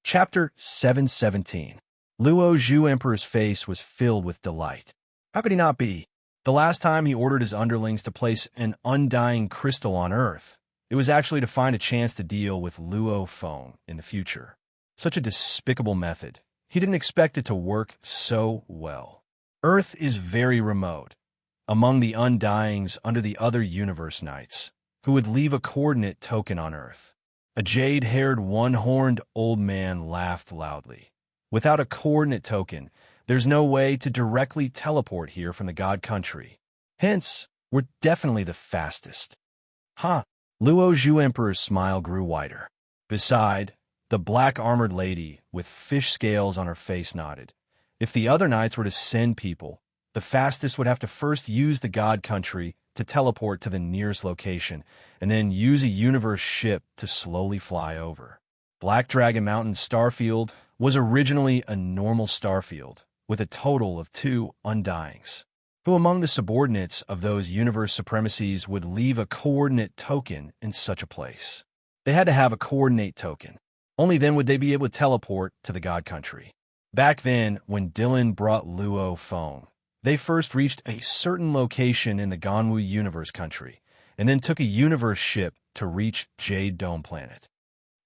Chapter 717. Luo Zhu Emperor's face was filled with delight. How could he not be? The last time he ordered his underlings to place an undying crystal on Earth, it was actually to find a chance to deal with Luo Feng in the future. Such a despicable method. He didn't expect it to work so well. Earth is very remote, among the undyings under the other universe knights, who would leave a coordinate token on Earth. A jade-haired, one-horned old man laughed loudly. Without a coordinate token, there's no way to directly teleport here from the God Country. Hence, we're definitely the fastest. Ha! Luo Zhu Emperor's smile grew wider. Beside, the black-armored lady with fish scales on her face nodded. If the other knights were to send people, the fastest would have to first use the God Country to teleport to the nearest location, and then use a universe ship to slowly fly over. Black Dragon Mountain Starfield was originally a normal starfield, with a total of 2 undyings. Who among the subordinates of those universe supremacies would leave a coordinate token in such a place? They had to have a coordinate token. Only then would they be able to teleport to the God Country. Back then, when Dylan brought Luo Feng, they first reached a certain location in the Ganwu Universe Country, and then took a universe ship to reach Jade Dome Planet.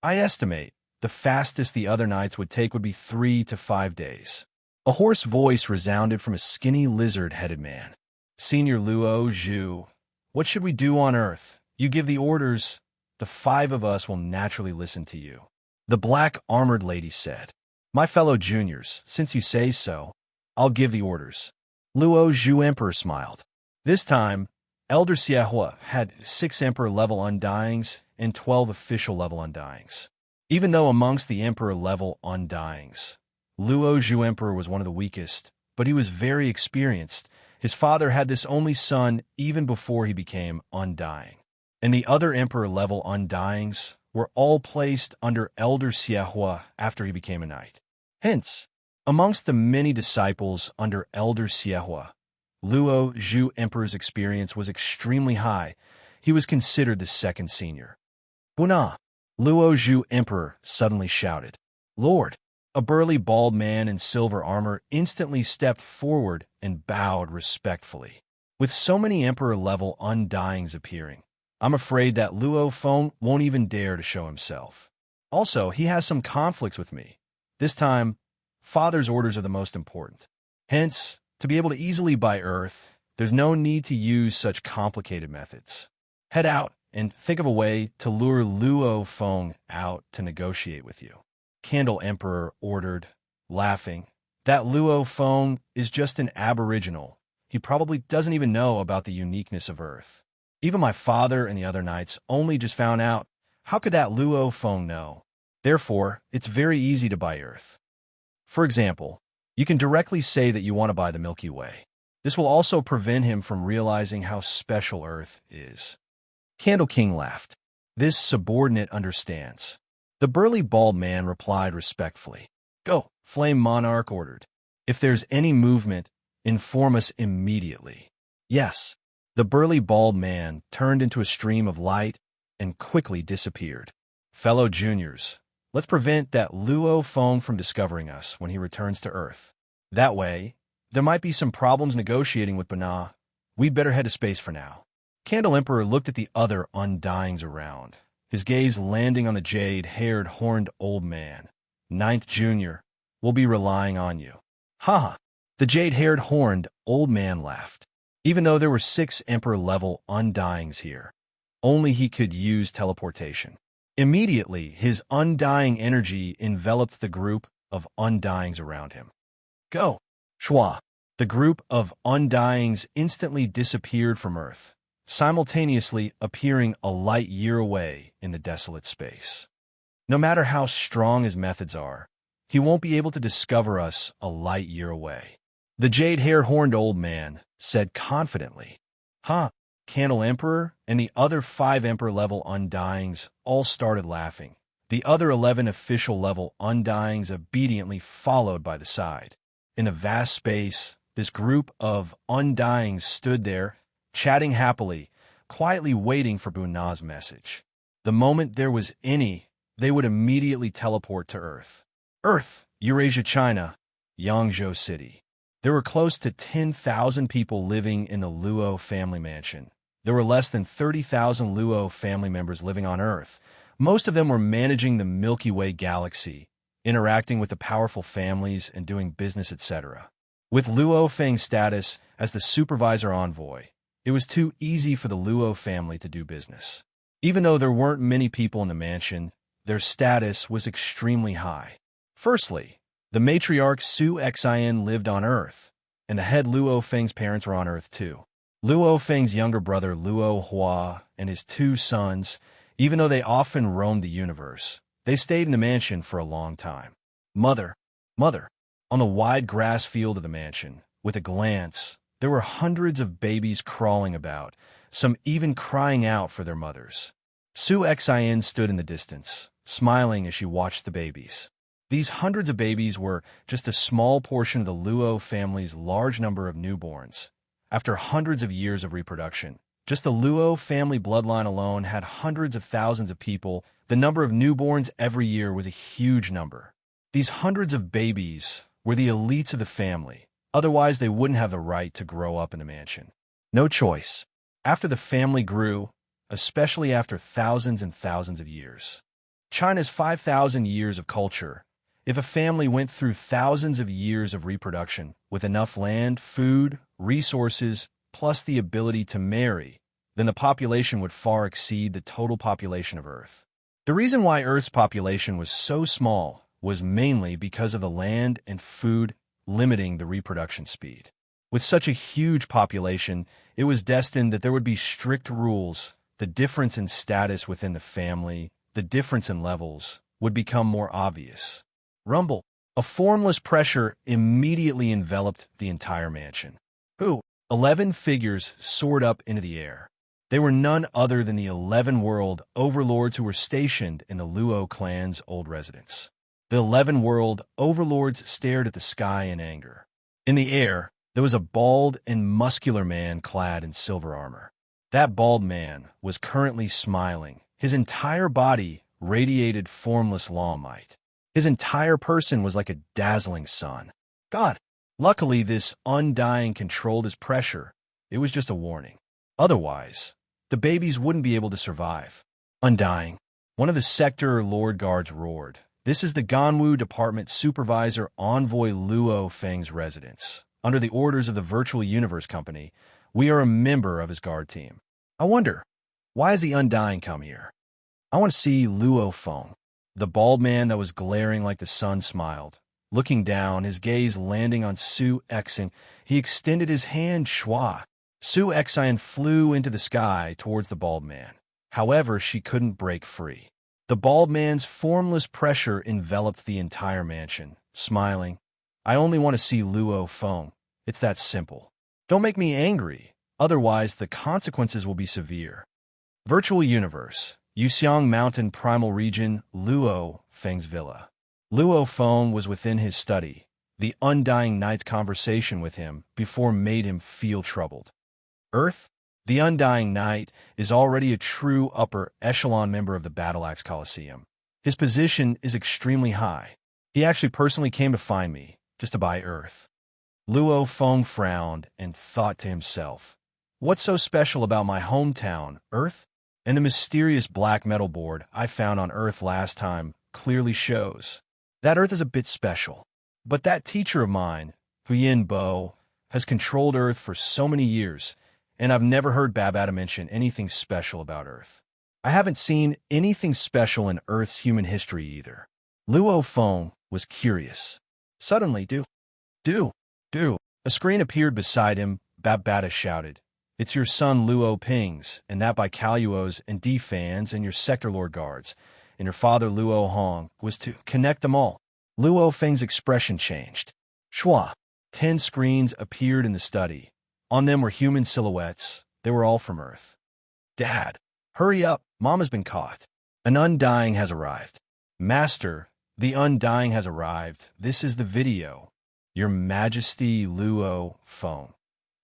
I estimate the fastest the other knights would take would be 3 to 5 days. A hoarse voice resounded from a skinny lizard-headed man. Senior Luo Zhu, what should we do on Earth? You give the orders, the 5 of us will naturally listen to you. The black-armored lady said. My fellow juniors, since you say so, I'll give the orders. Luo Zhu Emperor smiled. This time, Elder Xiehua had 6 Emperor-level undyings and 12 official-level undyings. Even though amongst the Emperor-level undyings, Luo Zhu Emperor was one of the weakest, but he was very experienced. His father had this only son even before he became undying. And the other Emperor-level undyings were all placed under Elder Xiehua after he became a knight. Hence, amongst the many disciples under Elder Xiehua, Luo Zhu Emperor's experience was extremely high. He was considered the second senior. Buna! Luo Zhu Emperor suddenly shouted. Lord! A burly bald man in silver armor instantly stepped forward and bowed respectfully. With so many Emperor-level undyings appearing, I'm afraid that Luo Feng won't even dare to show himself. Also, he has some conflicts with me. This time, Father's orders are the most important. Hence, to be able to easily buy Earth, there's no need to use such complicated methods. Head out and think of a way to lure Luo Feng out to negotiate with you. Candle Emperor ordered, laughing. That Luo Feng is just an aboriginal. He probably doesn't even know about the uniqueness of Earth. Even my father and the other knights only just found out. How could that Luo Feng know? Therefore, it's very easy to buy Earth. For example, you can directly say that you want to buy the Milky Way. This will also prevent him from realizing how special Earth is. Candle King laughed. This subordinate understands. The burly bald man replied respectfully. Go, Flame Monarch ordered. If there's any movement, inform us immediately. Yes. The burly bald man turned into a stream of light and quickly disappeared. Fellow juniors, let's prevent that Luo Feng from discovering us when he returns to Earth. That way, there might be some problems negotiating with Bana. We'd better head to space for now. Candle Emperor looked at the other undyings around, his gaze landing on the jade-haired, horned old man. 9th Junior, we'll be relying on you. Ha! The jade-haired, horned old man laughed. Even though there were 6 Emperor-level undyings here, only he could use teleportation. Immediately, his undying energy enveloped the group of undyings around him. Go! Shua! The group of undyings instantly disappeared from Earth, simultaneously appearing a light year away in the desolate space. No matter how strong his methods are, he won't be able to discover us a light year away. The jade-haired horned old man said confidently. Candle Emperor and the other 5 Emperor-level undyings all started laughing. The other 11 official-level undyings obediently followed by the side. In a vast space, this group of undyings stood there, chatting happily, quietly waiting for Buna's message. The moment there was any, they would immediately teleport to Earth. Earth, Eurasia, China, Yangzhou City. There were close to 10,000 people living in the Luo family mansion. There were less than 30,000 Luo family members living on Earth. Most of them were managing the Milky Way galaxy, interacting with the powerful families and doing business, etc. With Luo Feng's status as the supervisor envoy, it was too easy for the Luo family to do business. Even though there weren't many people in the mansion, their status was extremely high. Firstly, the matriarch Su Xin lived on Earth, and the head Luo Feng's parents were on Earth too. Luo Feng's younger brother Luo Hua and his two sons, even though they often roamed the universe, they stayed in the mansion for a long time. Mother, on the wide grass field of the mansion, with a glance, there were hundreds of babies crawling about, some even crying out for their mothers. Su Xin stood in the distance, smiling as she watched the babies. These hundreds of babies were just a small portion of the Luo family's large number of newborns. After hundreds of years of reproduction, just the Luo family bloodline alone had hundreds of thousands of people. The number of newborns every year was a huge number. These hundreds of babies were the elites of the family. Otherwise, they wouldn't have the right to grow up in a mansion. No choice. After the family grew, especially after thousands and thousands of years. China's 5,000 years of culture. If a family went through thousands of years of reproduction with enough land, food, resources, plus the ability to marry, then the population would far exceed the total population of Earth. The reason why Earth's population was so small was mainly because of the land and food limiting the reproduction speed. With such a huge population, it was destined that there would be strict rules. The difference in status within the family, the difference in levels, would become more obvious. Rumble. A formless pressure immediately enveloped the entire mansion. 11 figures soared up into the air. They were none other than the 11 world overlords who were stationed in the Luo clan's old residence. The 11 world overlords stared at the sky in anger. In the air, there was a bald and muscular man clad in silver armor. That bald man was currently smiling. His entire body radiated formless law might. His entire person was like a dazzling sun. God! Luckily, this undying controlled his pressure. It was just a warning. Otherwise, the babies wouldn't be able to survive. Undying. One of the sector lord guards roared. This is the Ganwu Department Supervisor Envoy Luo Feng's residence. Under the orders of the Virtual Universe Company, we are a member of his guard team. I wonder, why has the Undying come here? I want to see Luo Feng. The bald man that was glaring like the sun smiled. Looking down, his gaze landing on Su Xin, he extended his hand, Shua. Su Xin flew into the sky towards the bald man. However, she couldn't break free. The bald man's formless pressure enveloped the entire mansion. Smiling, I only want to see Luo Feng. It's that simple. Don't make me angry, otherwise the consequences will be severe. Virtual Universe, Yuxiang Mountain Primal Region, Luo Feng's villa. Luo Feng was within his study. The Undying Knight's conversation with him before made him feel troubled. Earth? The Undying Knight is already a true upper echelon member of the Battle Axe Coliseum. His position is extremely high. He actually personally came to find me, just to buy Earth. Luo Feng frowned and thought to himself, what's so special about my hometown, Earth? And the mysterious black metal board I found on Earth last time clearly shows that Earth is a bit special. But that teacher of mine, Huyin Bo, has controlled Earth for so many years, and I've never heard Babata mention anything special about Earth. I haven't seen anything special in Earth's human history either. Luo Feng was curious. Suddenly, a screen appeared beside him. Babata shouted, it's your son Luo Ping's, and that by Kaluo's and D-fans and your sector lord guards, and your father Luo Hong was to connect them all. Luo Feng's expression changed. Shua. 10 screens appeared in the study. On them were human silhouettes. They were all from Earth. Dad, hurry up. Mom has been caught. An Undying has arrived. Master, the Undying has arrived. This is the video. Your Majesty Luo Feng.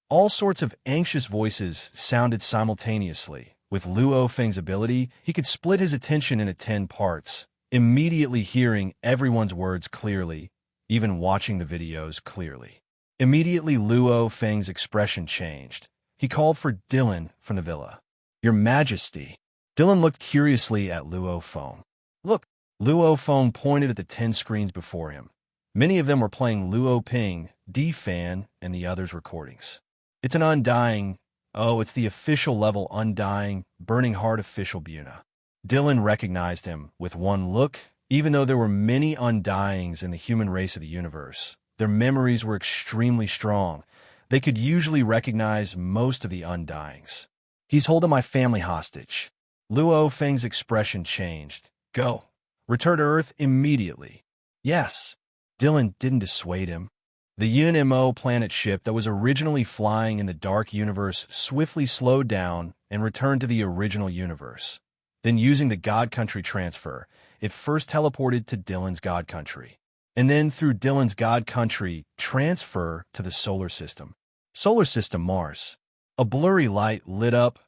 All sorts of anxious voices sounded simultaneously. With Luo Feng's ability, he could split his attention into 10 parts. immediately hearing everyone's words clearly, even watching the videos clearly. Immediately, Luo Feng's expression changed. He called for Dylan from the villa. "Your Majesty." Dylan looked curiously at Luo Feng. "Look." Luo Feng pointed at the 10 screens before him. Many of them were playing Luo Ping, D-Fan, and the others' recordings. It's an undying, it's the official level undying, burning heart official Buna. Dylan recognized him with one look. Even though there were many undyings in the human race of the universe, their memories were extremely strong. They could usually recognize most of the undyings. "He's holding my family hostage." Luo Feng's expression changed. "Go. Return to Earth immediately." "Yes." Dylan didn't dissuade him. The UNMO planet ship that was originally flying in the dark universe swiftly slowed down and returned to the original universe. Then, using the God Country transfer, it first teleported to Dylan's God Country, and then through Dylan's God Country transfer to the solar system. Solar system Mars. A blurry light lit up,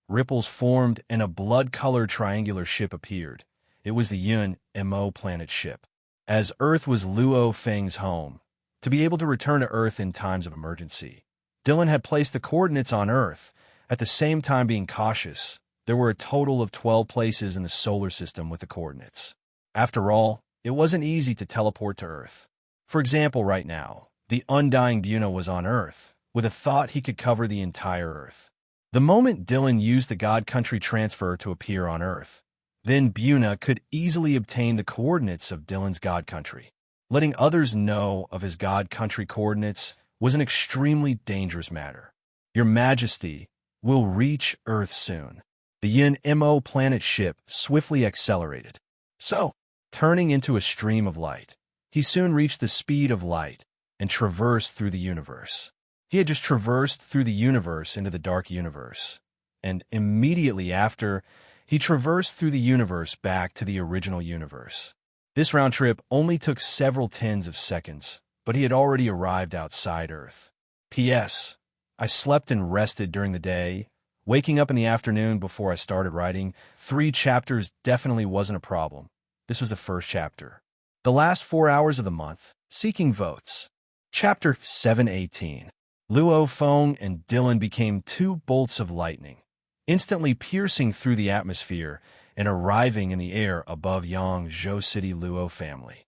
ripples formed, and a blood-colored triangular ship appeared. It was the UNMO planet ship. As Earth was Luo Feng's home, to be able to return to Earth in times of emergency, Dylan had placed the coordinates on Earth, at the same time being cautious. There were a total of 12 places in the solar system with the coordinates. After all, it wasn't easy to teleport to Earth. For example, right now, the undying Buna was on Earth, with a thought he could cover the entire Earth. The moment Dylan used the God Country transfer to appear on Earth, then Buna could easily obtain the coordinates of Dylan's God Country. Letting others know of his God Country coordinates was an extremely dangerous matter. "Your Majesty will reach Earth soon." The UNMO planet ship swiftly accelerated. So, turning into a stream of light, he soon reached the speed of light and traversed through the universe. He had just traversed through the universe into the dark universe, and immediately after, he traversed through the universe back to the original universe. This round trip only took several tens of seconds, but he had already arrived outside Earth. P.S. I slept and rested during the day. Waking up in the afternoon before I started writing 3 chapters definitely wasn't a problem. This was the first chapter. The last 4 hours of the month, seeking votes. Chapter 718. Luo Feng and Dylan became 2 bolts of lightning, instantly piercing through the atmosphere and arriving in the air above Yangzhou City Luo family.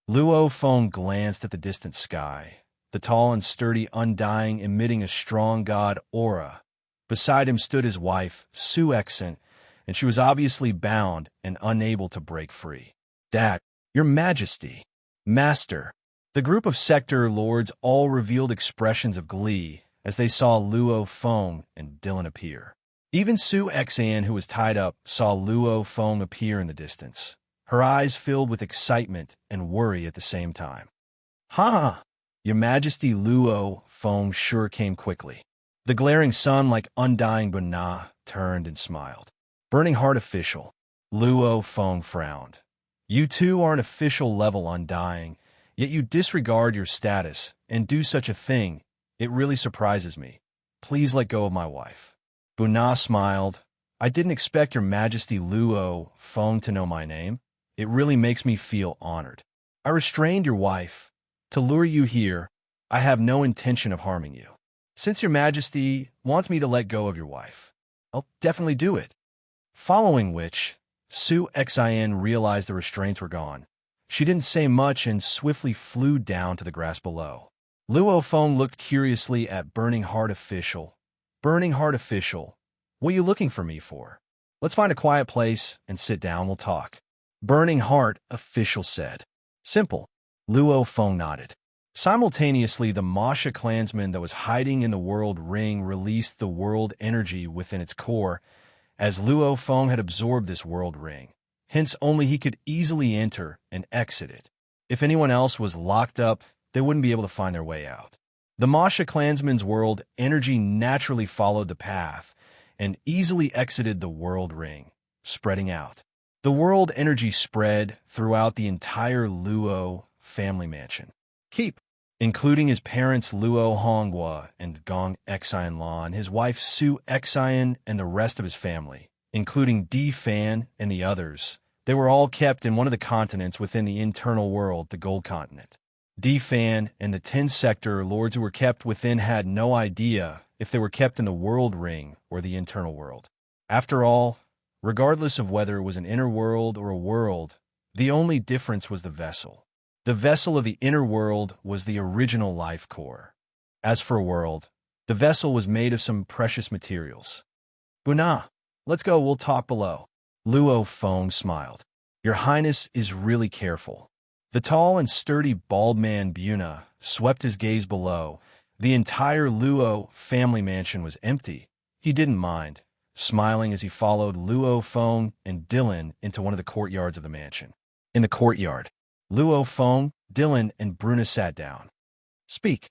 Luo Feng glanced at the distant sky, the tall and sturdy undying emitting a strong god aura. Beside him stood his wife, Su Exant, and she was obviously bound and unable to break free. "Dad, Your Majesty, Master." The group of sector lords all revealed expressions of glee as they saw Luo Feng and Dylan appear. Even Su Exant, who was tied up, saw Luo Feng appear in the distance, her eyes filled with excitement and worry at the same time. "Ha! Your Majesty." Luo Feng sure came quickly. The glaring sun like undying Buna turned and smiled. "Burning heart official." Luo Feng frowned. "You two are an official level undying, yet you disregard your status and do such a thing. It really surprises me. Please let go of my wife." Buna smiled. "I didn't expect Your Majesty Luo Feng to know my name. It really makes me feel honored. I restrained your wife. To lure you here, I have no intention of harming you. Since Your Majesty wants me to let go of your wife, I'll definitely do it." Following which, Su Exant realized the restraints were gone. She didn't say much and swiftly flew down to the grass below. Luo Feng looked curiously at Burning Heart Official. "Burning Heart Official, what are you looking for me for? Let's find a quiet place and sit down, we'll talk." Burning Heart Official said. "Simple." Luo Feng nodded. Simultaneously, the Masha clansman that was hiding in the world ring released the world energy within its core, as Luo Feng had absorbed this world ring. Hence, only he could easily enter and exit it. If anyone else was locked up, they wouldn't be able to find their way out. The Masha clansman's world energy naturally followed the path and easily exited the world ring, spreading out. The world energy spread throughout the entire Luo family mansion. Keep, including his parents Luo Honghua and Gong Xianlan, his wife Su Exant, and the rest of his family, including Di Fan and the others. They were all kept in one of the continents within the internal world, the Gold Continent. Defan and the 10 sector lords who were kept within had no idea if they were kept in the world ring or the internal world. After all, regardless of whether it was an inner world or a world, the only difference was the vessel. The vessel of the inner world was the original life core. As for a world, the vessel was made of some precious materials. Buna, let's go, we'll talk below. Luo Feng smiled. Your Highness is really careful. The tall and sturdy bald man Buna swept his gaze below. The entire Luo family mansion was empty. He didn't mind, smiling as he followed Luo Feng and Dylan into one of the courtyards of the mansion. In the courtyard, Luo Feng, Dylan, and Bruna sat down. Speak.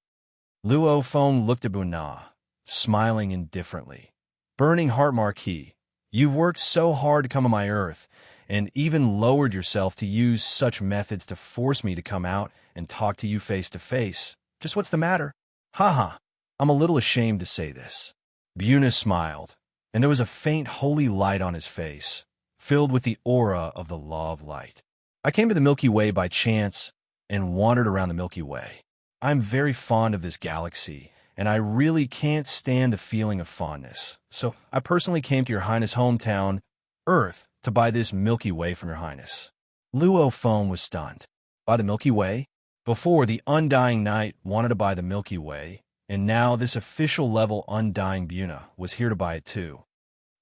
Luo Feng looked at Buna, smiling indifferently. Burning Heart Marquis, you've worked so hard to come on my earth, and even lowered yourself to use such methods to force me to come out and talk to you face to face. Just what's the matter? Haha, I'm a little ashamed to say this. Buna smiled, and there was a faint holy light on his face, filled with the aura of the law of light. I came to the Milky Way by chance and wandered around the Milky Way. I'm very fond of this galaxy, and I really can't stand the feeling of fondness. So I personally came to your Highness' hometown, Earth, to buy this Milky Way from your Highness. Luo Feng was stunned. By the Milky Way? Before, the Undying Knight wanted to buy the Milky Way, and now this official level Undying Buna was here to buy it too.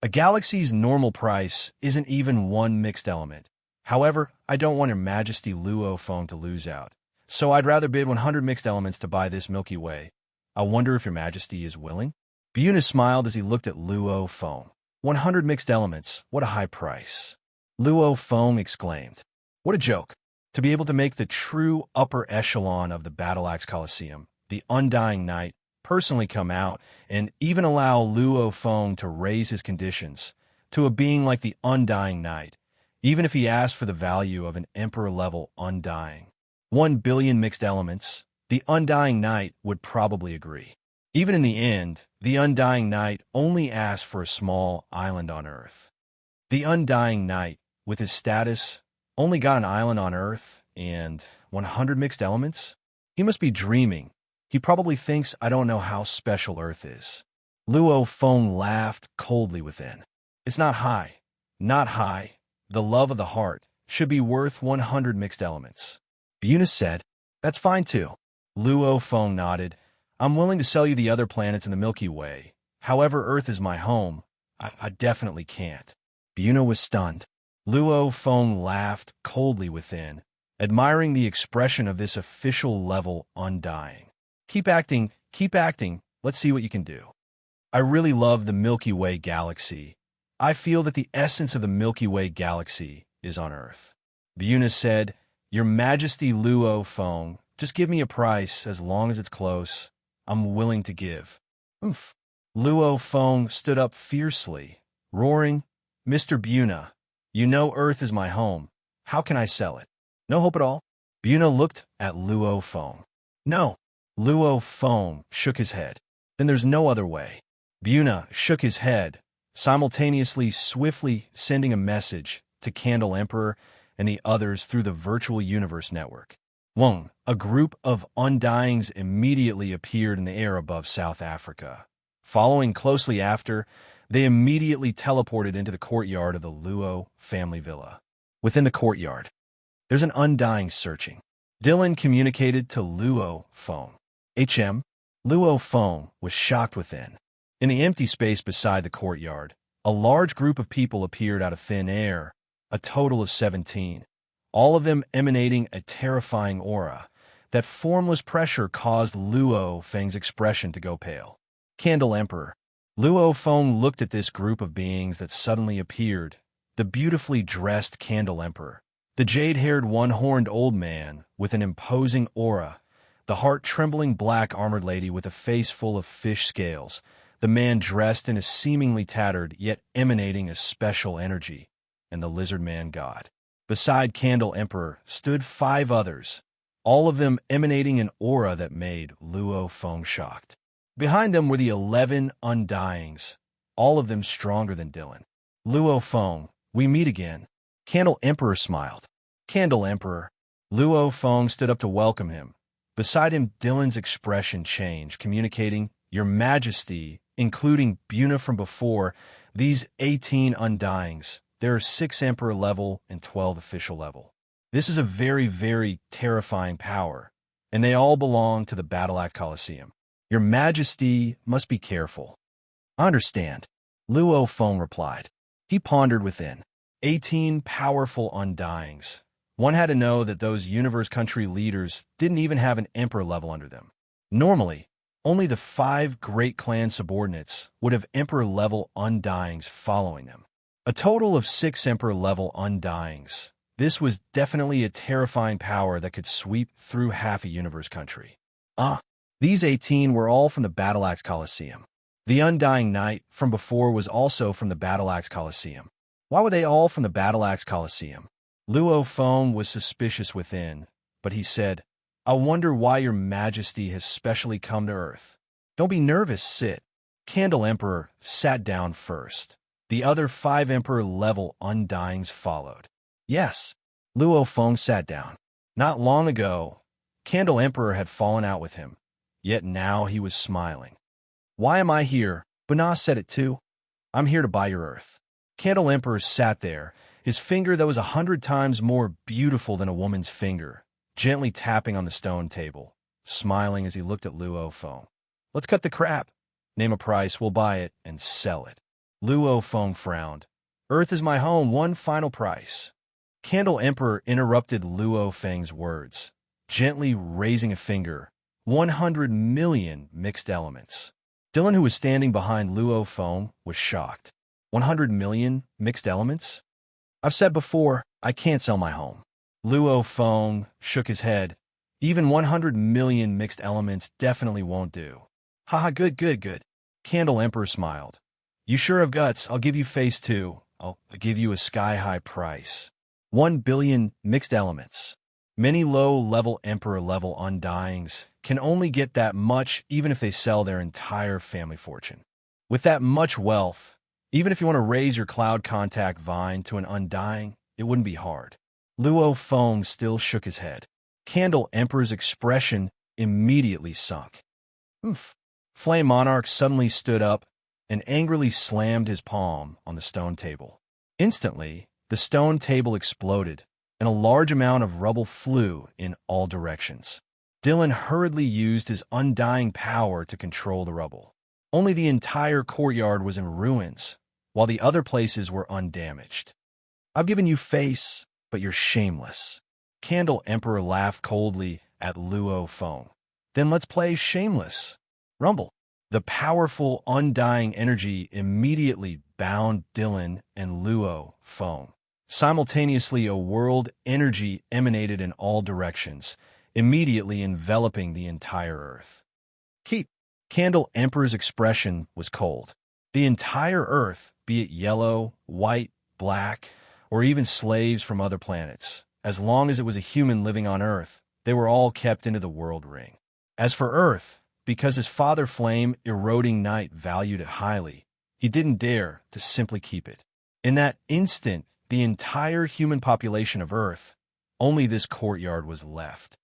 A galaxy's normal price isn't even one mixed element. However, I don't want Your Majesty Luo Feng to lose out, so I'd rather bid 100 mixed elements to buy this Milky Way. I wonder if Your Majesty is willing? Buna smiled as he looked at Luo Feng. 100 mixed elements, what a high price. Luo Feng exclaimed. What a joke. To be able to make the true upper echelon of the Battle Axe Coliseum, the Undying Knight, personally come out and even allow Luo Feng to raise his conditions to a being like the Undying Knight, even if he asked for the value of an Emperor-level Undying. 1 billion mixed elements, the Undying Knight would probably agree. Even in the end, the Undying Knight only asked for a small island on Earth. The Undying Knight, with his status, only got an island on Earth and 100 mixed elements? He must be dreaming. He probably thinks I don't know how special Earth is. Luo Feng laughed coldly within. It's not high. Not high. The love of the heart should be worth 100 mixed elements. Buna said, That's fine too. Luo Feng nodded. I'm willing to sell you the other planets in the Milky Way. However, Earth is my home. I definitely can't. Buna was stunned. Luo Feng laughed coldly within, admiring the expression of this official-level Undying. Keep acting. Let's see what you can do. I really love the Milky Way galaxy. I feel that the essence of the Milky Way galaxy is on Earth. Buna said, Your Majesty Luo Feng, just give me a price as long as it's close. I'm willing to give. Oof. Luo Feng stood up fiercely, roaring, Mr. Buna, you know Earth is my home. How can I sell it? No hope at all? Buna looked at Luo Feng. No. Luo Feng shook his head. Then there's no other way. Buna shook his head, simultaneously swiftly sending a message to Candle Emperor and the others through the virtual universe network. Wong, a group of Undyings immediately appeared in the air above South Africa. Following closely after, they immediately teleported into the courtyard of the Luo family villa. Within the courtyard, there's an Undying searching. Dylan communicated to Luo Feng. Luo Feng was shocked within. In the empty space beside the courtyard, a large group of people appeared out of thin air, a total of 17. All of them emanating a terrifying aura. That formless pressure caused Luo Feng's expression to go pale. Candle Emperor. Luo Feng looked at this group of beings that suddenly appeared. The beautifully dressed Candle Emperor. The jade-haired one-horned old man with an imposing aura. The heart-trembling black armored lady with a face full of fish scales. The man dressed in a seemingly tattered yet emanating a special energy. And the lizard man god. Beside Candle Emperor stood 5 others, all of them emanating an aura that made Luo Feng shocked. Behind them were the 11 Undyings, all of them stronger than Dylan. Luo Feng, we meet again. Candle Emperor smiled. Candle Emperor. Luo Feng stood up to welcome him. Beside him, Dylan's expression changed, communicating, Your Majesty, including Buna from before, these 18 undyings. There are 6 Emperor level and 12 official level. This is a very, very terrifying power, and they all belong to the Battle Act Coliseum. Your Majesty must be careful. I understand, Luo Feng replied. He pondered within. 18 powerful undyings. One had to know that those universe country leaders didn't even have an emperor level under them. Normally, only the 5 great clan subordinates would have emperor level undyings following them. A total of 6 emperor level undyings. This was definitely a terrifying power that could sweep through half a universe country. These 18 were all from the Battle Axe Coliseum. The Undying Knight from before was also from the Battle Axe Coliseum. Why were they all from the Battle Axe Coliseum? Luo Feng was suspicious within, but he said, I wonder why your majesty has specially come to Earth. Don't be nervous, sit. Candle Emperor sat down first. The other 5 Emperor-level undyings followed. Yes, Luo Feng sat down. Not long ago, Candle Emperor had fallen out with him, yet now he was smiling. Why am I here? Bana said it too. I'm here to buy your Earth. Candle Emperor sat there, his finger that was 100 times more beautiful than a woman's finger, gently tapping on the stone table, smiling as he looked at Luo Feng. Let's cut the crap. Name a price, we'll buy it and sell it. Luo Feng frowned. Earth is my home, one final price. Candle Emperor interrupted Luo Feng's words, gently raising a finger. 100 million mixed elements. Dylan, who was standing behind Luo Feng, was shocked. 100 million mixed elements? I've said before, I can't sell my home. Luo Feng shook his head. Even 100 million mixed elements definitely won't do. Haha, good. Candle Emperor smiled. You sure have guts. I'll give you phase 2. I'll give you a sky-high price. 1 billion mixed elements. Many low-level Emperor-level undyings can only get that much even if they sell their entire family fortune. With that much wealth, even if you want to raise your cloud contact vine to an undying, it wouldn't be hard. Luo Feng still shook his head. Candle Emperor's expression immediately sunk. Flame Monarch suddenly stood up and angrily slammed his palm on the stone table. Instantly, the stone table exploded, and a large amount of rubble flew in all directions. Dylan hurriedly used his undying power to control the rubble. Only the entire courtyard was in ruins, while the other places were undamaged. I've given you face, but you're shameless. Candle Emperor laughed coldly at Luo Feng. Then let's play shameless. Rumble. The powerful, undying energy immediately bound Dylan and Luo Feng. Simultaneously, a world energy emanated in all directions, immediately enveloping the entire Earth. Keep. Candle Emperor's expression was cold. The entire Earth, be it yellow, white, black, or even slaves from other planets, as long as it was a human living on Earth, they were all kept into the world ring. As for Earth, because his father Flame Eroding Night valued it highly, he didn't dare to simply keep it. In that instant, the entire human population of Earth, only this courtyard was left.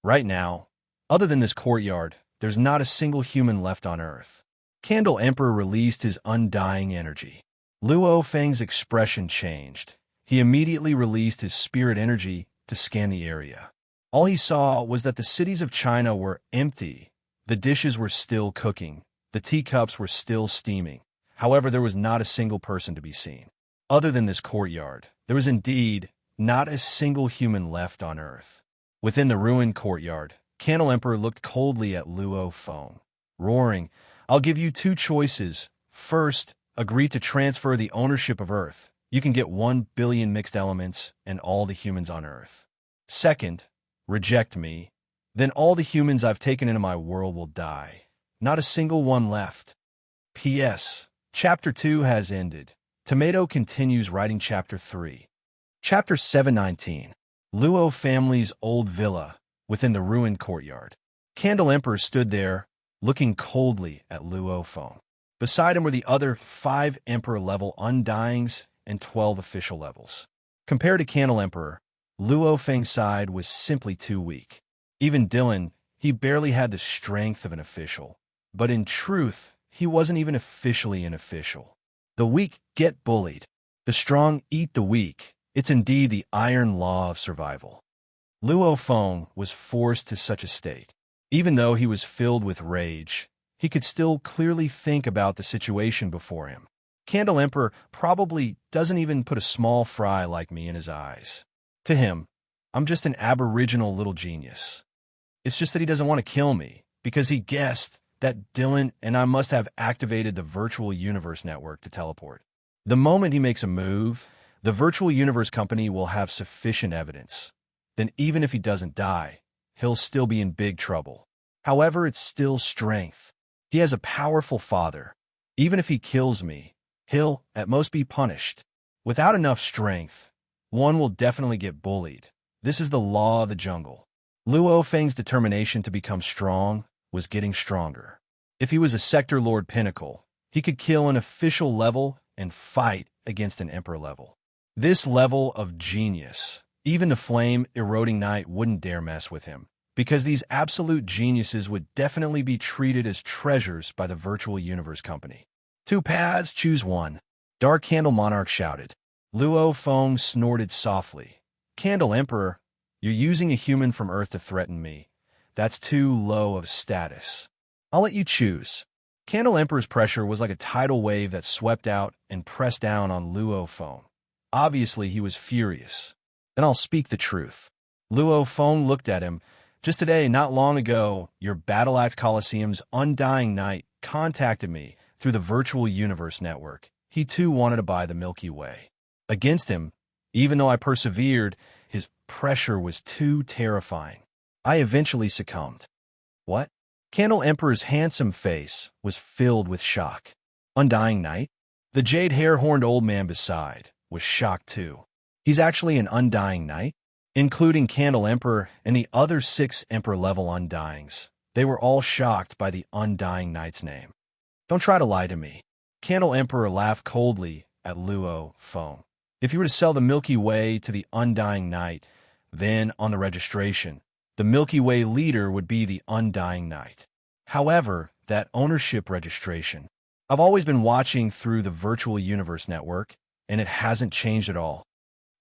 Right now, other than this courtyard, there's not a single human left on Earth. Candle Emperor released his undying energy. Luo Feng's expression changed. He immediately released his spirit energy to scan the area. All he saw was that the cities of China were empty. The dishes were still cooking. The teacups were still steaming. However, there was not a single person to be seen. Other than this courtyard, there was indeed not a single human left on Earth. Within the ruined courtyard, Candle Emperor looked coldly at Luo Feng, roaring, I'll give you 2 choices. First, agree to transfer the ownership of Earth. You can get 1 billion mixed elements and all the humans on Earth. Second, reject me. Then all the humans I've taken into my world will die. Not a single one left. P.S. Chapter 2 has ended. Tomato continues writing Chapter 3. Chapter 719. Luo family's old villa within the ruined courtyard. Candle Emperor stood there, looking coldly at Luo Feng. Beside him were the other 5 Emperor-level undyings and 12 official levels. Compared to Candle Emperor, Luo Feng's side was simply too weak. Even Dylan, he barely had the strength of an official. But in truth, he wasn't even officially an official. The weak get bullied. The strong eat the weak. It's indeed the iron law of survival. Luo Feng was forced to such a state. Even though he was filled with rage, he could still clearly think about the situation before him. Candle Emperor probably doesn't even put a small fry like me in his eyes. To him, I'm just an aboriginal little genius. It's just that he doesn't want to kill me, because he guessed that Dylan and I must have activated the virtual universe network to teleport. The moment he makes a move, the virtual universe company will have sufficient evidence. Then even if he doesn't die, he'll still be in big trouble. However, it's still strength. He has a powerful father. Even if he kills me, he'll, at most, be punished. Without enough strength, one will definitely get bullied. This is the law of the jungle. Luo Feng's determination to become strong was getting stronger. If he was a Sector Lord Pinnacle, he could kill an official level and fight against an Emperor level. This level of genius, even the flame-eroding knight wouldn't dare mess with him, because these absolute geniuses would definitely be treated as treasures by the virtual universe company. 2 paths, choose one. Dark Candle Monarch shouted. Luo Feng snorted softly. Candle Emperor, you're using a human from Earth to threaten me. That's too low of status. I'll let you choose. Candle Emperor's pressure was like a tidal wave that swept out and pressed down on Luo Feng. Obviously, he was furious. Then I'll speak the truth. Luo Feng looked at him. Just today, not long ago, your Battle Axe Coliseum's undying knight contacted me through the virtual universe network. He too wanted to buy the Milky Way. Against him, even though I persevered, his pressure was too terrifying. I eventually succumbed. What? Candle Emperor's handsome face was filled with shock. Undying knight? The jade-hair-horned old man beside was shocked too. He's actually an undying knight? Including Candle Emperor and the other 6 Emperor-level undyings. They were all shocked by the undying knight's name. Don't try to lie to me. Candle Emperor laughed coldly at Luo Feng. If you were to sell the Milky Way to the undying knight, then, on the registration, the Milky Way leader would be the undying knight. However, that ownership registration, I've always been watching through the virtual universe network, and it hasn't changed at all.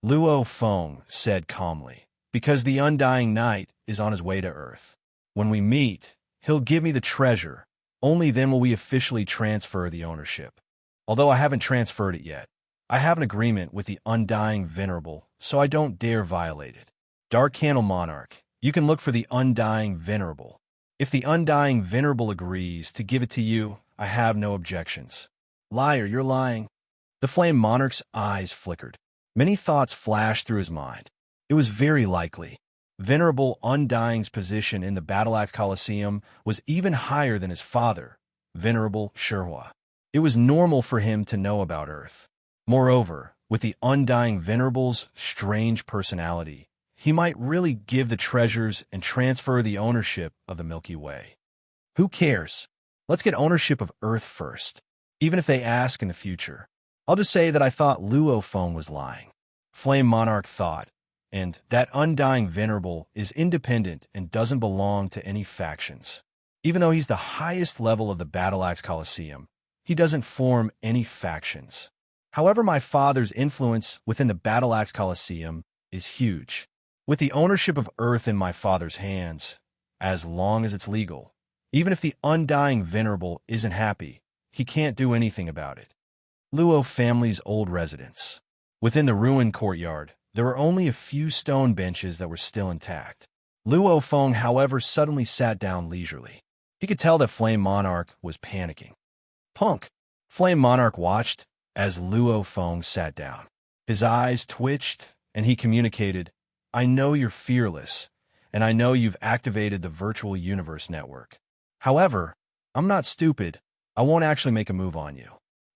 Luo Feng said calmly, because the undying knight is on his way to Earth. When we meet, he'll give me the treasure. Only then will we officially transfer the ownership. Although I haven't transferred it yet, I have an agreement with the undying Venerable, so I don't dare violate it. Dark Candle Monarch, you can look for the undying Venerable. If the undying Venerable agrees to give it to you, I have no objections. Liar, you're lying. The Flame Monarch's eyes flickered. Many thoughts flashed through his mind. It was very likely. Venerable Undying's position in the Battle Axe Coliseum was even higher than his father, Venerable Shihua. It was normal for him to know about Earth. Moreover, with the Undying Venerable's strange personality, he might really give the treasures and transfer the ownership of the Milky Way. Who cares? Let's get ownership of Earth first, even if they ask in the future. I'll just say that I thought Luo Feng was lying. Flame Monarch thought, and that Undying Venerable is independent and doesn't belong to any factions. Even though he's the highest level of the Battle Axe Coliseum, he doesn't form any factions. However, my father's influence within the Battle Axe Coliseum is huge. With the ownership of Earth in my father's hands, as long as it's legal, even if the Undying Venerable isn't happy, he can't do anything about it. Luo family's old residence. Within the ruined courtyard, there were only a few stone benches that were still intact. Luo Feng, however, suddenly sat down leisurely. He could tell that Flame Monarch was panicking. Punk! Flame Monarch watched as Luo Feng sat down. His eyes twitched, and he communicated, I know you're fearless, and I know you've activated the virtual universe network. However, I'm not stupid. I won't actually make a move on you.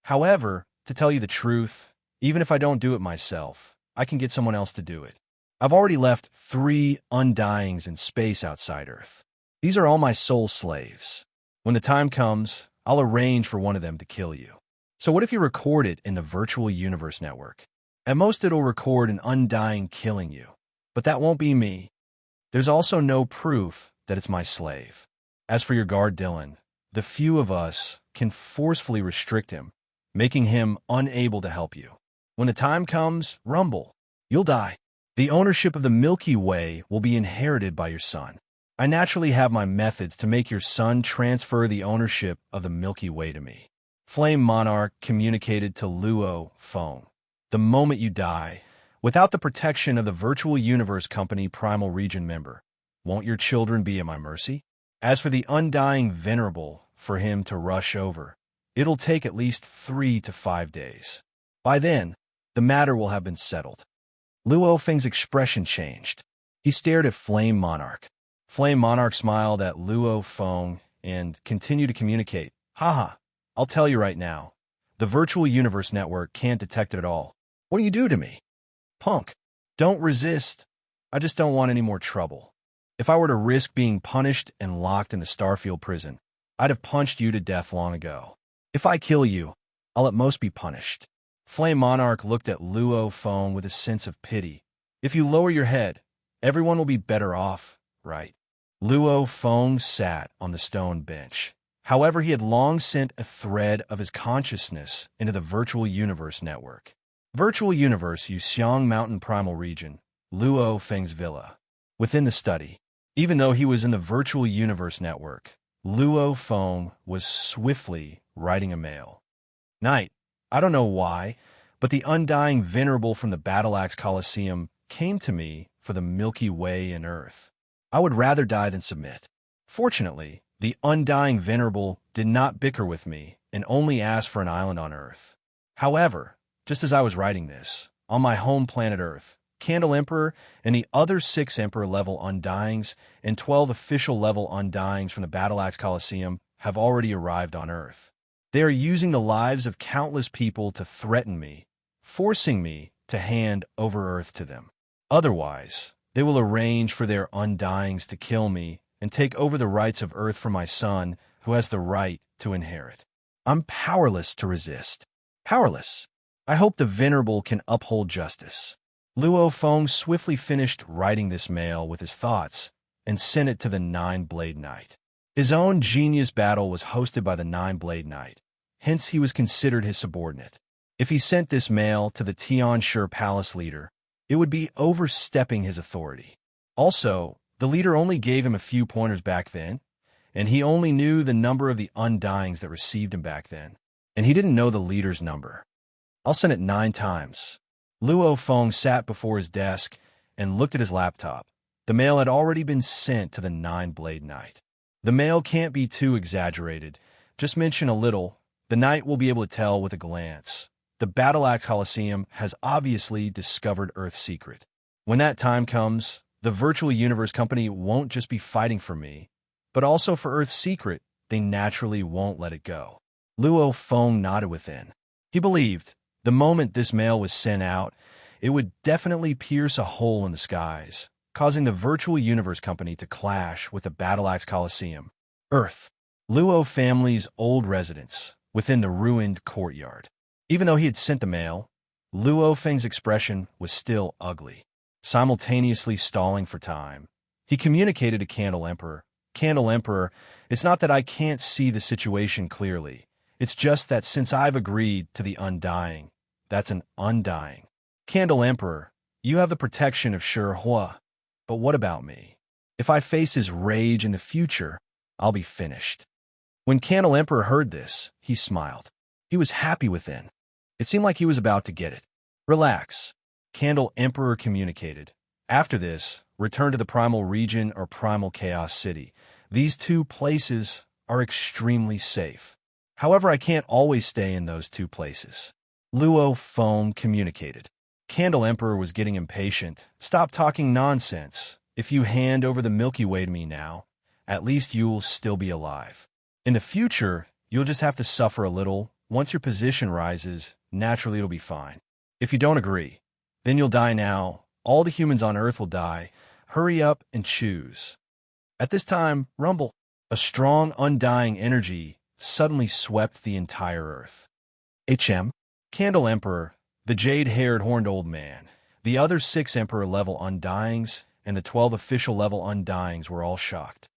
However, to tell you the truth, even if I don't do it myself, I can get someone else to do it. I've already left 3 undyings in space outside Earth. These are all my soul slaves. When the time comes, I'll arrange for one of them to kill you. So what if you record it in the virtual universe network? At most it'll record an undying killing you. But that won't be me. There's also no proof that it's my slave. As for your guard Dylan, the few of us can forcefully restrict him, making him unable to help you. When the time comes, Rumble, you'll die. The ownership of the Milky Way will be inherited by your son. I naturally have my methods to make your son transfer the ownership of the Milky Way to me. Flame Monarch communicated to Luo Feng. The moment you die, without the protection of the Virtual Universe Company Primal Region member, won't your children be at my mercy? As for the undying Venerable, for him to rush over, it'll take at least 3 to 5 days. By then, the matter will have been settled. Luo Feng's expression changed. He stared at Flame Monarch. Flame Monarch smiled at Luo Feng and continued to communicate. Haha, I'll tell you right now. The Virtual Universe Network can't detect it at all. What do you do to me? Punk, don't resist. I just don't want any more trouble. If I were to risk being punished and locked in the Starfield prison, I'd have punched you to death long ago. If I kill you, I'll at most be punished. Flame Monarch looked at Luo Feng with a sense of pity. If you lower your head, everyone will be better off, right? Luo Feng sat on the stone bench. However, he had long sent a thread of his consciousness into the Virtual Universe Network. Virtual Universe Yuxiang Mountain Primal Region, Luo Feng's villa. Within the study, even though he was in the Virtual Universe Network, Luo Feng was swiftly writing a mail. Night. I don't know why, but the undying Venerable from the Battle Axe Coliseum came to me for the Milky Way and Earth. I would rather die than submit. Fortunately, the undying Venerable did not bicker with me and only asked for an island on Earth. However, just as I was writing this, on my home planet Earth, Candle Emperor and the other 6 Emperor-level Undyings and 12 official-level Undyings from the Battle Axe Coliseum have already arrived on Earth. They are using the lives of countless people to threaten me, forcing me to hand over Earth to them. Otherwise, they will arrange for their Undyings to kill me and take over the rights of Earth from my son, who has the right to inherit. I'm powerless to resist. Powerless. I hope the Venerable can uphold justice. Luo Feng swiftly finished writing this mail with his thoughts and sent it to the Nine-Blade Knight. His own genius battle was hosted by the Nine-Blade Knight, hence he was considered his subordinate. If he sent this mail to the Tianshi Palace leader, it would be overstepping his authority. Also, the leader only gave him a few pointers back then, and he only knew the number of the Undyings that received him back then, and he didn't know the leader's number. I'll send it 9 times. Luo Feng sat before his desk and looked at his laptop. The mail had already been sent to the Nine-Blade Knight. The mail can't be too exaggerated. Just mention a little. The knight will be able to tell with a glance. The Battle Axe Coliseum has obviously discovered Earth's secret. When that time comes, the Virtual Universe Company won't just be fighting for me, but also for Earth's secret. They naturally won't let it go. Luo Feng nodded within. He believed, the moment this mail was sent out, it would definitely pierce a hole in the skies, causing the Virtual Universe Company to clash with the Battle Axe Coliseum. Earth. Luo family's old residence, within the ruined courtyard. Even though he had sent the mail, Luo Feng's expression was still ugly. Simultaneously stalling for time, he communicated to Candle Emperor. Candle Emperor, it's not that I can't see the situation clearly. It's just that since I've agreed to the Undying, that's an Undying. Candle Emperor, you have the protection of Shi Hua. But what about me? If I face his rage in the future, I'll be finished. When Candle Emperor heard this, he smiled. He was happy within. It seemed like he was about to get it. Relax. Candle Emperor communicated. After this, return to the Primal Region or Primal Chaos City. These 2 places are extremely safe. However, I can't always stay in those 2 places. Luo Feng communicated. Candle Emperor was getting impatient. Stop talking nonsense. If you hand over the Milky Way to me now, at least you'll still be alive. In the future, you'll just have to suffer a little. Once your position rises, naturally it'll be fine. If you don't agree, then you'll die now. All the humans on Earth will die. Hurry up and choose. At this time, Rumble, a strong, undying energy suddenly swept the entire Earth. HM, Candle Emperor, the jade-haired horned old man, the other 6 Emperor-level Undyings, and the 12 official-level Undyings were all shocked.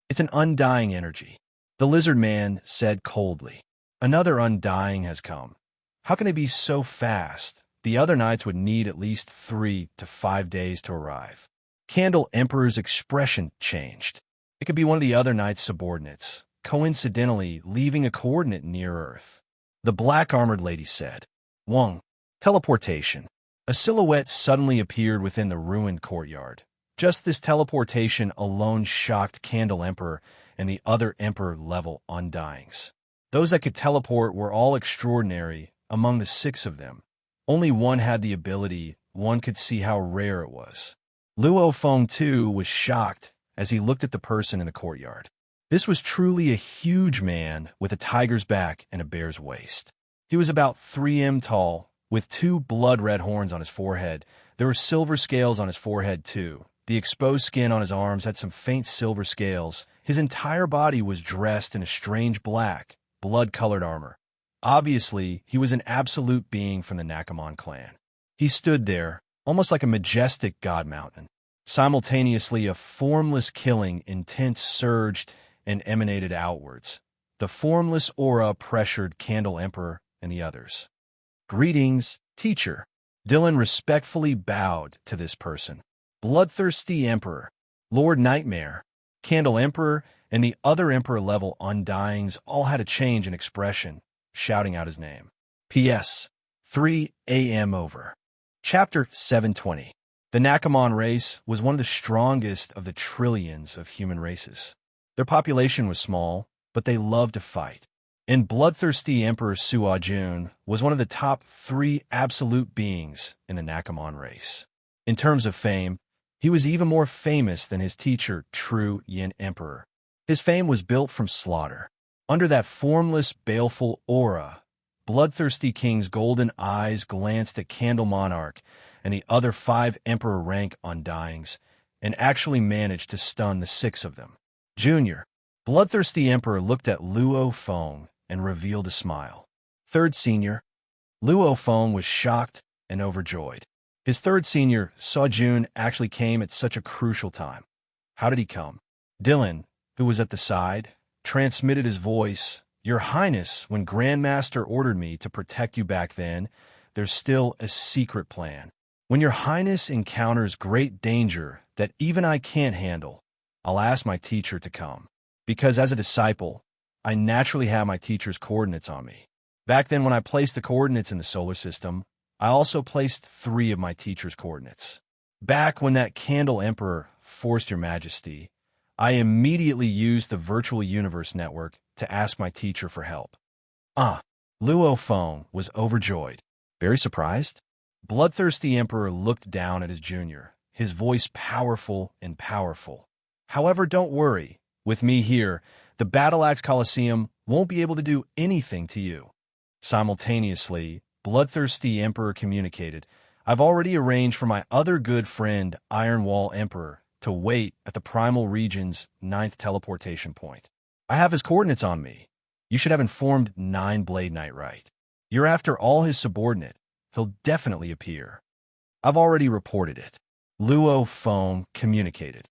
It's an undying energy, the lizard man said coldly. Another Undying has come. How can they be so fast? The other knights would need at least 3 to 5 days to arrive. Candle Emperor's expression changed. It could be one of the other knight's subordinates, coincidentally leaving a coordinate near Earth. The black-armored lady said. Wong. Teleportation. A silhouette suddenly appeared within the ruined courtyard. Just this teleportation alone shocked Candle Emperor and the other Emperor-level Undyings. Those that could teleport were all extraordinary among the 6 of them. Only one had the ability. One could see how rare it was. Luo Feng, too, was shocked as he looked at the person in the courtyard. This was truly a huge man with a tiger's back and a bear's waist. He was about 3 m tall, with 2 blood-red horns on his forehead. There were silver scales on his forehead, too. The exposed skin on his arms had some faint silver scales. His entire body was dressed in a strange black, blood-colored armor. Obviously, he was an absolute being from the Nakamon clan. He stood there, almost like a majestic god mountain. Simultaneously, a formless killing intent surged and emanated outwards. The formless aura pressured Candle Emperor and the others. Greetings, teacher. Dylan respectfully bowed to this person. Bloodthirsty Emperor, Lord Nightmare, Candle Emperor, and the other Emperor-level Undyings all had a change in expression, shouting out his name. P.S. 3 a.m. over. Chapter 720. The Nakamon race was one of the strongest of the trillions of human races. Their population was small, but they loved to fight. And bloodthirsty Emperor Suo Jun was one of the top 3 absolute beings in the Nakamon race. In terms of fame, he was even more famous than his teacher, True Yin Emperor. His fame was built from slaughter. Under that formless, baleful aura, Bloodthirsty King's golden eyes glanced at Candle Monarch and the other 5 Emperor-rank Undyings, and actually managed to stun the 6 of them. Junior, Bloodthirsty Emperor looked at Luo Feng and revealed a smile. Third Senior, Luo Feng was shocked and overjoyed. His third senior, Suo Jun, actually came at such a crucial time. How did he come? Dylan, who was at the side, transmitted his voice. Your Highness, when Grandmaster ordered me to protect you back then, there's still a secret plan. When your Highness encounters great danger that even I can't handle, I'll ask my teacher to come. Because as a disciple, I naturally have my teacher's coordinates on me. Back then when I placed the coordinates in the solar system, I also placed 3 of my teacher's coordinates. Back when that Candle Emperor forced your majesty, I immediately used the virtual universe network to ask my teacher for help. Luo Feng was overjoyed. Very surprised? Bloodthirsty Emperor looked down at his junior, his voice powerful and powerful. However, don't worry. With me here, the Battle Axe Coliseum won't be able to do anything to you. Simultaneously, Bloodthirsty Emperor communicated, I've already arranged for my other good friend, Iron Wall Emperor, to wait at the Primal Region's 9th teleportation point. I have his coordinates on me. You should have informed 9 Blade Knight right. You're after all his subordinate. He'll definitely appear. I've already reported it. Luo Feng communicated.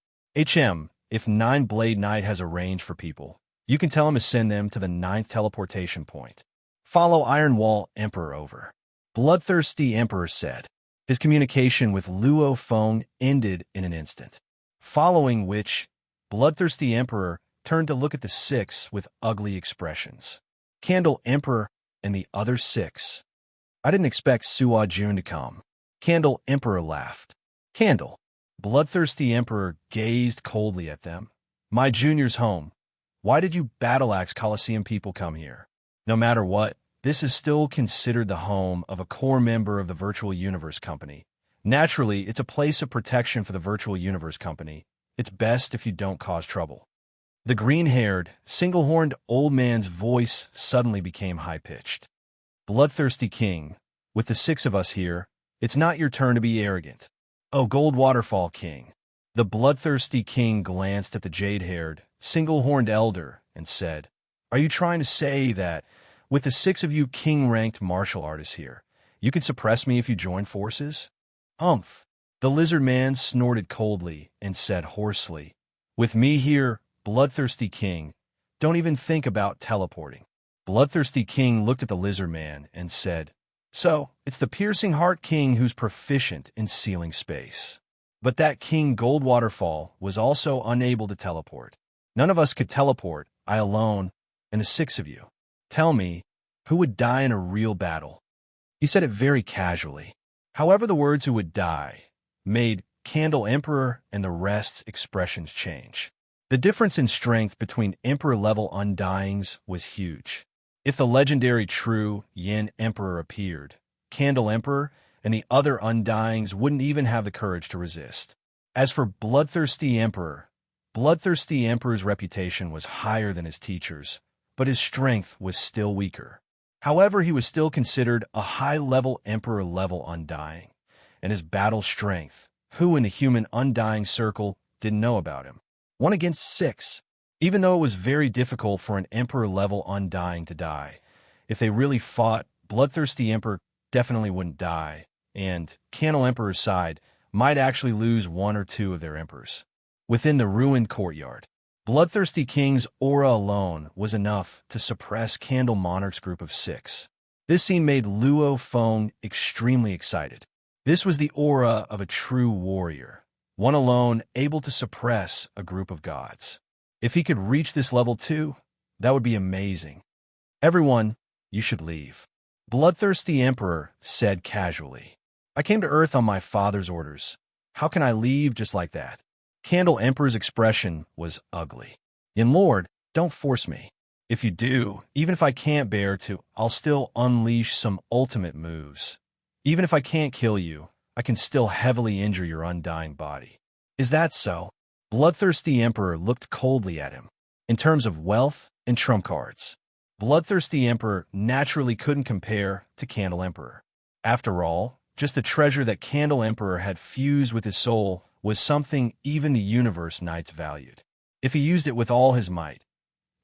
If 9 Blade Knight has arranged for people, you can tell him to send them to the 9th teleportation point. Follow Iron Wall Emperor over. Bloodthirsty Emperor said. His communication with Luo Feng ended in an instant. Following which, Bloodthirsty Emperor turned to look at the 6 with ugly expressions. Candle Emperor and the other 6. I didn't expect Suo Jun to come. Candle Emperor laughed. Candle. Bloodthirsty Emperor gazed coldly at them. My junior's home. Why did you Battle Axe Coliseum people come here? No matter what, this is still considered the home of a core member of the Virtual Universe Company. Naturally, it's a place of protection for the Virtual Universe Company. It's best if you don't cause trouble. The green-haired, single-horned old man's voice suddenly became high-pitched. Bloodthirsty King, with the 6 of us here, it's not your turn to be arrogant. Oh, Gold Waterfall King. The Bloodthirsty King glanced at the jade-haired, single-horned elder and said, Are you trying to say that, with the 6 of you king-ranked martial artists here, You can suppress me if you join forces? Umph. The lizard man snorted coldly and said hoarsely, with me here, bloodthirsty king, don't even think about teleporting. Bloodthirsty king looked at the lizard man and said, so, it's the piercing heart king who's proficient in sealing space. But that King Goldwaterfall was also unable to teleport. None of us could teleport, I alone, and the six of you. Tell me, who would die in a real battle? He said it very casually. However, the words who would die made Candle Emperor and the rest's expressions change. The difference in strength between Emperor-level Undyings was huge. If the legendary true Yin Emperor appeared, Candle Emperor and the other Undyings wouldn't even have the courage to resist. As for Bloodthirsty Emperor's reputation was higher than his teacher's, but his strength was still weaker. However, he was still considered a high-level Emperor-level Undying, and his battle strength, who in the human Undying circle didn't know about him. 1 against 6. Even though it was very difficult for an Emperor-level Undying to die, if they really fought, Bloodthirsty Emperor definitely wouldn't die, and Candle Emperor's side might actually lose 1 or 2 of their emperors. Within the ruined courtyard, Bloodthirsty King's aura alone was enough to suppress Candle Monarch's group of 6. This scene made Luo Feng extremely excited. This was the aura of a true warrior, one alone able to suppress a group of gods. If he could reach this level too, that would be amazing. Everyone, you should leave. Bloodthirsty Emperor said casually. I came to Earth on my father's orders. How can I leave just like that? Candle Emperor's expression was ugly. Yin Lord, don't force me. If you do, even if I can't bear to, I'll still unleash some ultimate moves. Even if I can't kill you, I can still heavily injure your undying body. Is that so? Bloodthirsty Emperor looked coldly at him. In terms of wealth and trump cards, Bloodthirsty Emperor naturally couldn't compare to Candle Emperor. After all, just the treasure that Candle Emperor had fused with his soul was something even the Universe Knights valued. If he used it with all his might,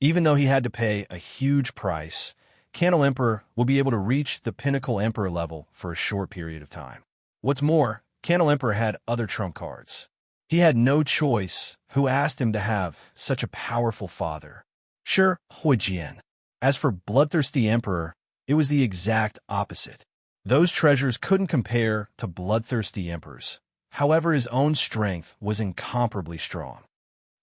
even though he had to pay a huge price, Candle Emperor will be able to reach the Pinnacle Emperor level for a short period of time. What's more, Candle Emperor had other trump cards. He had no choice who asked him to have such a powerful father. Sure, Huijian. As for Bloodthirsty Emperor, it was the exact opposite. Those treasures couldn't compare to Bloodthirsty Emperor's. However, his own strength was incomparably strong.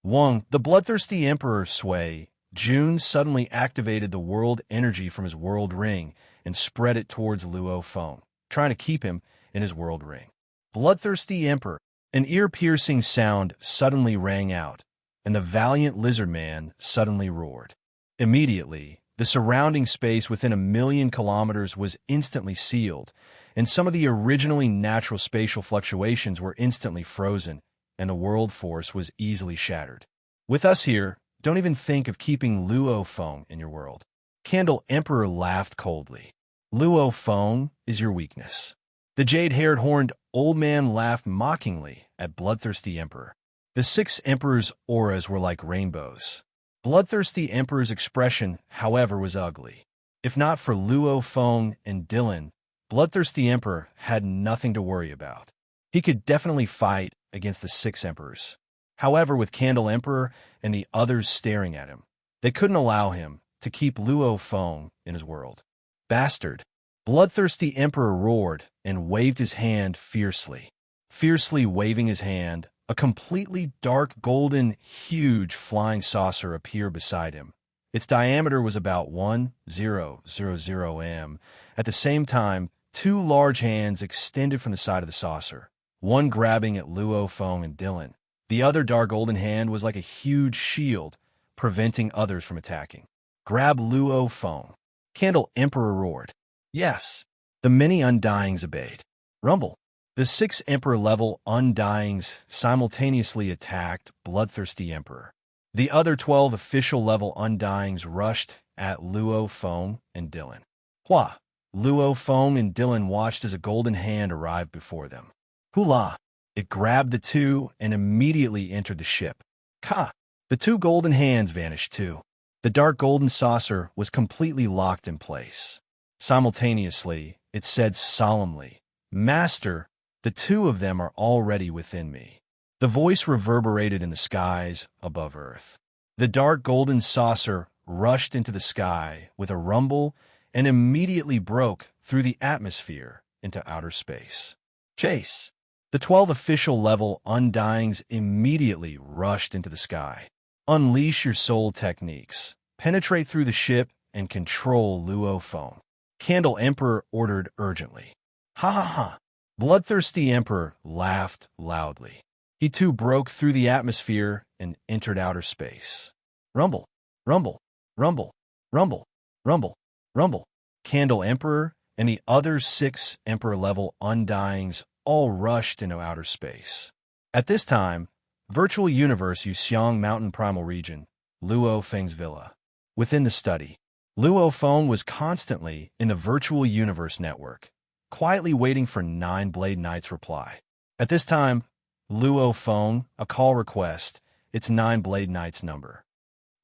Wang, the Bloodthirsty Emperor Sui, Jun suddenly activated the world energy from his world ring and spread it towards Luo Feng, trying to keep him in his world ring. Bloodthirsty Emperor. An ear-piercing sound suddenly rang out, and the valiant lizard man suddenly roared. Immediately, the surrounding space within 1,000,000 kilometers was instantly sealed, and some of the originally natural spatial fluctuations were instantly frozen, and the world force was easily shattered. With us here, don't even think of keeping Luo Feng in your world. Candle Emperor laughed coldly. Luo Feng is your weakness. The jade-haired horned old man laughed mockingly at Bloodthirsty Emperor. The 6 emperors' auras were like rainbows. Bloodthirsty Emperor's expression, however, was ugly. If not for Luo Feng and Dylan, Bloodthirsty Emperor had nothing to worry about. He could definitely fight against the 6 emperors. However, with Candle Emperor and the others staring at him, they couldn't allow him to keep Luo Feng in his world. Bastard! Bloodthirsty Emperor roared and waved his hand fiercely. Fiercely waving his hand, a completely dark golden, huge flying saucer appeared beside him. Its diameter was about 1,000 m. At the same time, 2 large hands extended from the side of the saucer, one grabbing at Luo Feng and Dylan. The other dark golden hand was like a huge shield, preventing others from attacking. Grab Luo Feng. Candle Emperor roared. Yes. The many Undyings obeyed. Rumble. The 6 Emperor-level Undyings simultaneously attacked Bloodthirsty Emperor. The other 12 official-level Undyings rushed at Luo Feng and Dylan. Hua! Luo Feng and Dylan watched as a golden hand arrived before them. Hula! It grabbed the 2 and immediately entered the ship. Ka! The 2 golden hands vanished too. The dark golden saucer was completely locked in place. Simultaneously, it said solemnly. Master, the two of them are already within me. The voice reverberated in the skies above Earth. The dark golden saucer rushed into the sky with a rumble and immediately broke through the atmosphere into outer space. Chase! The 12 official level Undyings immediately rushed into the sky. Unleash your soul techniques. Penetrate through the ship and control Luo Foam. Candle Emperor ordered urgently. Ha ha ha! Bloodthirsty Emperor laughed loudly. He too broke through the atmosphere and entered outer space. Rumble, rumble, rumble, rumble, rumble, rumble. Candle Emperor and the other 6 Emperor-level Undyings all rushed into outer space. At this time, Virtual Universe Yuxiang Mountain Primal Region, Luo Feng's Villa. Within the study, Luo Feng was constantly in the Virtual Universe network, quietly waiting for 9 Blade Knight's reply. At this time, Luo Feng, a call request, its 9 Blade Knight's number.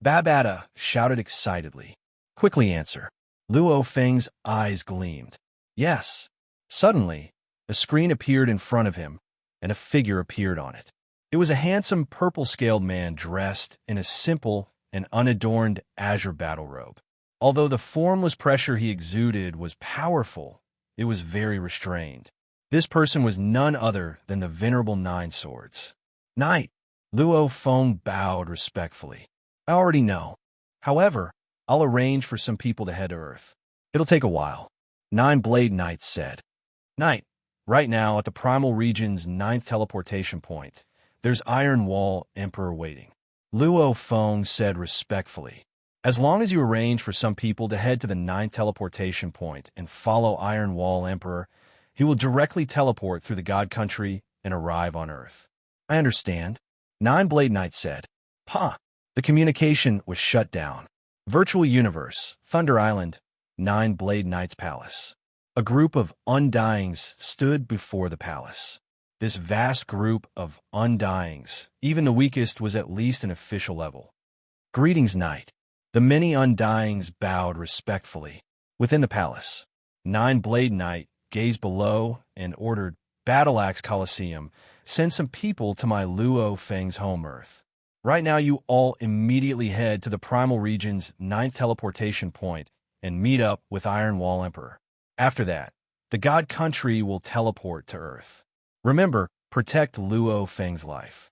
Babata shouted excitedly. Quickly answer. Luo Feng's eyes gleamed. Yes. Suddenly, a screen appeared in front of him, and a figure appeared on it. It was a handsome purple-scaled man dressed in a simple and unadorned azure battle robe. Although the formless pressure he exuded was powerful, it was very restrained. This person was none other than the venerable 9 Swords. Knight! Luo Feng bowed respectfully. I already know. However, I'll arrange for some people to head to Earth. It'll take a while. 9 Blade Knights said. Knight, right now at the Primal Region's 9th teleportation point, there's Iron Wall Emperor waiting. Luo Feng said respectfully. As long as you arrange for some people to head to the 9th teleportation point and follow Iron Wall Emperor, he will directly teleport through the God Country and arrive on Earth. I understand. 9 Blade Knights said. Ha! The communication was shut down. Virtual Universe, Thunder Island, 9 Blade Knights Palace. A group of Undyings stood before the palace. This vast group of Undyings, even the weakest, was at least an official level. Greetings, Knight. The many Undyings bowed respectfully. Within the palace, 9 Blade Knight gazed below and ordered, Battle Axe Coliseum, send some people to my Luo Feng's home Earth. Right now you all immediately head to the Primal Region's 9th teleportation point and meet up with Iron Wall Emperor. After that, the God Country will teleport to Earth. Remember, protect Luo Feng's life.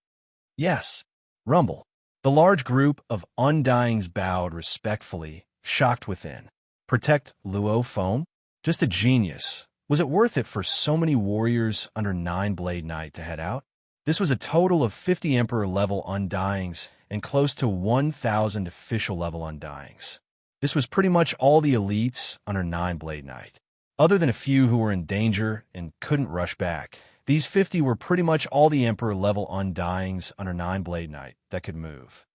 Yes. Rumble. The large group of Undyings bowed respectfully, shocked within. Protect Luo Feng? Just a genius. Was it worth it for so many warriors under 9 Blade Knight to head out? This was a total of 50 Emperor-level Undyings and close to 1,000 official-level Undyings. This was pretty much all the elites under 9 Blade Knight. Other than a few who were in danger and couldn't rush back, these 50 were pretty much all the Emperor-level Undyings under 9 Blade Knight that could move.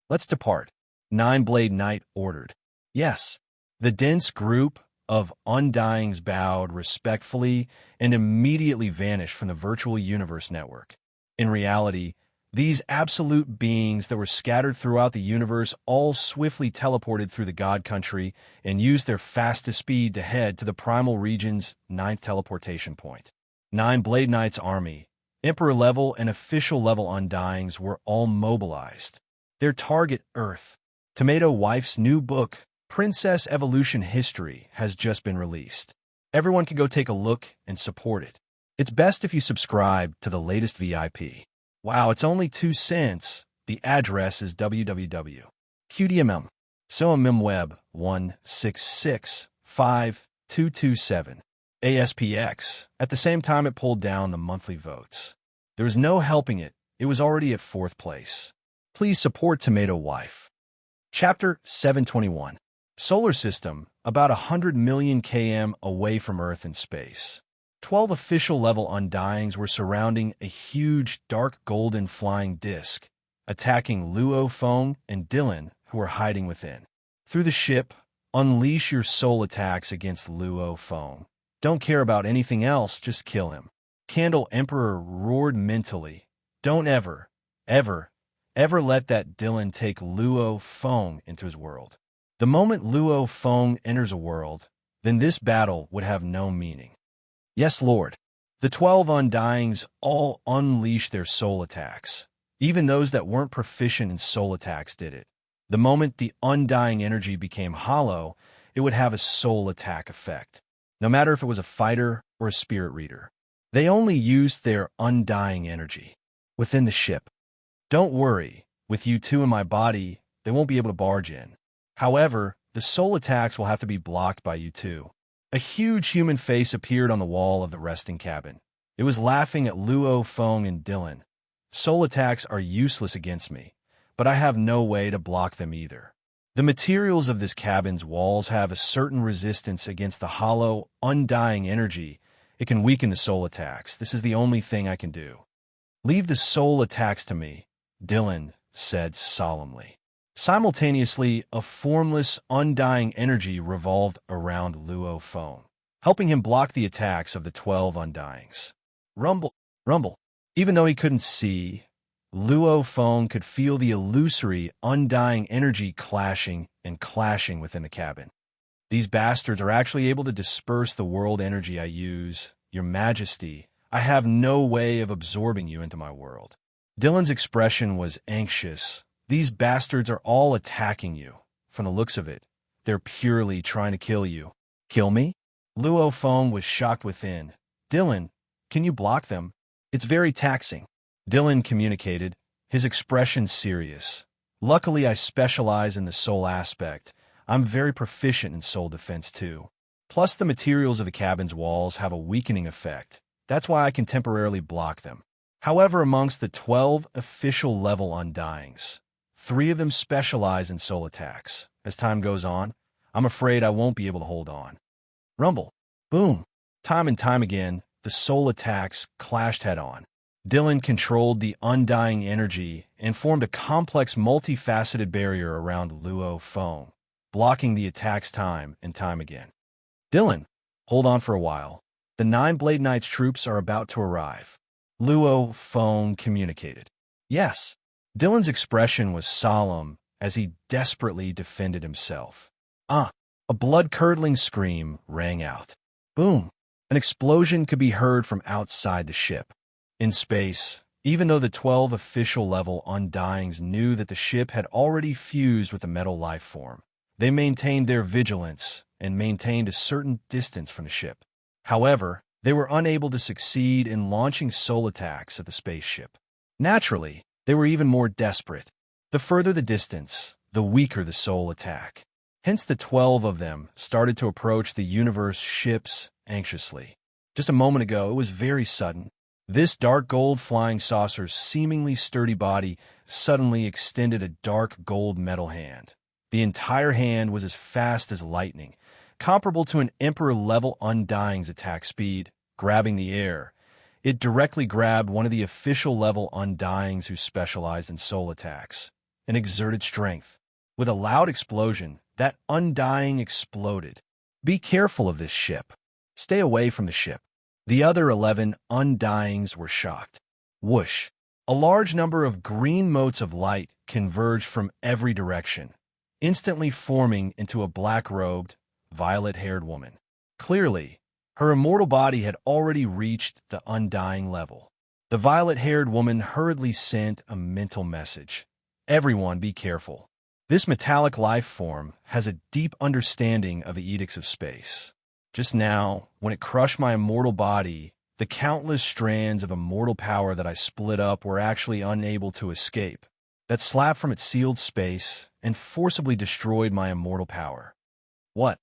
Let's depart. 9 Blade Knight ordered. Yes. The dense group of Undyings bowed respectfully and immediately vanished from the Virtual Universe network. In reality, these absolute beings that were scattered throughout the universe all swiftly teleported through the God Country and used their fastest speed to head to the Primal Region's 9th teleportation point. 9 Blade Knight's army, Emperor-level and official-level Undyings, were all mobilized. Their target, Earth. Tomato Wife's new book, Princess Evolution History, has just been released. Everyone can go take a look and support it. It's best if you subscribe to the latest VIP. Wow, it's only 2 cents. The address is www.qdmm. SOAMMWeb 1665227. ASPX. At the same time, it pulled down the monthly votes. There was no helping it. It was already at 4th place. Please support Tomato Wife. Chapter 721. Solar System, about 100 million km away from Earth in space. 12 official-level Undyings were surrounding a huge dark golden flying disk, attacking Luo Feng and Dylan, who were hiding within. Through the ship, unleash your soul attacks against Luo Feng. Don't care about anything else, just kill him. Candle Emperor roared mentally. Don't ever let that Dylan take Luo Feng into his world. The moment Luo Feng enters a world, then this battle would have no meaning. Yes, Lord. The 12 Undyings all unleashed their soul attacks. Even those that weren't proficient in soul attacks did it. The moment the undying energy became hollow, it would have a soul attack effect, no matter if it was a fighter or a spirit reader. They only used their undying energy within the ship. Don't worry, with you two in my body, they won't be able to barge in. However, the soul attacks will have to be blocked by you two. A huge human face appeared on the wall of the resting cabin. It was laughing at Luo, Feng, and Dylan. Soul attacks are useless against me, but I have no way to block them either. The materials of this cabin's walls have a certain resistance against the hollow, undying energy. It can weaken the soul attacks. This is the only thing I can do. Leave the soul attacks to me, Dylan said solemnly. Simultaneously, a formless, undying energy revolved around Luo Feng, helping him block the attacks of the 12 Undyings. Rumble, rumble. Even though he couldn't see, Luo Feng could feel the illusory, undying energy clashing and clashing within the cabin. These bastards are actually able to disperse the world energy I use. Your Majesty, I have no way of absorbing you into my world. Dylan's expression was anxious. These bastards are all attacking you. From the looks of it, they're purely trying to kill you. Kill me? Luo Feng was shocked within. Dylan, can you block them? It's very taxing. Dylan communicated, his expression serious. Luckily, I specialize in the soul aspect. I'm very proficient in soul defense too. Plus, the materials of the cabin's walls have a weakening effect. That's why I can temporarily block them. However, amongst the 12 official level Undyings, 3 of them specialize in soul attacks. As time goes on, I'm afraid I won't be able to hold on. Rumble. Boom. Time and time again, the soul attacks clashed head-on. Dylan controlled the undying energy and formed a complex, multifaceted barrier around Luo Feng, blocking the attacks time and time again. Dylan, hold on for a while. The 9 Blade Knights troops are about to arrive. Luo Feng communicated. Yes. Dylan's expression was solemn as he desperately defended himself. A blood-curdling scream rang out. Boom! An explosion could be heard from outside the ship. In space, even though the 12 official-level Undyings knew that the ship had already fused with the metal life form, they maintained their vigilance and maintained a certain distance from the ship. However, they were unable to succeed in launching soul attacks at the spaceship. Naturally, they were even more desperate. The further the distance, the weaker the soul attack. Hence the 12 of them started to approach the universe ships anxiously. Just a moment ago, it was very sudden. This dark gold flying saucer's seemingly sturdy body suddenly extended a dark gold metal hand. The entire hand was as fast as lightning, comparable to an Emperor-level Undying's attack speed, grabbing the air. It directly grabbed one of the official-level Undyings who specialized in soul attacks, and exerted strength. With a loud explosion, that Undying exploded. Be careful of this ship. Stay away from the ship. The other 11 Undyings were shocked. Whoosh! A large number of green motes of light converged from every direction, instantly forming into a black-robed, violet-haired woman. Clearly, her immortal body had already reached the Undying level. The violet-haired woman hurriedly sent a mental message. Everyone be careful. This metallic life form has a deep understanding of the edicts of space. Just now, when it crushed my immortal body, the countless strands of immortal power that I split up were actually unable to escape. That slapped from its sealed space and forcibly destroyed my immortal power. What?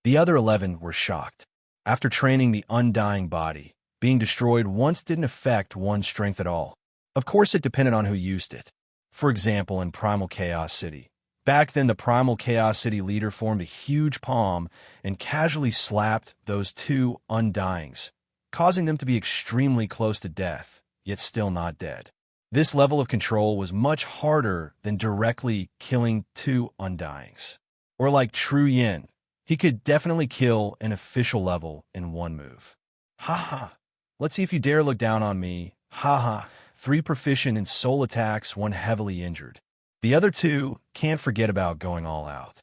The other 11 were shocked. After training the undying body, being destroyed once didn't affect one's strength at all. Of course, it depended on who used it. For example, in Primal Chaos City. Back then, the Primal Chaos City leader formed a huge palm and casually slapped those 2 Undyings, causing them to be extremely close to death, yet still not dead. This level of control was much harder than directly killing 2 Undyings. Or like True Yin, he could definitely kill an official level in one move. Ha. Let's see if you dare look down on me. Ha. 3 proficient in soul attacks, 1 heavily injured. The other 2 can't forget about going all out.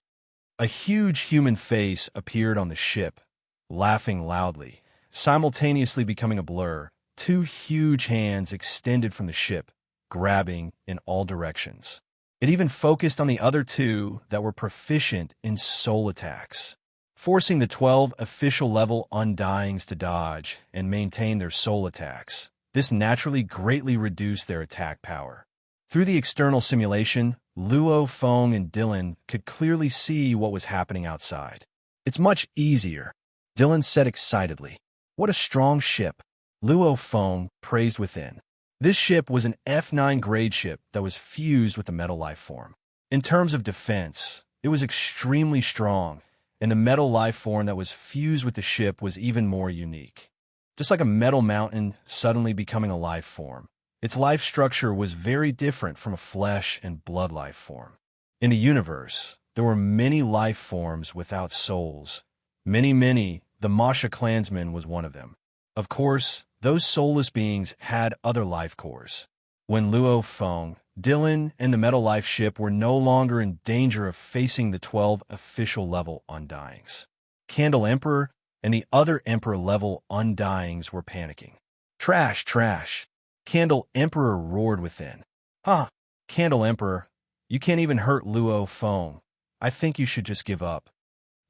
A huge human face appeared on the ship, laughing loudly, simultaneously becoming a blur. Two huge hands extended from the ship, grabbing in all directions. It even focused on the other two that were proficient in soul attacks, forcing the 12 official-level Undyings to dodge and maintain their soul attacks. This naturally greatly reduced their attack power. Through the external simulation, Luo, Feng, and Dylan could clearly see what was happening outside. "It's much easier," Dylan said excitedly. "What a strong ship." Luo Feng praised within. This ship was an F9 grade ship that was fused with a metal life form. In terms of defense, it was extremely strong, and the metal life form that was fused with the ship was even more unique. Just like a metal mountain suddenly becoming a life form, its life structure was very different from a flesh and blood life form. In the universe, there were many life forms without souls. Many, the Masha clansman was one of them. Of course, those soulless beings had other life cores. When Luo Feng, Dylan, and the metal life ship were no longer in danger of facing the 12 official-level Undyings, Candle Emperor and the other Emperor-level Undyings were panicking. Trash! Candle Emperor roared within. "Huh, Candle Emperor, you can't even hurt Luo Feng. I think you should just give up."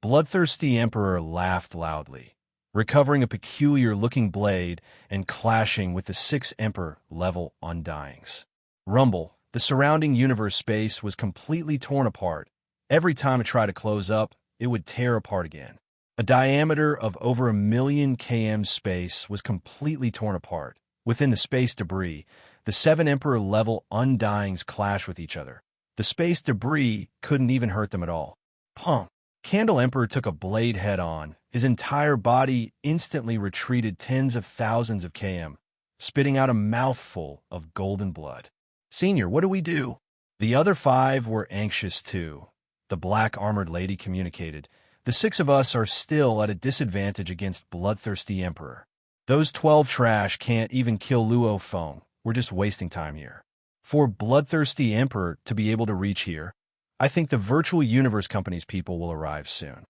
Bloodthirsty Emperor laughed loudly, recovering a peculiar-looking blade and clashing with the 6 Emperor-level Undyings. Rumble, the surrounding universe space was completely torn apart. Every time it tried to close up, it would tear apart again. A diameter of over 1,000,000 km space was completely torn apart. Within the space debris, the 7 Emperor-level Undyings clashed with each other. The space debris couldn't even hurt them at all. Punk! Candle Emperor took a blade head-on. His entire body instantly retreated tens of thousands of km, spitting out a mouthful of golden blood. "Senior, what do we do?" The other 5 were anxious too. The black-armored lady communicated. "The 6 of us are still at a disadvantage against Bloodthirsty Emperor. Those 12 trash can't even kill Luo Feng. We're just wasting time here. For Bloodthirsty Emperor to be able to reach here, I think the Virtual Universe Company's people will arrive soon."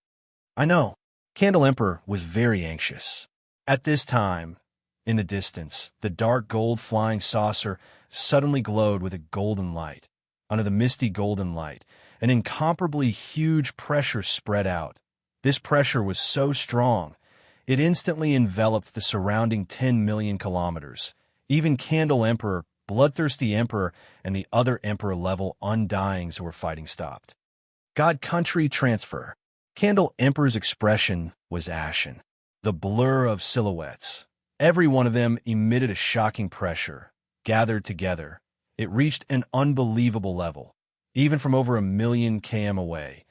"I know." Candle Emperor was very anxious. At this time, in the distance, the dark gold flying saucer suddenly glowed with a golden light. Under the misty golden light, an incomparably huge pressure spread out. This pressure was so strong, it instantly enveloped the surrounding 10 million kilometers. Even Candle Emperor, Bloodthirsty Emperor, and the other Emperor-level Undyings who were fighting stopped. God Country Transfer. Candle Emperor's expression was ashen. The blur of silhouettes. Every one of them emitted a shocking pressure. Gathered together, it reached an unbelievable level. Even from over 1,000,000 km away,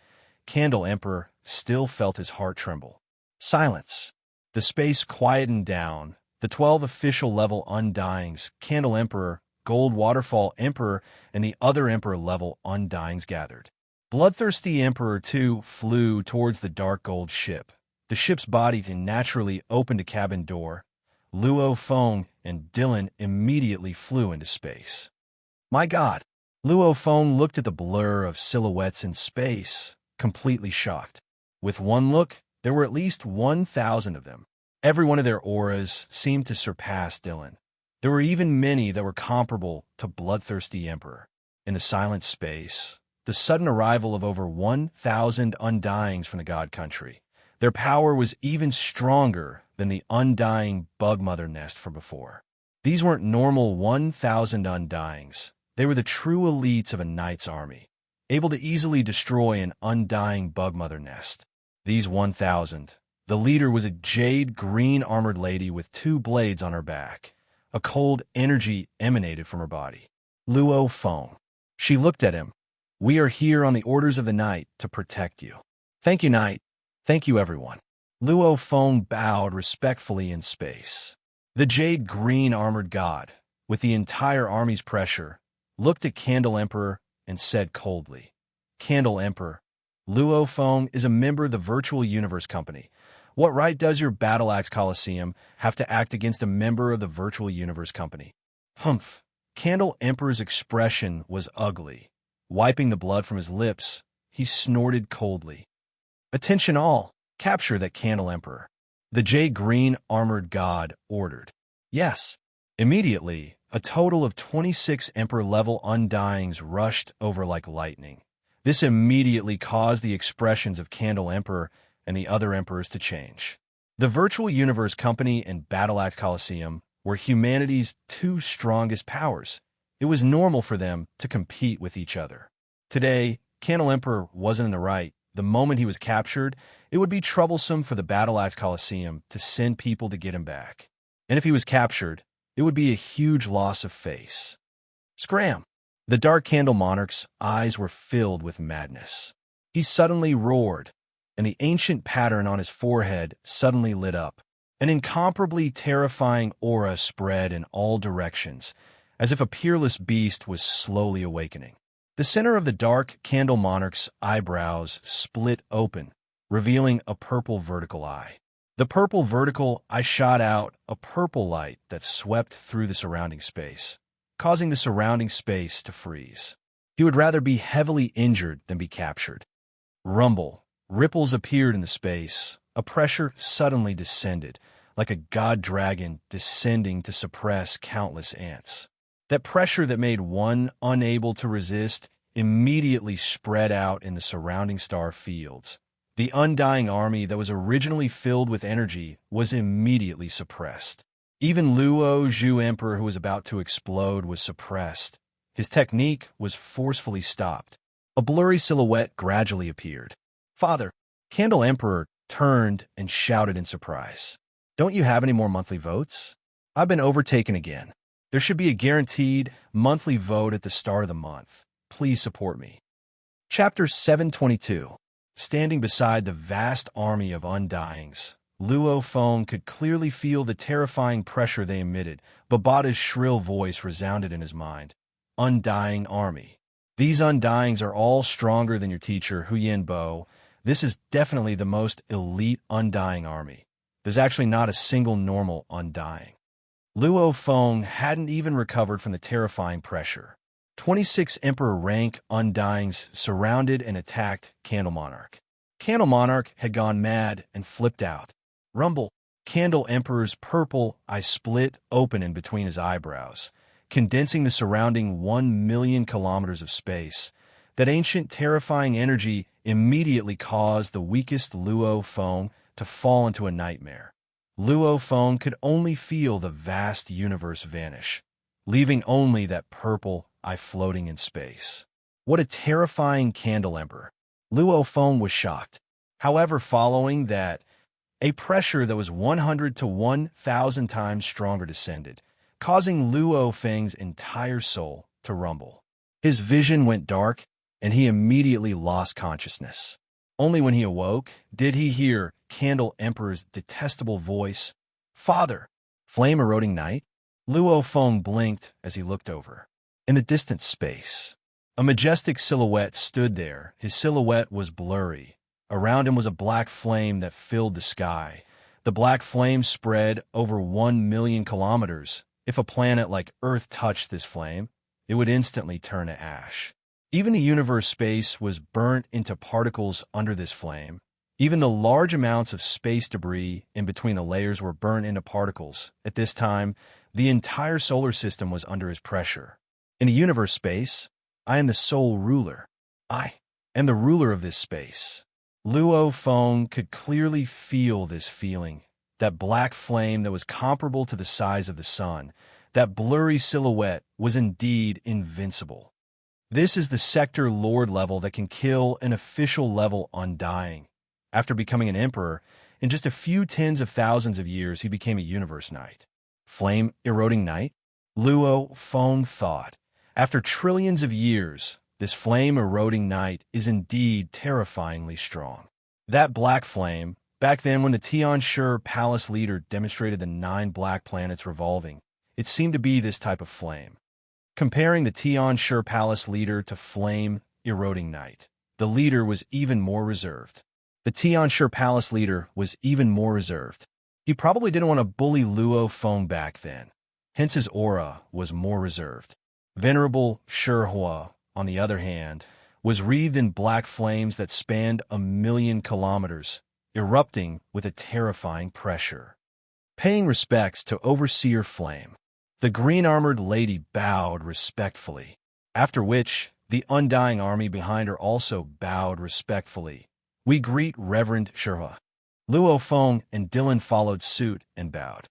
Candle Emperor still felt his heart tremble. Silence. The space quietened down. The 12 official-level Undyings, Candle Emperor, Gold Waterfall Emperor, and the other Emperor-level Undyings gathered. Bloodthirsty Emperor, too, flew towards the dark gold ship. The ship's body naturally opened a cabin door. Luo Feng and Dylan immediately flew into space. My God! Luo Feng looked at the blur of silhouettes in space, completely shocked. With one look, there were at least 1,000 of them. Every one of their auras seemed to surpass Dylan. There were even many that were comparable to Bloodthirsty Emperor. In the silent space, the sudden arrival of over 1,000 Undyings from the God Country. Their power was even stronger than the Undying Bug Mother Nest from before. These weren't normal 1,000 Undyings. They were the true elites of a knight's army, able to easily destroy an Undying Bug Mother Nest. These 1,000. The leader was a jade green armored lady with 2 blades on her back. A cold energy emanated from her body. Luo Feng. She looked at him. "We are here on the orders of the Knight to protect you." "Thank you, Knight. Thank you, everyone." Luo Feng bowed respectfully in space. The jade green armored god, with the entire army's pressure, looked at Candle Emperor and said coldly, "Candle Emperor, Luo Feng is a member of the Virtual Universe Company. What right does your Battle Axe Coliseum have to act against a member of the Virtual Universe Company?" Humph. Candle Emperor's expression was ugly. Wiping the blood from his lips, he snorted coldly. Attention all, capture that candle emperor. The Green armored god ordered. Yes. Immediately, a total of 26 emperor-level undyings rushed over like lightning. This immediately caused the expressions of Candle Emperor and the other emperors to change. The Virtual Universe Company and Battle Axe Coliseum were humanity's two strongest powers. It was normal for them to compete with each other. Today, Candle Emperor wasn't in the right. The moment he was captured, it would be troublesome for the Battle Axe Coliseum to send people to get him back. And if he was captured, it would be a huge loss of face. Scram! The Dark Candle Monarch's eyes were filled with madness. He suddenly roared, and the ancient pattern on his forehead suddenly lit up. An incomparably terrifying aura spread in all directions, as if a peerless beast was slowly awakening. The center of the Dark Candle Monarch's eyebrows split open, revealing a purple vertical eye. The purple vertical eye shot out a purple light that swept through the surrounding space, causing the surrounding space to freeze. He would rather be heavily injured than be captured. Rumble. Ripples appeared in the space. A pressure suddenly descended, like a god dragon descending to suppress countless ants. That pressure that made one unable to resist immediately spread out in the surrounding star fields. The undying army that was originally filled with energy was immediately suppressed. Even Luo Zhu Emperor, who was about to explode, was suppressed. His technique was forcefully stopped. A blurry silhouette gradually appeared. Father, Candle Emperor turned and shouted in surprise. Don't you have any more monthly votes? I've been overtaken again. There should be a guaranteed monthly vote at the start of the month. Please support me. Chapter 722. Standing beside the vast army of undyings, Luo Feng could clearly feel the terrifying pressure they emitted. Babata's shrill voice resounded in his mind. Undying army. These undyings are all stronger than your teacher, Huyen Bo. This is definitely the most elite undying army. There's actually not a single normal undying. Luo Feng hadn't even recovered from the terrifying pressure. 26 Emperor rank undyings surrounded and attacked Candle Monarch. Candle Monarch had gone mad and flipped out. Rumble. Candle Emperor's purple eye split open in between his eyebrows, condensing the surrounding 1,000,000 kilometers of space. That ancient terrifying energy immediately caused the weakest Luo Feng to fall into a nightmare. Luo Feng could only feel the vast universe vanish, leaving only that purple eye floating in space. What a terrifying Candle Emperor. Luo Feng was shocked. However, following that, a pressure that was 100 to 1,000 times stronger descended, causing Luo Feng's entire soul to rumble. His vision went dark, and he immediately lost consciousness. Only when he awoke did he hear Candle Emperor's detestable voice. Father! Flame-eroding night? Luo Feng blinked as he looked over. In the distant space, a majestic silhouette stood there. His silhouette was blurry. Around him was a black flame that filled the sky. The black flame spread over 1,000,000 kilometers. If a planet like Earth touched this flame, it would instantly turn to ash. Even the universe space was burnt into particles under this flame. Even the large amounts of space debris in between the layers were burnt into particles. At this time, the entire solar system was under his pressure. In the universe space, I am the sole ruler. I am the ruler of this space. Luo Feng could clearly feel this feeling, that black flame that was comparable to the size of the sun. That blurry silhouette was indeed invincible. This is the sector lord level that can kill an official level undying. After becoming an emperor, in just a few tens of thousands of years, he became a universe knight. Flame-eroding night? Luo Feng thought. After trillions of years, this flame-eroding night is indeed terrifyingly strong. That black flame, back then when the Tianshi Palace leader demonstrated the 9 black planets revolving, it seemed to be this type of flame. Comparing the Tianshi Palace leader to flame-eroding night, the leader was even more reserved. The Tianshi Palace leader was even more reserved. He probably didn't want to bully Luo Feng back then. Hence his aura was more reserved. Venerable Shihua, on the other hand, was wreathed in black flames that spanned 1,000,000 kilometers, erupting with a terrifying pressure. Paying respects to Overseer Flame, the green-armored lady bowed respectfully, after which the undying army behind her also bowed respectfully. "We greet Reverend Shirhua." Luo Feng and Dylan followed suit and bowed.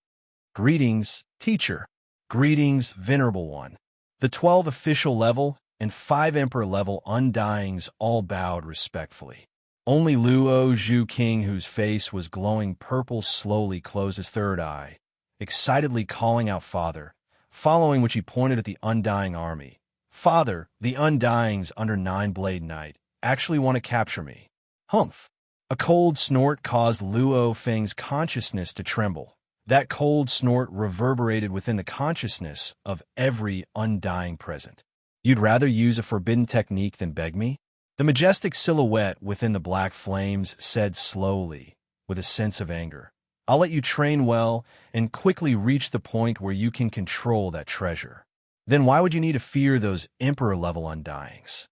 "Greetings, teacher." "Greetings, venerable one." The 12 official level and 5 emperor level undyings all bowed respectfully. Only Luo Zhu King, whose face was glowing purple, slowly closed his third eye, excitedly calling out "Father," following which he pointed at the undying army. "Father, the undyings under Nine-Blade Knight actually want to capture me." Humph! A cold snort caused Luo Feng's consciousness to tremble. That cold snort reverberated within the consciousness of every undying present. "You'd rather use a forbidden technique than beg me?" The majestic silhouette within the black flames said slowly, with a sense of anger. "I'll let you train well and quickly reach the point where you can control that treasure. Then why would you need to fear those Emperor-level undyings?"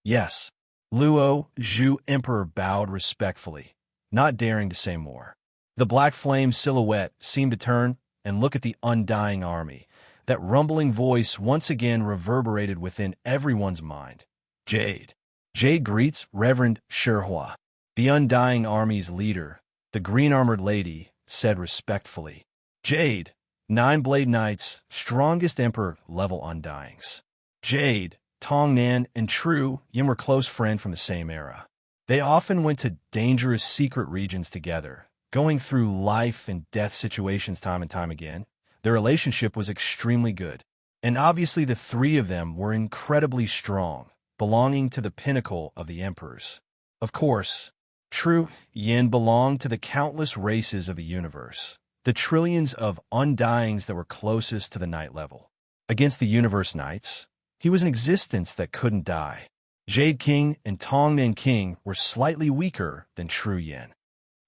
"Yes." Luo Zhu Emperor bowed respectfully, not daring to say more. The black flame silhouette seemed to turn and look at the undying army. That rumbling voice once again reverberated within everyone's mind. "Jade." Jade greets Reverend Shirhua. The undying army's leader, the green-armored lady, said respectfully. "Jade, Nine-Blade Knight's strongest Emperor-level undyings. Jade, Tongnan, and True Yin were close friends from the same era. They often went to dangerous secret regions together, going through life and death situations time and time again. Their relationship was extremely good. And obviously the three of them were incredibly strong, belonging to the pinnacle of the emperors. Of course, True Yin belonged to the countless races of the universe, the trillions of undyings that were closest to the night level. Against the universe knights, he was an existence that couldn't die. Jade King and Tongnan King were slightly weaker than True Yin.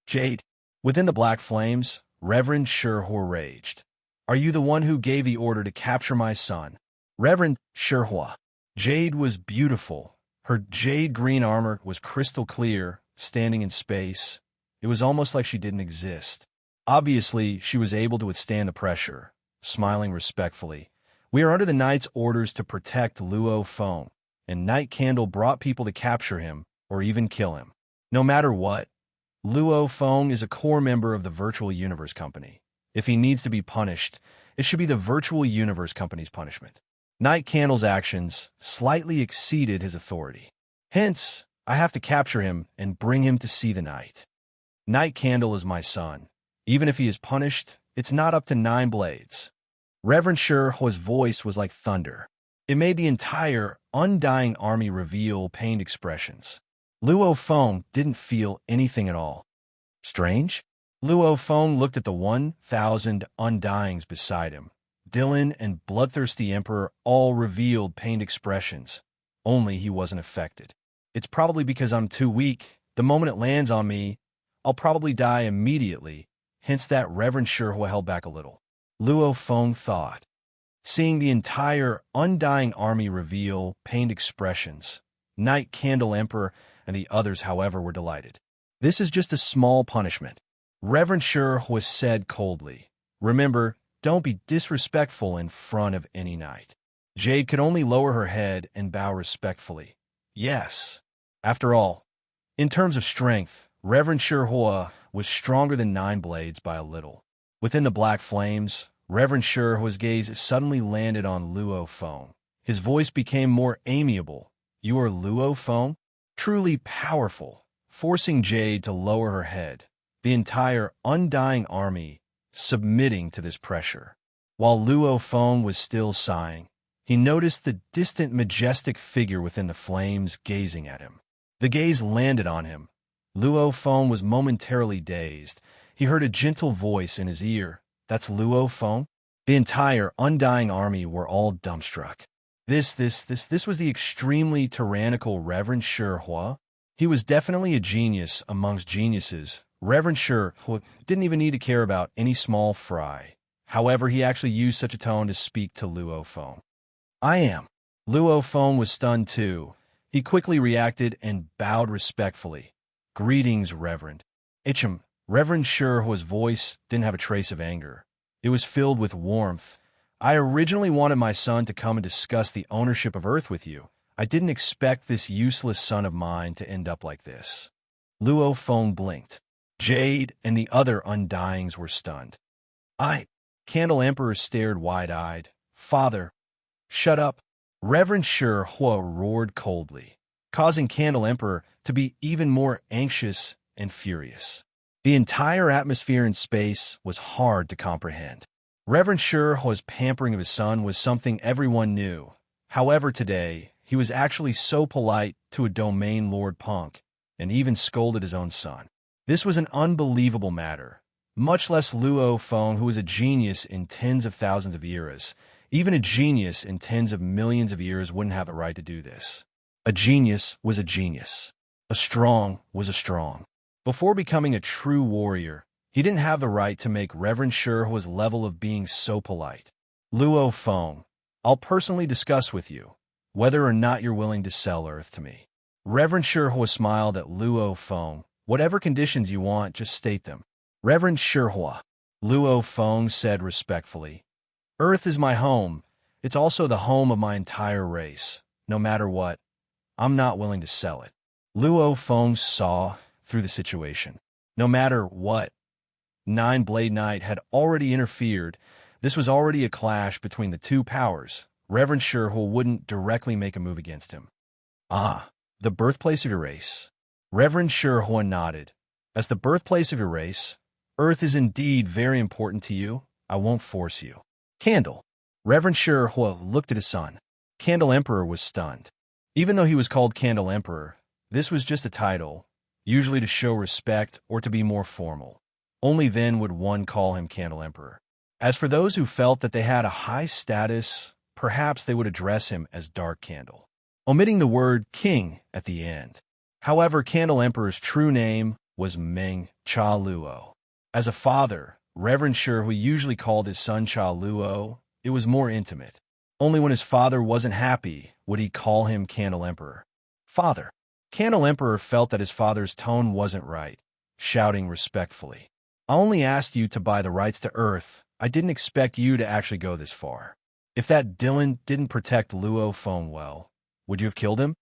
"Jade." Within the black flames, Reverend Shirhua raged. "Are you the one who gave the order to capture my son?" "Reverend Shirhua." Jade was beautiful. Her jade green armor was crystal clear, standing in space. It was almost like she didn't exist. Obviously, she was able to withstand the pressure, smiling respectfully. "We are under the Knight's orders to protect Luo Feng, and Night Candle brought people to capture him or even kill him. No matter what, Luo Feng is a core member of the Virtual Universe Company. If he needs to be punished, it should be the Virtual Universe Company's punishment. Night Candle's actions slightly exceeded his authority. Hence, I have to capture him and bring him to see the night. Night Candle is my son. Even if he is punished, it's not up to Nine Blades." Reverend Shirhua's voice was like thunder. It made the entire undying army reveal pained expressions. Luo Feng didn't feel anything at all. Strange? Luo Feng looked at the 1,000 undyings beside him. Dylan and Bloodthirsty Emperor all revealed pained expressions. Only he wasn't affected. "It's probably because I'm too weak. The moment it lands on me, I'll probably die immediately." Hence that Reverend Shirhua held back a little. Luo Feng thought. Seeing the entire undying army reveal pained expressions, Night Candle Emperor and the others, however, were delighted. "This is just a small punishment," Reverend Shirhua said coldly. "Remember, don't be disrespectful in front of any knight." Jade could only lower her head and bow respectfully. Yes. After all, in terms of strength, Reverend Shirhua was stronger than Nine Blades by a little. Within the black flames, Reverend Shirhua's gaze suddenly landed on Luo Feng. His voice became more amiable. "You are Luo Feng?" Truly powerful, forcing Jade to lower her head. The entire undying army submitting to this pressure. While Luo Feng was still sighing, he noticed the distant majestic figure within the flames gazing at him. The gaze landed on him. Luo Feng was momentarily dazed. He heard a gentle voice in his ear. "That's Luo Feng?" The entire undying army were all dumbstruck. This was the extremely tyrannical Reverend Shirhua. He was definitely a genius amongst geniuses. Reverend Shirhua didn't even need to care about any small fry. However, he actually used such a tone to speak to Luo Feng. "I am." Luo Feng was stunned too. He quickly reacted and bowed respectfully. "Greetings, Reverend." Reverend Sher's voice didn't have a trace of anger. It was filled with warmth. "I originally wanted my son to come and discuss the ownership of Earth with you. I didn't expect this useless son of mine to end up like this." Luo Feng blinked. Jade and the other Undyings were stunned. Candle Emperor stared wide-eyed. "Father, shut up." Reverend Sher Hua roared coldly, causing Candle Emperor to be even more anxious and furious. The entire atmosphere in space was hard to comprehend. Reverend Sher Hua's pampering of his son was something everyone knew. However, today, he was actually so polite to a domain lord punk, and even scolded his own son. This was an unbelievable matter. Much less Luo Feng, who was a genius in tens of thousands of years. Even a genius in tens of millions of years wouldn't have the right to do this. A genius was a genius. A strong was a strong. Before becoming a true warrior, he didn't have the right to make Reverend Sher's level of being so polite. "Luo Feng, I'll personally discuss with you whether or not you're willing to sell Earth to me." Reverend Sherhua smiled at Luo Feng. "Whatever conditions you want, just state them." "Reverend Sherhua," Luo Feng said respectfully, "Earth is my home. It's also the home of my entire race. No matter what, I'm not willing to sell it." Luo Feng saw through the situation. No matter what, Nine-Blade Knight had already interfered. This was already a clash between the two powers. Reverend Sherhua wouldn't directly make a move against him. The birthplace of your race." Reverend Sherhua nodded. "As the birthplace of your race, Earth is indeed very important to you. I won't force you." "Candle." Reverend Sherhua looked at his son. Candle Emperor was stunned. Even though he was called Candle Emperor, this was just a title, usually to show respect or to be more formal. Only then would one call him Candle Emperor. As for those who felt that they had a high status, perhaps they would address him as Dark Candle, omitting the word king at the end. However, Candle Emperor's true name was Meng Cha Luo. As a father, Reverend Sher, who usually called his son Cha Luo, it was more intimate. Only when his father wasn't happy would he call him Candle Emperor. "Father." Candle Emperor felt that his father's tone wasn't right, shouting respectfully, "I only asked you to buy the rights to Earth. I didn't expect you to actually go this far. If that Dylan didn't protect Luo Feng well, would you have killed him?"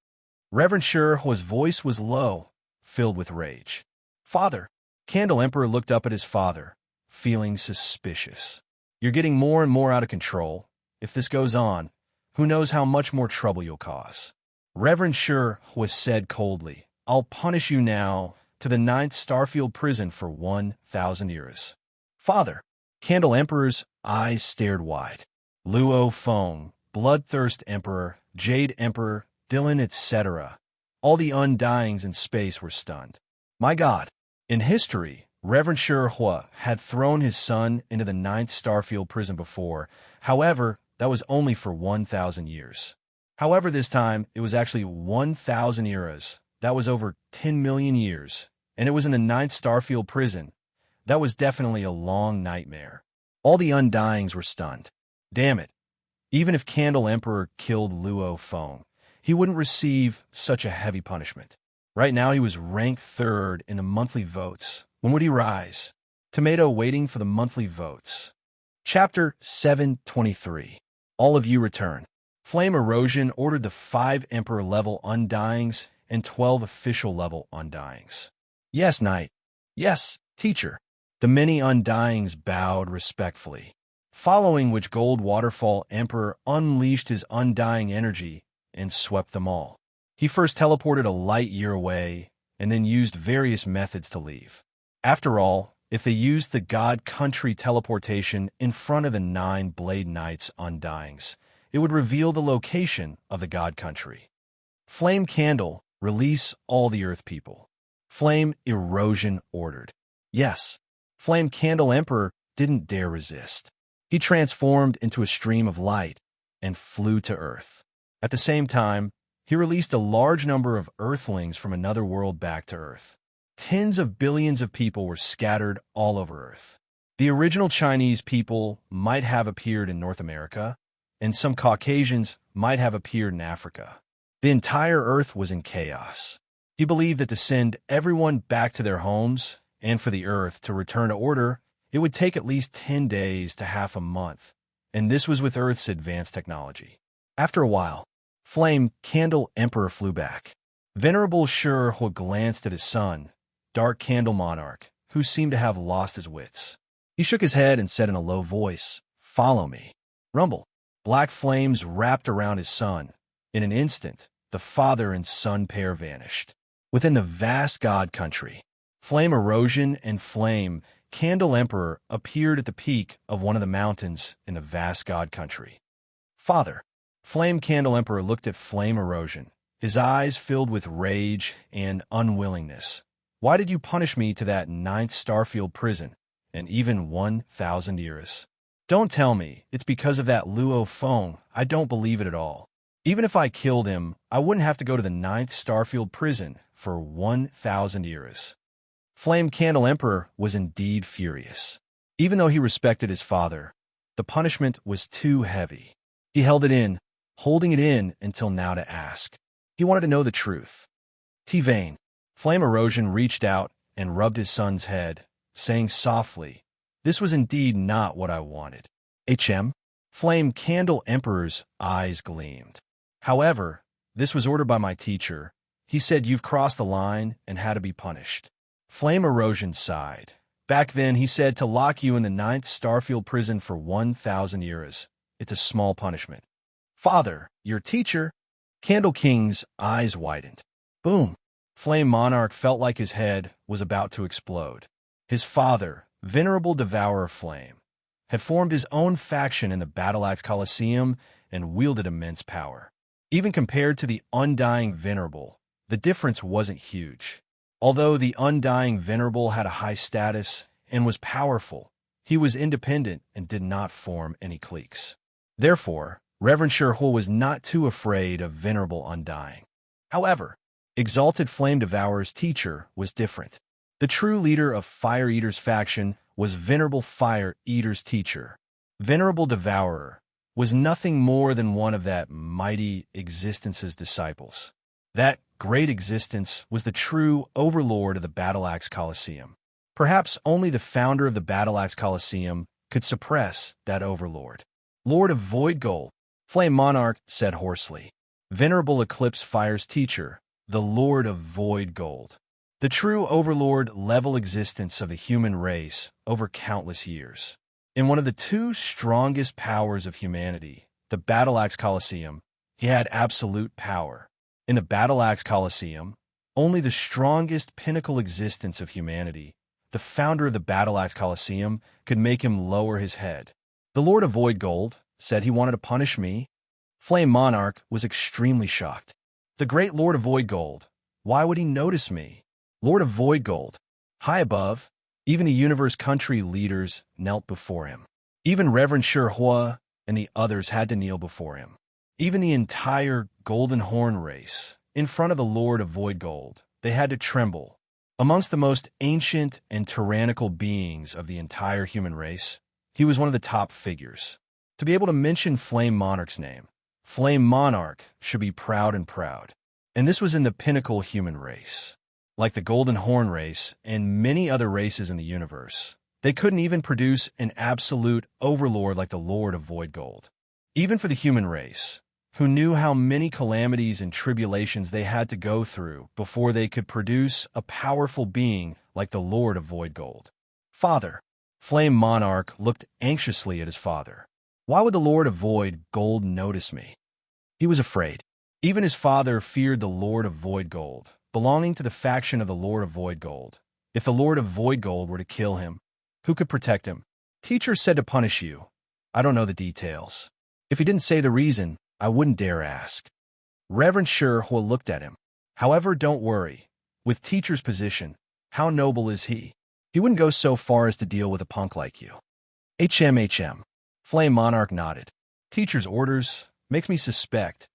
Reverend Sher's voice was low, filled with rage. "Father." Candle Emperor looked up at his father, feeling suspicious. "You're getting more and more out of control. If this goes on, who knows how much more trouble you'll cause." Reverend Sher was said coldly, "I'll punish you now to the 9th Starfield prison for 1,000 years." "Father." Candle Emperor's eyes stared wide. Luo Feng, Bloodthirst Emperor, Jade Emperor, Dylan, etc. All the Undyings in space were stunned. My God. In history, Reverend Sherhua had thrown his son into the 9th Starfield prison before. However, that was only for 1,000 years. However, this time, it was actually 1,000 eras. That was over 10 million years. And it was in the 9th Starfield prison. That was definitely a long nightmare. All the Undyings were stunned. Damn it. Even if Candle Emperor killed Luo Feng, he wouldn't receive such a heavy punishment. Right now, he was ranked 3rd in the monthly votes. When would he rise? Tomato waiting for the monthly votes. Chapter 723. All of you return. Flame Erosion ordered the 5 Emperor-level Undyings and 12 official-level Undyings. Yes, Knight. Yes, Teacher. The many Undyings bowed respectfully, following which Gold Waterfall Emperor unleashed his undying energy and swept them all. He first teleported a light year away, and then used various methods to leave. After all, if they used the God Country teleportation in front of the 9-Blade Knights Undyings, it would reveal the location of the God Country. Flame Candle, release all the Earth people. Flame Erosion ordered. Yes, Flame Candle Emperor didn't dare resist. He transformed into a stream of light and flew to Earth. At the same time, he released a large number of Earthlings from another world back to Earth. Tens of billions of people were scattered all over Earth. The original Chinese people might have appeared in North America, and some Caucasians might have appeared in Africa. The entire earth was in chaos. He believed that to send everyone back to their homes and for the earth to return to order, it would take at least 10 days to half a month, and this was with Earth's advanced technology. After a while, Flame Candle Emperor flew back. Venerable Shur glanced at his son, Dark Candle Monarch, who seemed to have lost his wits. He shook his head and said in a low voice, "Follow me." Rumble. Black flames wrapped around his son. In an instant, the father and son pair vanished. Within the vast god country, Flame Erosion and Flame Candle Emperor appeared at the peak of one of the mountains in the vast god country. Father. Flame Candle Emperor looked at Flame Erosion, his eyes filled with rage and unwillingness. Why did you punish me to that 9th Starfield prison, and even 1,000 years? Don't tell me it's because of that Luo Feng. I don't believe it at all. Even if I killed him, I wouldn't have to go to the 9th Starfield prison for 1,000 years. Flame Candle Emperor was indeed furious. Even though he respected his father, the punishment was too heavy. He held it in, holding it in until now to ask. He wanted to know the truth. T-Vane. Flame Erosion reached out and rubbed his son's head, saying softly, "This was indeed not what I wanted." HM. Flame Candle Emperor's eyes gleamed. However, this was ordered by my teacher. He said you've crossed the line and had to be punished. Flame Erosion sighed. Back then, he said to lock you in the 9th Starfield prison for 1,000 years. It's a small punishment. Father, your teacher. Candle King's eyes widened. Boom. Flame Monarch felt like his head was about to explode. His father, Venerable Devourer Flame, had formed his own faction in the Battle Axe Coliseum and wielded immense power. Even compared to the Undying Venerable, the difference wasn't huge. Although the Undying Venerable had a high status and was powerful, he was independent and did not form any cliques. Therefore, Reverend Shurhul was not too afraid of Venerable Undying. However, Exalted Flame Devourer's teacher was different. The true leader of Fire Eater's faction was Venerable Fire Eater's teacher. Venerable Devourer was nothing more than one of that mighty existence's disciples. That great existence was the true overlord of the Battle Axe Coliseum. Perhaps only the founder of the Battle Axe Coliseum could suppress that overlord. Lord of Void Gold, Flame Monarch said hoarsely. Venerable Eclipse Fire's teacher, the Lord of Void Gold. The true overlord-level existence of the human race over countless years. In one of the two strongest powers of humanity, the Battle Axe Coliseum, he had absolute power. In the Battle Axe Coliseum, only the strongest pinnacle existence of humanity, the founder of the Battle Axe Coliseum, could make him lower his head. The Lord of Void Gold said he wanted to punish me. Flame Monarch was extremely shocked. The great Lord of Void Gold, why would he notice me? Lord of Void Gold, high above, even the universe country leaders knelt before him. Even Reverend Shurhua and the others had to kneel before him. Even the entire Golden Horn race, in front of the Lord of Void Gold, they had to tremble. Amongst the most ancient and tyrannical beings of the entire human race, he was one of the top figures. To be able to mention Flame Monarch's name, Flame Monarch should be proud and proud. And this was in the pinnacle human race. Like the Golden Horn race and many other races in the universe, they couldn't even produce an absolute overlord like the Lord of Void Gold. Even for the human race, who knew how many calamities and tribulations they had to go through before they could produce a powerful being like the Lord of Void Gold. Father. Flame Monarch looked anxiously at his father. Why would the Lord of Void Gold notice me? He was afraid. Even his father feared the Lord of Void Gold, belonging to the faction of the Lord of Void Gold. If the Lord of Void Gold were to kill him, who could protect him? Teacher said to punish you. I don't know the details. If he didn't say the reason, I wouldn't dare ask. Reverend Shurhua looked at him. However, don't worry. With teacher's position, how noble is he? He wouldn't go so far as to deal with a punk like you. HM. Flame Monarch nodded. Teacher's orders makes me suspect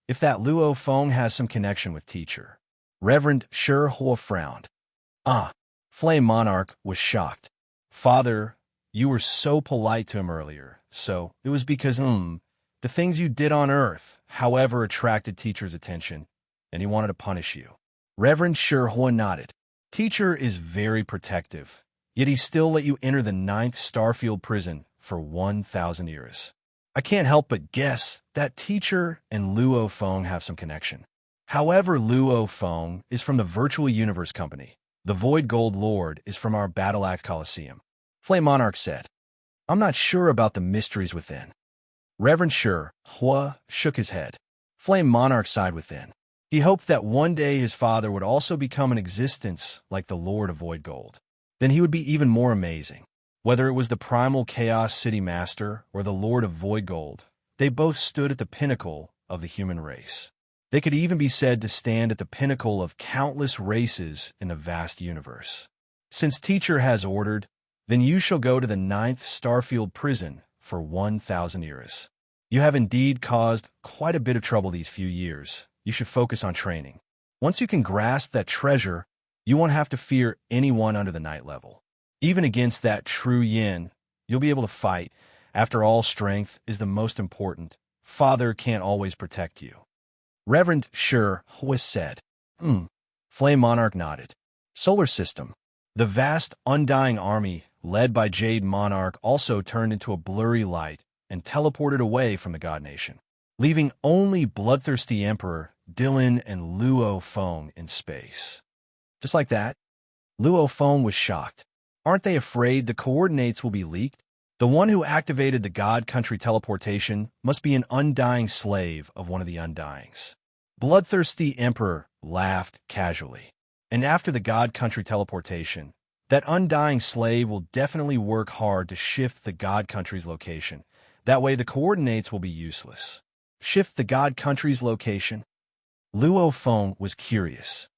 if that Luo Feng has some connection with teacher. Reverend Shurhua frowned. Flame Monarch was shocked. Father, you were so polite to him earlier, so it was because, The things you did on Earth, however, attracted Teacher's attention, and he wanted to punish you. Reverend Sherhua nodded. Teacher is very protective, yet he still let you enter the 9th Starfield prison for 1,000 years. I can't help but guess that Teacher and Luo Feng have some connection. However, Luo Feng is from the Virtual Universe Company. The Void Gold Lord is from our Battle Axe Coliseum. Flame Monarch said, I'm not sure about the mysteries within. Reverend Hua shook his head. Flame Monarch sighed within. He hoped that one day his father would also become an existence like the Lord of Void Gold. Then he would be even more amazing. Whether it was the Primal Chaos City Master or the Lord of Void Gold, they both stood at the pinnacle of the human race. They could even be said to stand at the pinnacle of countless races in the vast universe. Since Teacher has ordered, then you shall go to the 9th Starfield prison for 1,000 years. You have indeed caused quite a bit of trouble these few years. You should focus on training. Once you can grasp that treasure, you won't have to fear anyone under the night level. Even against that true yin, you'll be able to fight. After all, strength is the most important. Father can't always protect you. Reverend Hua said. Flame Monarch nodded. Solar System. The vast, undying army, led by Jade Monarch, also turned into a blurry light and teleported away from the God Nation, leaving only Bloodthirsty Emperor, Dylan, and Luo Feng in space. Just like that, Luo Feng was shocked. Aren't they afraid the coordinates will be leaked? The one who activated the God Country teleportation must be an undying slave of one of the Undyings. Bloodthirsty Emperor laughed casually. And after the God Country teleportation, that undying slave will definitely work hard to shift the God Country's location. That way the coordinates will be useless. Shift the God Country's location? Luo Feng was curious.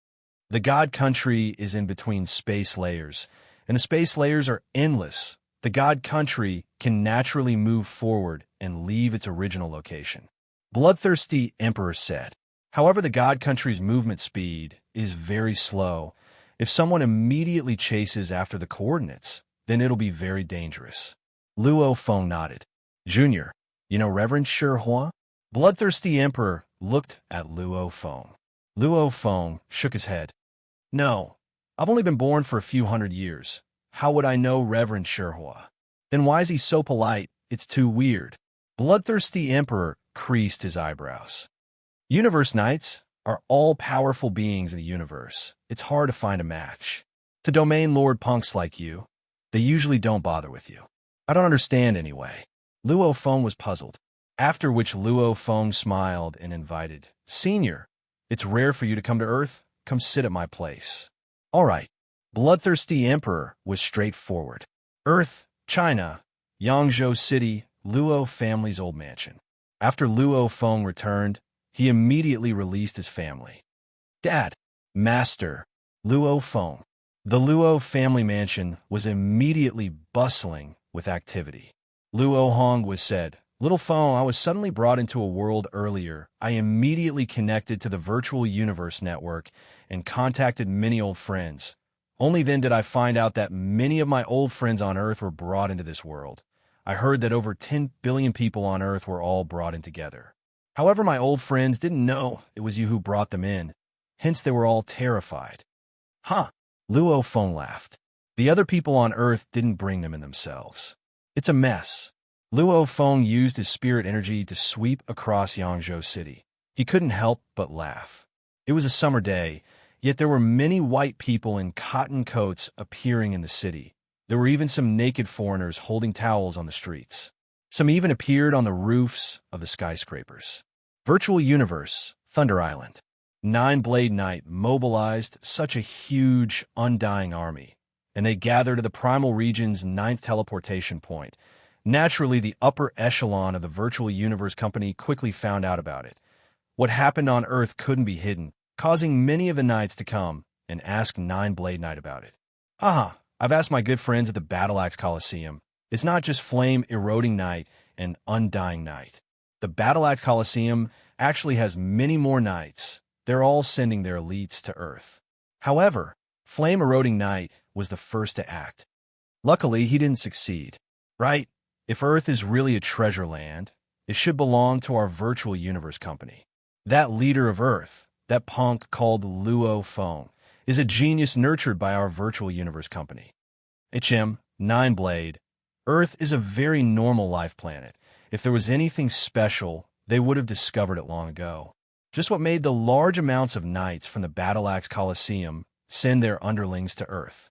The God Country is in between space layers, and the space layers are endless. The God Country can naturally move forward and leave its original location. Bloodthirsty Emperor said. However, the God Country's movement speed is very slow. If someone immediately chases after the coordinates, then it'll be very dangerous. Luo Feng nodded. Junior, you know Reverend Hua? Bloodthirsty Emperor looked at Luo Feng. Luo Feng shook his head. No, I've only been born for a few hundred years. How would I know Reverend Hua? Then why is he so polite? It's too weird. Bloodthirsty Emperor creased his eyebrows. Universe Knights are all-powerful beings in the universe. It's hard to find a match. To Domain Lord punks like you, they usually don't bother with you. I don't understand anyway. Luo Feng was puzzled, after which Luo Feng smiled and invited, Senior, it's rare for you to come to Earth. Come sit at my place. All right. Bloodthirsty Emperor was straightforward. Earth, China, Yangzhou City, Luo family's old mansion. After Luo Feng returned, he immediately released his family. Dad, Master, Luo Feng. The Luo family mansion was immediately bustling with activity. Luo Hong was said, Little Feng, I was suddenly brought into a world earlier. I immediately connected to the Virtual Universe Network and contacted many old friends. Only then did I find out that many of my old friends on Earth were brought into this world. I heard that over 10 billion people on Earth were all brought in together. However, my old friends didn't know it was you who brought them in. Hence, they were all terrified. Huh? Luo Feng laughed. The other people on Earth didn't bring them in themselves. It's a mess. Luo Feng used his spirit energy to sweep across Yangzhou City. He couldn't help but laugh. It was a summer day, yet there were many white people in cotton coats appearing in the city. There were even some naked foreigners holding towels on the streets. Some even appeared on the roofs of the skyscrapers. Virtual Universe, Thunder Island. Nine-Blade Knight mobilized such a huge, undying army, and they gathered to the Primal Region's 9th teleportation point. Naturally, the upper echelon of the Virtual Universe Company quickly found out about it. What happened on Earth couldn't be hidden, causing many of the knights to come and ask Nine-Blade Knight about it. Haha, I've asked my good friends at the Battle Axe Coliseum. It's not just Flame-Eroding Knight and Undying Knight. The Battle Axe Coliseum actually has many more knights. They're all sending their elites to Earth. However, Flame-Eroding Knight was the first to act. Luckily, he didn't succeed. Right? If Earth is really a treasure land, It should belong to our virtual universe company. That leader of Earth, that punk called Luo Feng, is a genius nurtured by our virtual universe company. Nine-Blade. Earth is a very normal life planet. If there was anything special, they would have discovered it long ago. Just what made the large amounts of knights from the Battle Axe Coliseum send their underlings to Earth.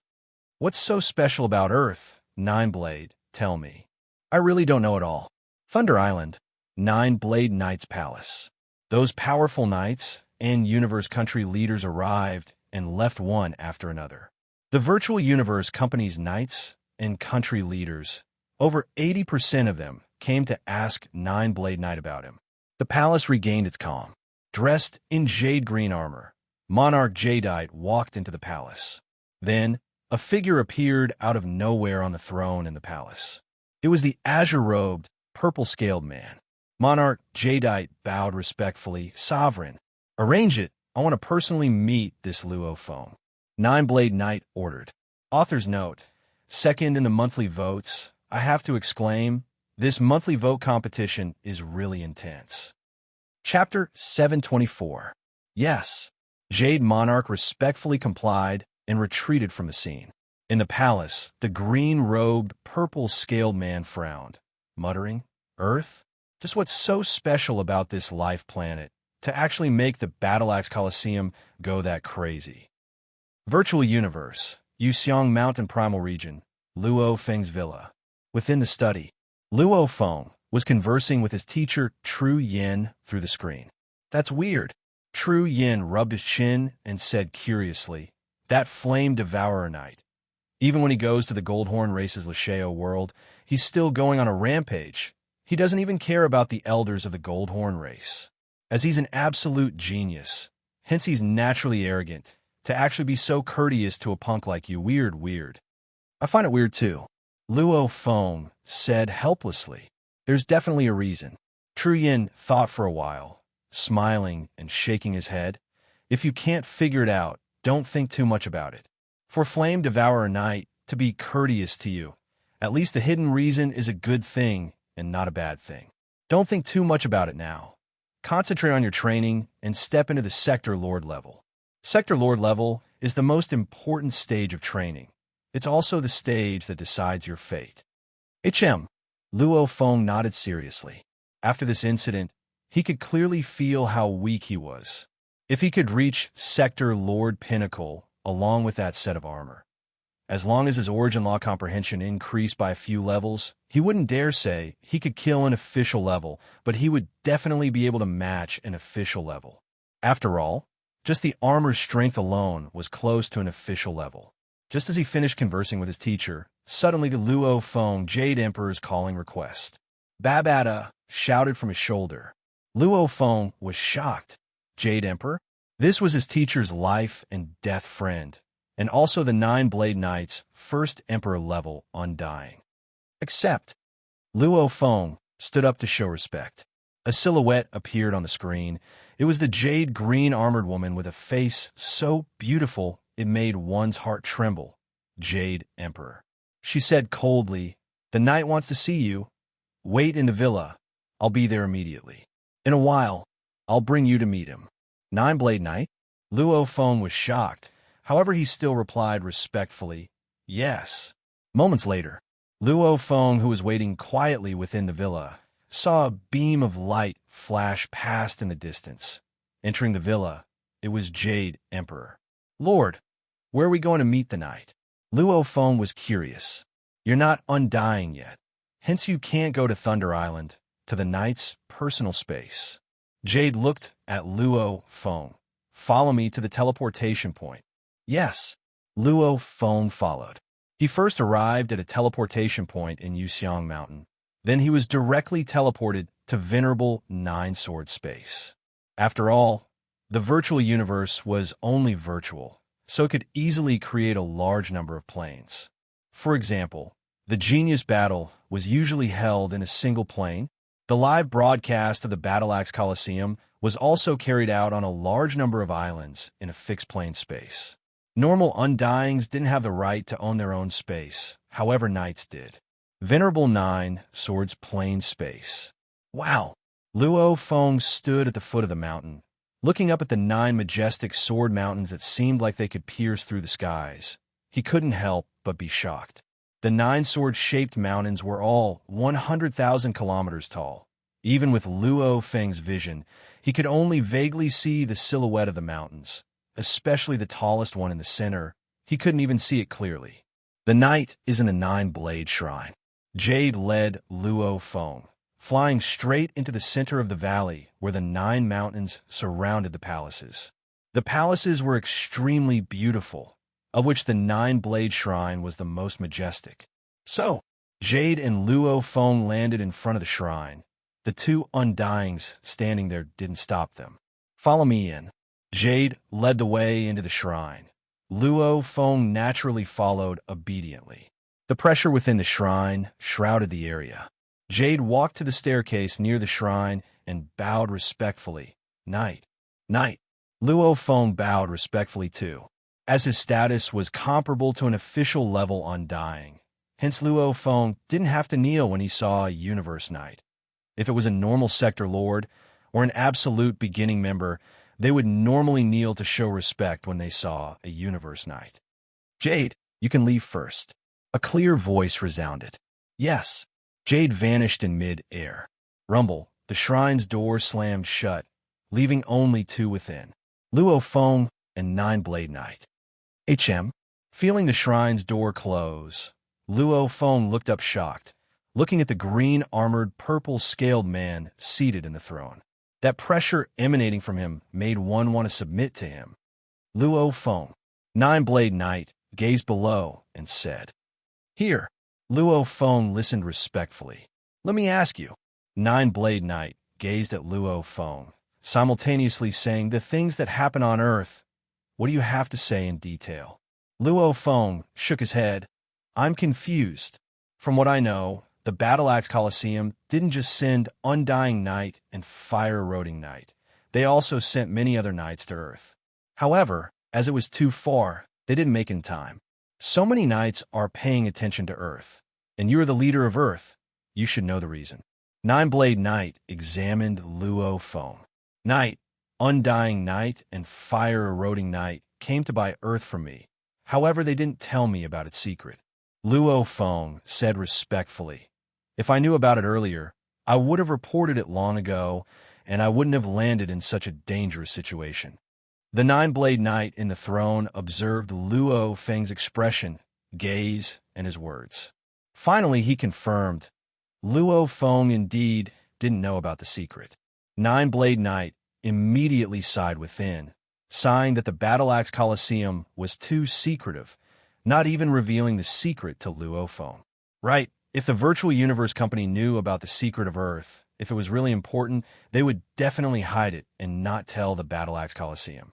What's so special about Earth, Nine-Blade? Tell me. I really don't know at all. Thunder Island, Nine-Blade Knight's Palace. Those powerful knights and universe country leaders arrived and left one after another. The virtual universe company's knights and country leaders, over 80% of them came to ask Nine-Blade Knight about him. The palace regained its calm. Dressed in jade green armor, Monarch Jadeite walked into the palace. Then, a figure appeared out of nowhere on the throne in the palace. It was the azure-robed, purple-scaled man. Monarch Jadeite bowed respectfully. Sovereign, arrange it. I want to personally meet this Luo Feng. Nine-Blade Knight ordered. Author's note. Second in the monthly votes, I have to exclaim, this monthly vote competition is really intense. Chapter 724. Yes. Jade Monarch respectfully complied and retreated from the scene. In the palace, the green-robed, purple-scaled man frowned, muttering, Earth? Just what's so special about this life planet to actually make the Battle Axe Coliseum go that crazy? Virtual Universe, Yuxiang Mountain Primal Region, Luo Feng's Villa. Within the study, Luo Feng was conversing with his teacher, Tru Yin, through the screen. That's weird. Tru Yin rubbed his chin and said curiously, that flame Devourer Knight. Even when he goes to the Goldhorn Race's Lasheo world, he's still going on a rampage. He doesn't even care about the elders of the Goldhorn Race. As he's an absolute genius, hence he's naturally arrogant, to actually be so courteous to a punk like you. Weird. I find it weird too. Luo Feng said helplessly. There's definitely a reason. Tru Yin thought for a while, smiling and shaking his head. If you can't figure it out, don't think too much about it. For Flame Devourer Knight to be courteous to you, at least the hidden reason is a good thing and not a bad thing. Don't think too much about it now. Concentrate on your training and step into the Sector Lord level. Sector Lord level is the most important stage of training. It's also the stage that decides your fate. Luo Feng nodded seriously. After this incident, he could clearly feel how weak he was. If he could reach Sector Lord Pinnacle along with that set of armor, as long as his origin law comprehension increased by a few levels, he wouldn't dare say he could kill an official level, but he would definitely be able to match an official level. After all, just the armor's strength alone was close to an official level. Just as he finished conversing with his teacher, suddenly the Luo Feng Jade Emperor's calling request. Babada shouted from his shoulder. Luo Feng was shocked. Jade Emperor? This was his teacher's life and death friend, and also the Nine-Blade Knight's first Emperor level Undying. Except, Luo Feng stood up to show respect. A silhouette appeared on the screen. It was the jade green armored woman with a face so beautiful it made one's heart tremble. Jade Emperor. She said coldly, the knight wants to see you. Wait in the villa. I'll be there immediately. In a while, I'll bring you to meet him. Nine-Blade Knight? Luo Feng was shocked. However, he still replied respectfully, yes. Moments later, Luo Feng, who was waiting quietly within the villa, saw a beam of light flash past in the distance. Entering the villa, it was Jade Emperor. Lord, where are we going to meet the knight? Luo Feng was curious. You're not undying yet. Hence you can't go to Thunder Island, to the knight's personal space. Jade looked at Luo Feng. Follow me to the teleportation point. Yes. Luo Feng followed. He first arrived at a teleportation point in Yuxiang Mountain. Then he was directly teleported to Venerable Nine-Sword Space. After all, the virtual universe was only virtual, so it could easily create a large number of planes. For example, the Genius Battle was usually held in a single plane. The live broadcast of the Battle Axe Coliseum was also carried out on a large number of islands in a fixed plane space. Normal Undyings didn't have the right to own their own space, however Knights did. Venerable Nine Swords Plane Space. Wow! Luo Feng stood at the foot of the mountain, looking up at the 9 majestic sword mountains that seemed like they could pierce through the skies. He couldn't help but be shocked. The 9 sword-shaped mountains were all 100,000 kilometers tall. Even with Luo Feng's vision, he could only vaguely see the silhouette of the mountains, especially the tallest one in the center. He couldn't even see it clearly. The night is in a 9-blade shrine. Jade led Luo Feng, flying straight into the center of the valley where the 9 mountains surrounded the palaces. The palaces were extremely beautiful, of which the 9-blade shrine was the most majestic. So, Jade and Luo Feng landed in front of the shrine. The 2 undyings standing there didn't stop them. "Follow me in." Jade led the way into the shrine. Luo Feng naturally followed obediently. The pressure within the shrine shrouded the area. Jade walked to the staircase near the shrine and bowed respectfully. "Knight." "Knight." Luo Feng bowed respectfully too, as his status was comparable to an official level undying. Hence Luo Feng didn't have to kneel when he saw a Universe Knight. If it was a normal sector lord or an absolute beginning member, they would normally kneel to show respect when they saw a Universe Knight. "Jade, you can leave first." A clear voice resounded. "Yes." Jade vanished in mid-air. Rumble, the shrine's door slammed shut, leaving only 2 within, Luo Feng and 9-blade Knight. Feeling the shrine's door close, Luo Feng looked up shocked, looking at the green-armored, purple-scaled man seated in the throne. That pressure emanating from him made one want to submit to him. Luo Feng, 9-blade Knight, gazed below and said, "Here." Luo Feng listened respectfully. "Let me ask you." 9-blade Knight gazed at Luo Feng, simultaneously saying, "The things that happen on Earth, what do you have to say in detail?" Luo Feng shook his head. "I'm confused. From what I know, the Battle Axe Coliseum didn't just send Undying Knight and Fire-Eroding Knight. They also sent many other knights to Earth. However, as it was too far, they didn't make it in time. So many knights are paying attention to Earth, and you are the leader of Earth. You should know the reason." 9-blade Knight examined Luo Feng. "Knight, Undying Knight, and Fire-Eroding Knight came to buy Earth from me. However, they didn't tell me about its secret." Luo Feng said respectfully, "If I knew about it earlier, I would have reported it long ago, and I wouldn't have landed in such a dangerous situation." The 9-blade Knight in the throne observed Luo Feng's expression, gaze, and his words. Finally, he confirmed, Luo Feng indeed didn't know about the secret. 9-blade Knight immediately sighed within, sighing that the Battle Axe Coliseum was too secretive, not even revealing the secret to Luo Feng. Right, if the Virtual Universe Company knew about the secret of Earth, if it was really important, they would definitely hide it and not tell the Battle Axe Coliseum.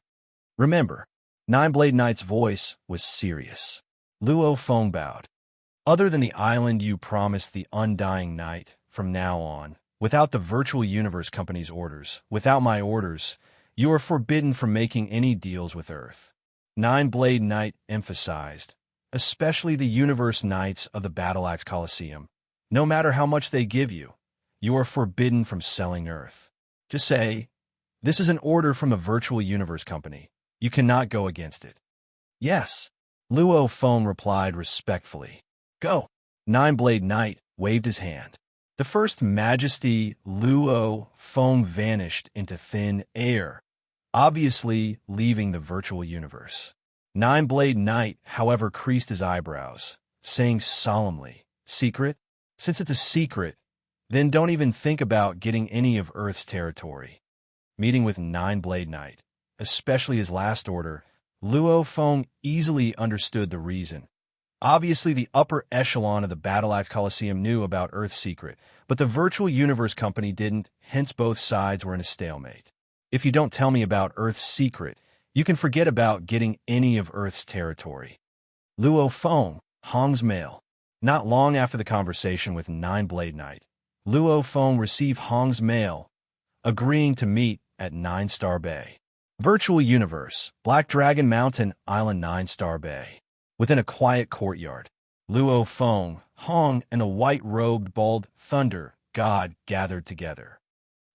"Remember," 9-blade Knight's voice was serious. Luo Feng bowed. "Other than the island you promised the Undying Knight, from now on, without the Virtual Universe Company's orders, without my orders, you are forbidden from making any deals with Earth." 9-blade Knight emphasized, "Especially the Universe Knights of the Battle Axe Coliseum. No matter how much they give you, you are forbidden from selling Earth. Just say, this is an order from the Virtual Universe Company. You cannot go against it." "Yes," Luo Feng replied respectfully. "Go." 9-blade Knight waved his hand. The First Majesty Luo Feng vanished into thin air, obviously leaving the virtual universe. 9-blade Knight, however, creased his eyebrows, saying solemnly, "Secret? Since it's a secret, then don't even think about getting any of Earth's territory." Meeting with 9-blade Knight, especially his last order, Luo Feng easily understood the reason. Obviously, the upper echelon of the Battle Axe Coliseum knew about Earth's secret, but the Virtual Universe Company didn't, hence both sides were in a stalemate. "If you don't tell me about Earth's secret, you can forget about getting any of Earth's territory." Luo Feng, Hong's mail. Not long after the conversation with 9-blade Knight, Luo Feng received Hong's mail, agreeing to meet at 9-Star Bay. Virtual Universe, Black Dragon Mountain Island 9-Star Bay. Within a quiet courtyard, Luo Feng, Hong, and a white-robed bald Thunder God gathered together.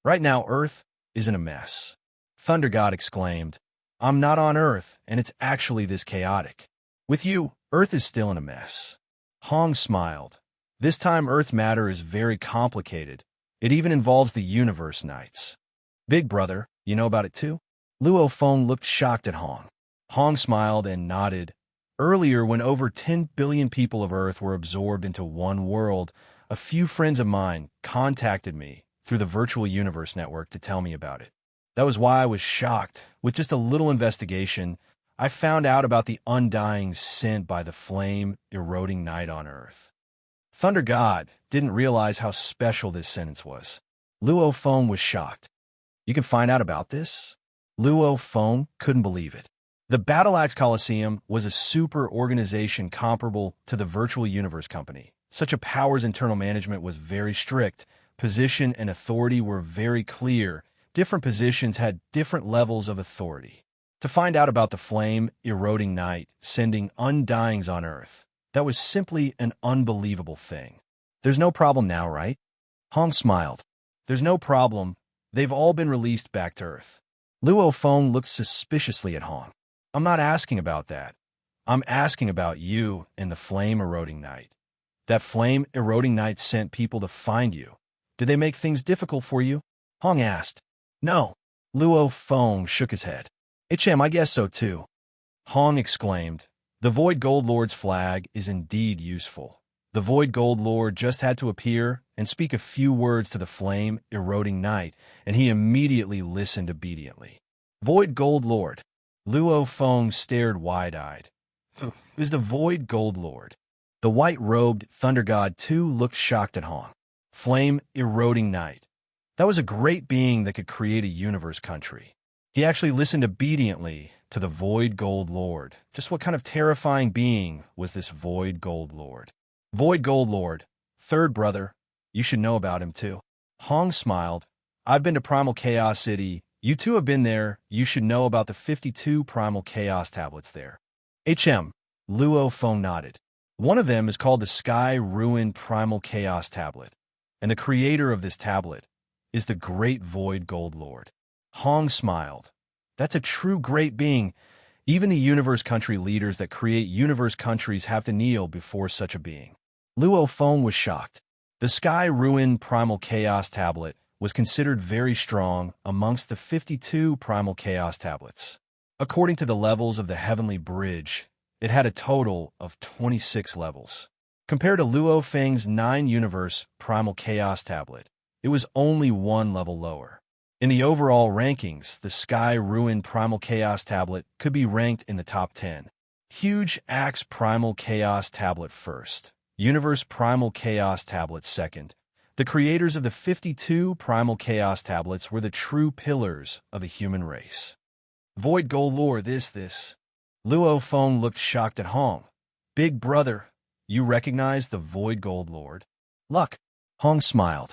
Right now, Earth is in a mess. Thunder God exclaimed, I'm not on Earth, and it's actually this chaotic. With you, Earth is still in a mess. Hong smiled. This time, Earth matter is very complicated. It even involves the universe nights. Big brother, you know about it too? Luo Feng looked shocked at Hong. Hong smiled and nodded. Earlier, when over 10 billion people of Earth were absorbed into one world, a few friends of mine contacted me through the virtual universe network to tell me about it. That was why I was shocked. With just a little investigation, I found out about the undying sent by the flame-eroding night on Earth. Thunder God didn't realize how special this sentence was. Luo Feng was shocked. You can find out about this? Luo Feng couldn't believe it. The Battle Axe Coliseum was a super organization comparable to the Virtual Universe Company. Such a power's internal management was very strict. Position and authority were very clear. Different positions had different levels of authority. To find out about the flame-eroding night, sending undyings on Earth, that was simply an unbelievable thing. There's no problem now, right? Hong smiled. There's no problem. They've all been released back to Earth. Luo Feng looked suspiciously at Hong. I'm not asking about that. I'm asking about you and the flame-eroding night. That flame-eroding night sent people to find you. Did they make things difficult for you? Hong asked. No. Luo Feng shook his head. I guess so too. Hong exclaimed. The Void Gold Lord's flag is indeed useful. The Void Gold Lord just had to appear and speak a few words to the flame-eroding night, and he immediately listened obediently. Void Gold Lord. Luo Feng stared wide-eyed. Who is the Void Gold Lord? The white-robed Thunder God too looked shocked at Hong. Flame-eroding night. That was a great being that could create a universe country. He actually listened obediently to the Void Gold Lord. Just what kind of terrifying being was this Void Gold Lord? Void Gold Lord, third brother. You should know about him too. Hong smiled. I've been to Primal Chaos City. You too have been there. You should know about the 52 Primal Chaos tablets there. Luo Feng nodded. One of them is called the Sky Ruin Primal Chaos Tablet, and the creator of this tablet is the Great Void Gold Lord. Hong smiled. That's a true great being. Even the universe country leaders that create universe countries have to kneel before such a being. Luo Feng was shocked. The Sky Ruin Primal Chaos Tablet was considered very strong amongst the 52 Primal Chaos Tablets. According to the levels of the Heavenly Bridge, it had a total of 26 levels. Compared to Luo Feng's 9 Universe Primal Chaos Tablet, it was only 1 level lower. In the overall rankings, the Sky Ruin Primal Chaos Tablet could be ranked in the top 10. Huge Axe Primal Chaos Tablet first. Universe Primal Chaos Tablet second. The creators of the 52 Primal Chaos Tablets were the true pillars of the human race. Void Gold Lord, this. Luo Feng looked shocked at Hong. Big brother, you recognize the Void Gold Lord? Luck. Hong smiled.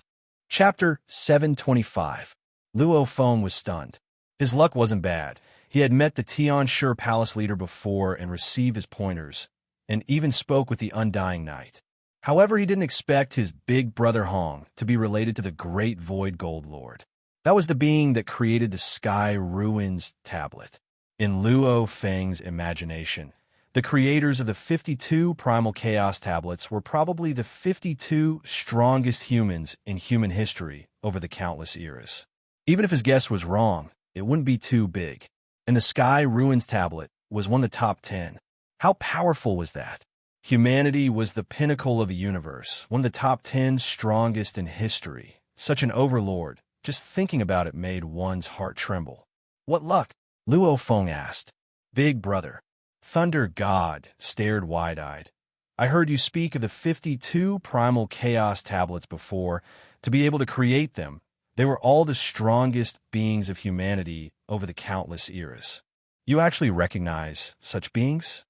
Chapter 725. Luo Feng was stunned. His luck wasn't bad. He had met the Tianshi Palace leader before and received his pointers, and even spoke with the Undying Knight. However, he didn't expect his big brother Hong to be related to the Great Void Gold Lord. That was the being that created the Sky Ruins tablet. In Luo Feng's imagination, the creators of the 52 Primal Chaos tablets were probably the 52 strongest humans in human history over the countless eras. Even if his guess was wrong, it wouldn't be too big. And the Sky Ruins tablet was one of the top 10. How powerful was that? Humanity was the pinnacle of the universe, one of the top 10 strongest in history. Such an overlord, just thinking about it made one's heart tremble. What luck? Luo Feng asked. Big brother. Thunder God stared wide-eyed. I heard you speak of the 52 Primal Chaos tablets before. To be able to create them, they were all the strongest beings of humanity over the countless eras. You actually recognize such beings?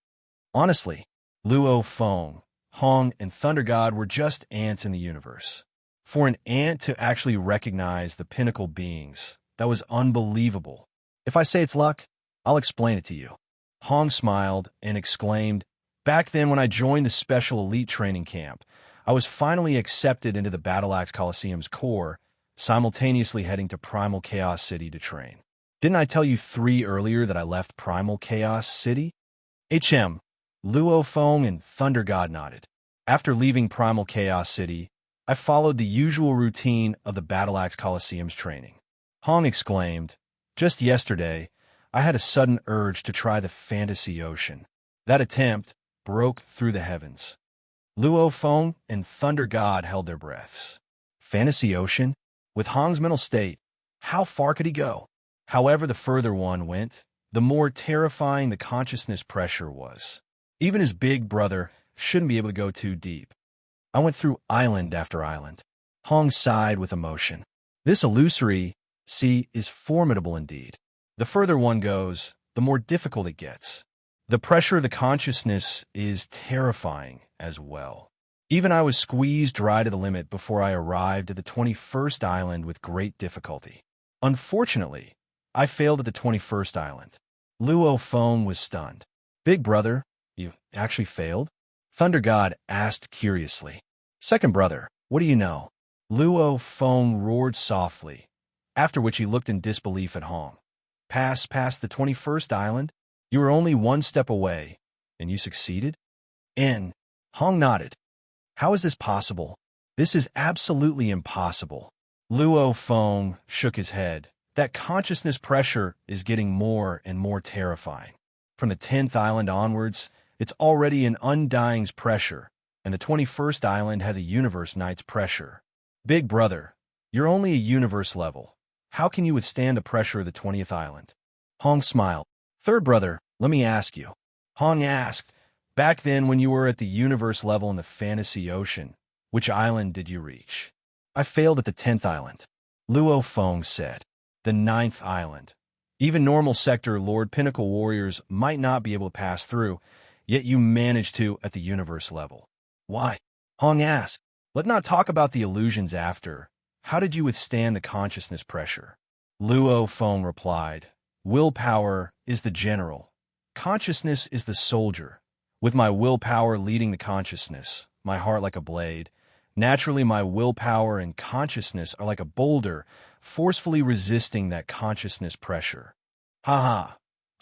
Honestly, Luo Feng, Hong, and Thunder God were just ants in the universe. For an ant to actually recognize the pinnacle beings, that was unbelievable. If I say it's luck, I'll explain it to you. Hong smiled and exclaimed, Back then when I joined the special elite training camp, I was finally accepted into the Battle Axe Coliseum's core, simultaneously heading to Primal Chaos City to train. Didn't I tell you 3 earlier that I left Primal Chaos City? Luo Feng and Thunder God nodded. After leaving Primal Chaos City, I followed the usual routine of the Battle Axe Coliseum's training. Hong exclaimed, "Just yesterday, I had a sudden urge to try the fantasy ocean. That attempt broke through the heavens." Luo Feng and Thunder God held their breaths. Fantasy ocean? With Hong's mental state, how far could he go? However the further one went, the more terrifying the consciousness pressure was. Even his big brother shouldn't be able to go too deep. I went through island after island. Hong sighed with emotion. This illusory sea is formidable indeed. The further one goes, the more difficult it gets. The pressure of the consciousness is terrifying as well. Even I was squeezed dry to the limit before I arrived at the 21st island with great difficulty. Unfortunately, I failed at the 21st island. Luo Feng was stunned. "Big brother, you actually failed?" Thunder God asked curiously. "Second brother, what do you know?" Luo Feng roared softly, after which he looked in disbelief at Hong. Past the 21st island? You were only 1 step away, and you succeeded?" Hong nodded. "How is this possible? This is absolutely impossible." Luo Feng shook his head. That consciousness pressure is getting more and more terrifying. From the 10th island onwards, it's already an undying's pressure, and the 21st island has a universe knight's pressure. "Big brother, you're only a universe level. How can you withstand the pressure of the 20th island?" Hong smiled. "Third brother, let me ask you." Hong asked, "Back then when you were at the universe level in the fantasy ocean, which island did you reach?" "I failed at the 10th island." Luo Feng said. "The 9th island. Even normal sector Lord Pinnacle warriors might not be able to pass through, yet you managed to at the universe level. Why?" Hong asked. "Let's not talk about the illusions after. How did you withstand the consciousness pressure?" Luo Feng replied, "Willpower is the general. Consciousness is the soldier. With my willpower leading the consciousness, my heart like a blade. Naturally, my willpower and consciousness are like a boulder, forcefully resisting that consciousness pressure." "Ha ha,"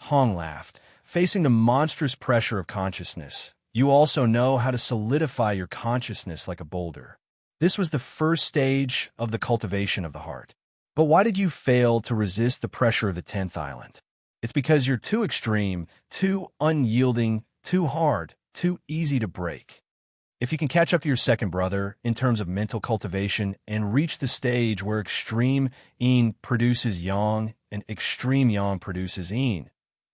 Hong laughed. "Facing the monstrous pressure of consciousness, you also know how to solidify your consciousness like a boulder. This was the first stage of the cultivation of the heart. But why did you fail to resist the pressure of the 10th island? It's because you're too extreme, too unyielding, too hard, too easy to break. If you can catch up to your second brother in terms of mental cultivation and reach the stage where extreme yin produces yang and extreme yang produces yin,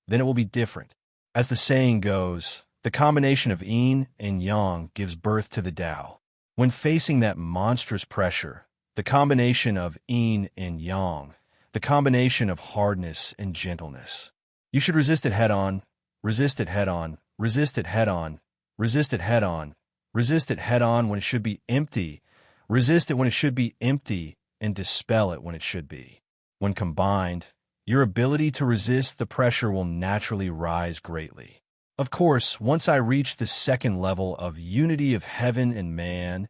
then it will be different. As the saying goes, the combination of yin and yang gives birth to the Tao. When facing that monstrous pressure, the combination of yin and yang, the combination of hardness and gentleness, you should resist it head-on, resist it head-on, resist it head-on, resist it head-on, resist it head-on when it should be empty, resist it when it should be empty, and dispel it when it should be. When combined, your ability to resist the pressure will naturally rise greatly. Of course, once I reach the second level of unity of heaven and man,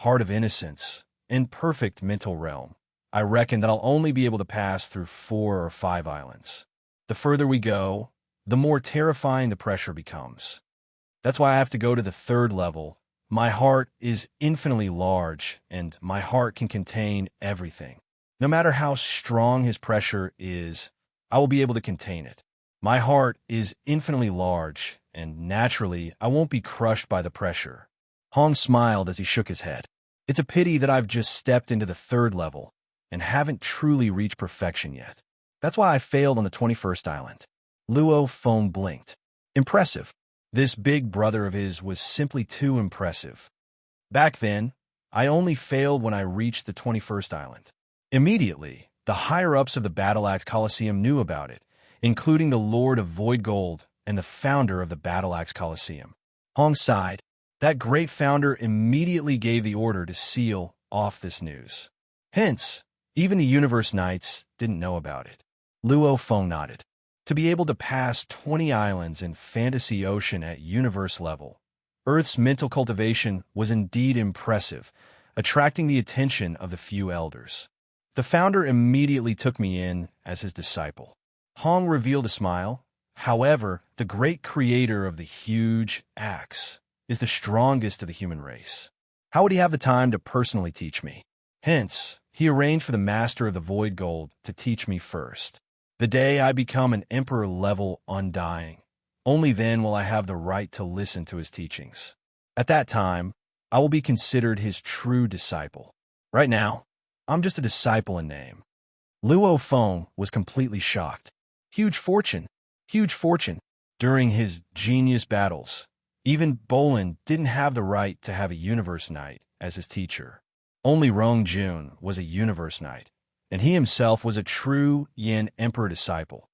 heart of innocence, and perfect mental realm, I reckon that I'll only be able to pass through 4 or 5 islands. The further we go, the more terrifying the pressure becomes. That's why I have to go to the 3rd level. My heart is infinitely large, and my heart can contain everything. No matter how strong his pressure is, I will be able to contain it. My heart is infinitely large, and naturally, I won't be crushed by the pressure." Hong smiled as he shook his head. "It's a pity that I've just stepped into the 3rd level and haven't truly reached perfection yet. That's why I failed on the 21st island." Luo Feng blinked. Impressive. This big brother of his was simply too impressive. Back then, I only failed when I reached the 21st island. Immediately, the higher-ups of the Battle Axe Coliseum knew about it, including the Lord of Void Gold and the founder of the Battle Axe Coliseum. Hong sighed. That great founder immediately gave the order to seal off this news. Hence, even the Universe Knights didn't know about it. Luo Feng nodded. To be able to pass 20 islands in Fantasy Ocean at universe level, Earth's mental cultivation was indeed impressive, attracting the attention of the few elders. The founder immediately took me in as his disciple. Hong revealed a smile. However, the great creator of the huge axe is the strongest of the human race. How would he have the time to personally teach me? Hence, he arranged for the master of the void gold to teach me first. The day I become an emperor-level undying, only then will I have the right to listen to his teachings. At that time, I will be considered his true disciple. Right now, I'm just a disciple in name. Luo Feng was completely shocked. Huge fortune, huge fortune. During his genius battles, even Bolin didn't have the right to have a Universe Knight as his teacher. Only Rong Jun was a Universe Knight, and he himself was a true Yin Emperor disciple.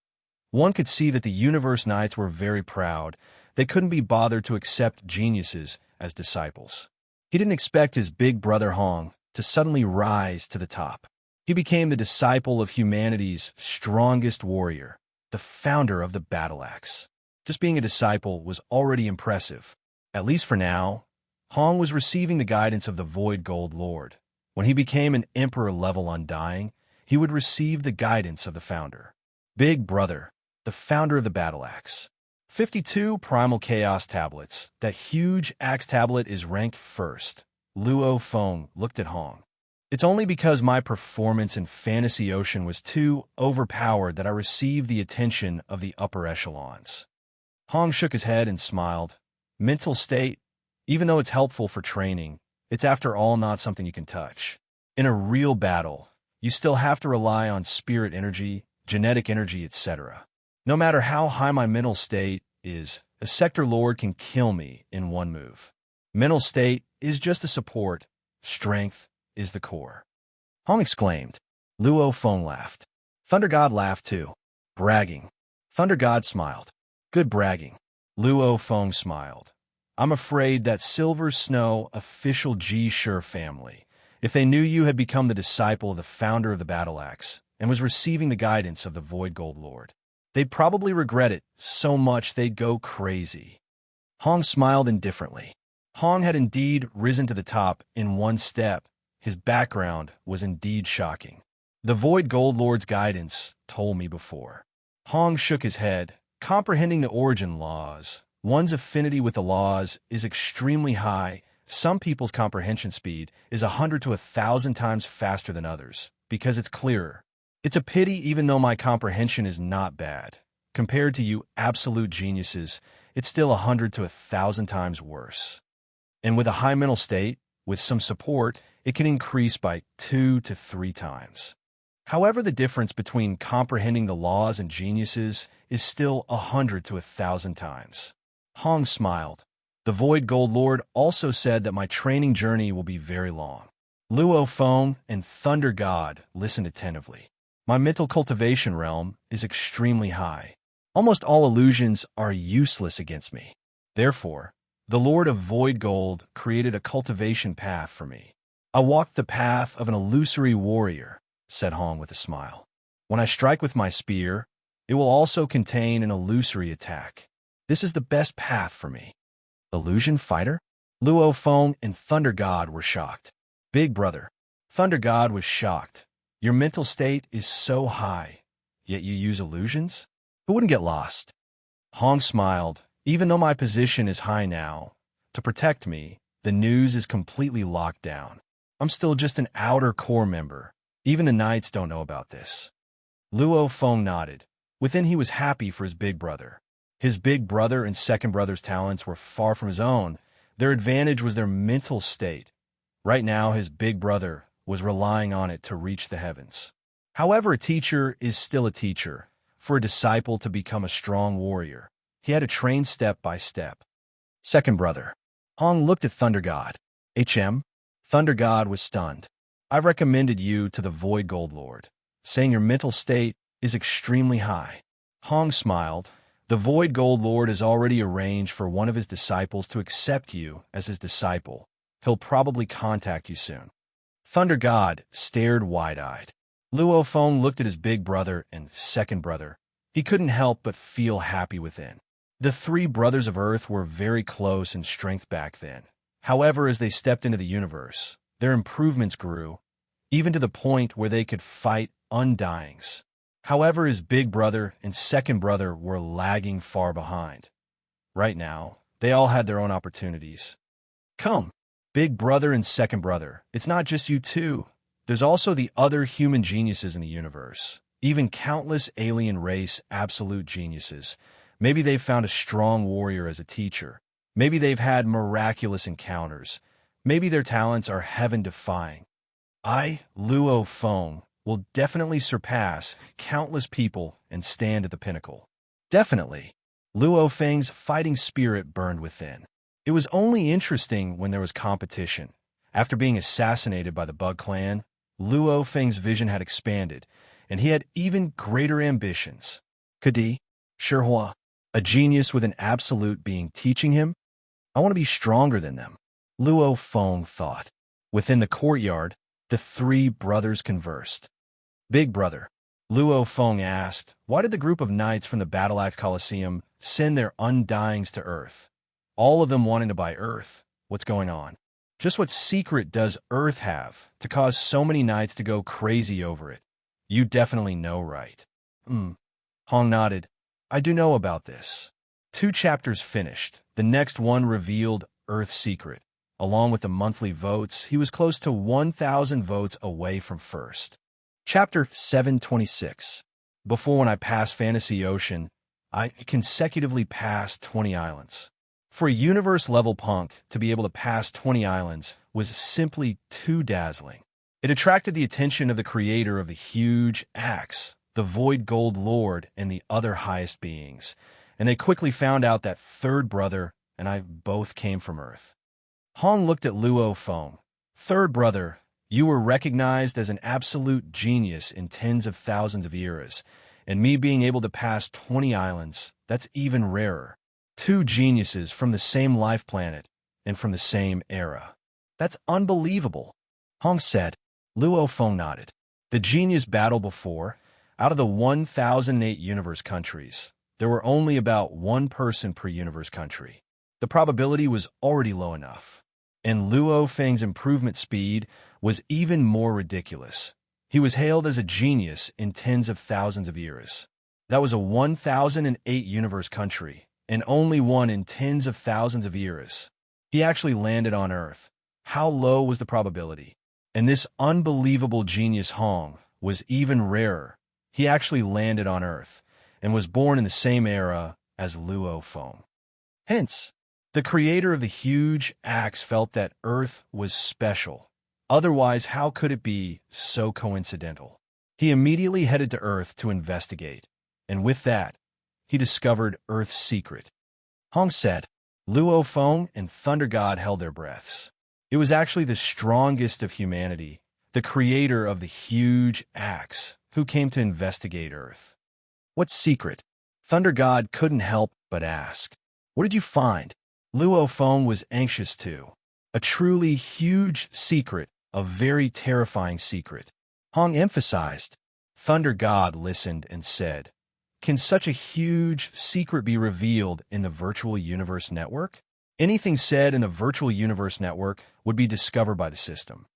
One could see that the Universe Knights were very proud. They couldn't be bothered to accept geniuses as disciples. He didn't expect his big brother Hong to suddenly rise to the top. He became the disciple of humanity's strongest warrior, the founder of the battle axe. Just being a disciple was already impressive. At least for now, Hong was receiving the guidance of the Void Gold Lord. When he became an emperor-level undying, he would receive the guidance of the founder. Big Brother, the founder of the battle axe. 52 Primal Chaos Tablets. That huge axe tablet is ranked first. Luo Feng looked at Hong. It's only because my performance in Fantasy Ocean was too overpowered that I received the attention of the upper echelons. Hong shook his head and smiled. Mental state, even though it's helpful for training, it's after all not something you can touch. In a real battle, you still have to rely on spirit energy, genetic energy, etc. No matter how high my mental state is, a sector lord can kill me in one move. Mental state is just a support. Strength is the core. Hong exclaimed. Luo Feng laughed. Thunder God laughed too. Bragging. Thunder God smiled. Good bragging. Luo Feng smiled. I'm afraid that Silver Snow official Ji-Shur family, if they knew you had become the disciple of the founder of the battle axe and was receiving the guidance of the Void Gold Lord, they'd probably regret it so much they'd go crazy. Hong smiled indifferently. Hong had indeed risen to the top in one step. His background was indeed shocking. The Void Gold Lord's guidance told me before. Hong shook his head, comprehending the origin laws. One's affinity with the laws is extremely high. Some people's comprehension speed is 100 to 1,000 times faster than others, because it's clearer. It's a pity even though my comprehension is not bad. Compared to you absolute geniuses, it's still 100 to 1,000 times worse. And with a high mental state, with some support, it can increase by 2 to 3 times. However, the difference between comprehending the laws and geniuses is still 100 to 1,000 times. Hong smiled. The Void Gold Lord also said that my training journey will be very long. Luo Feng and Thunder God listened attentively. My mental cultivation realm is extremely high. Almost all illusions are useless against me. Therefore, the Lord of Void Gold created a cultivation path for me. I walked the path of an illusory warrior, said Hong with a smile. When I strike with my spear, it will also contain an illusory attack. This is the best path for me. Illusion fighter? Luo Feng and Thunder God were shocked. Big Brother. Thunder God was shocked. Your mental state is so high, yet you use illusions? Who wouldn't get lost? Hong smiled. Even though my position is high now, to protect me, the news is completely locked down. I'm still just an outer core member. Even the knights don't know about this. Luo Feng nodded. Within he was happy for his big brother. His big brother and second brother's talents were far from his own. Their advantage was their mental state. Right now, his big brother was relying on it to reach the heavens. However, a teacher is still a teacher. For a disciple to become a strong warrior, he had to train step by step. Second brother. Hong looked at Thunder God. Thunder God was stunned. I recommended you to the Void Gold Lord, saying your mental state is extremely high. Hong smiled. The Void Gold Lord has already arranged for one of his disciples to accept you as his disciple. He'll probably contact you soon. Thunder God stared wide-eyed. Luo Feng looked at his big brother and second brother. He couldn't help but feel happy within. The three brothers of Earth were very close in strength back then. However, as they stepped into the universe, their improvements grew, even to the point where they could fight undyings. However, his big brother and second brother were lagging far behind. Right now, they all had their own opportunities. Come, big brother and second brother, it's not just you two. There's also the other human geniuses in the universe, even countless alien race absolute geniuses. Maybe they've found a strong warrior as a teacher. Maybe they've had miraculous encounters. Maybe their talents are heaven-defying. I, Luo Feng, will definitely surpass countless people and stand at the pinnacle. Definitely. Luo Feng's fighting spirit burned within. It was only interesting when there was competition. After being assassinated by the Bug Clan, Luo Feng's vision had expanded, and he had even greater ambitions. Could he, Shihua, a genius with an absolute being teaching him? I want to be stronger than them, Luo Feng thought. Within the courtyard, the three brothers conversed. Big brother, Luo Feng asked, why did the group of knights from the Battle Axe Coliseum send their undyings to Earth? All of them wanting to buy Earth. What's going on? Just what secret does Earth have to cause so many knights to go crazy over it? You definitely know, right? Hong nodded. I do know about this. 2 chapters finished. The next one revealed Earth's secret. Along with the monthly votes, he was close to 1,000 votes away from first. Chapter 726. Before, when I passed Fantasy Ocean, I consecutively passed 20 islands. For a universe-level punk to be able to pass 20 islands was simply too dazzling. It attracted the attention of the creator of the huge axe, the Void Gold Lord, and the other highest beings, and they quickly found out that third brother and I both came from Earth. Hong looked at Luo Feng. Third brother, you were recognized as an absolute genius in tens of thousands of eras, and me being able to pass 20 islands, that's even rarer. 2 geniuses from the same life planet and from the same era. That's unbelievable, Hong said. Luo Feng nodded. The genius battle before, out of the 1,008 universe countries, there were only about 1 person per universe country. The probability was already low enough. And Luo Feng's improvement speed was even more ridiculous. He was hailed as a genius in tens of thousands of years. That was a 1,008 universe country, and only one in tens of thousands of years. He actually landed on Earth. How low was the probability? And this unbelievable genius Hong was even rarer. He actually landed on Earth, and was born in the same era as Luo Feng. Hence, the creator of the huge axe felt that Earth was special. Otherwise, how could it be so coincidental? He immediately headed to Earth to investigate, and with that, he discovered Earth's secret. Hong said, Luo Feng and Thunder God held their breaths. It was actually the strongest of humanity, the creator of the huge axe, who came to investigate Earth. What secret? Thunder God couldn't help but ask. What did you find? Luo Feng was anxious too. A truly huge secret, a very terrifying secret. Hong emphasized. Thunder God listened and said, can such a huge secret be revealed in the virtual universe network? Anything said in the virtual universe network would be discovered by the system.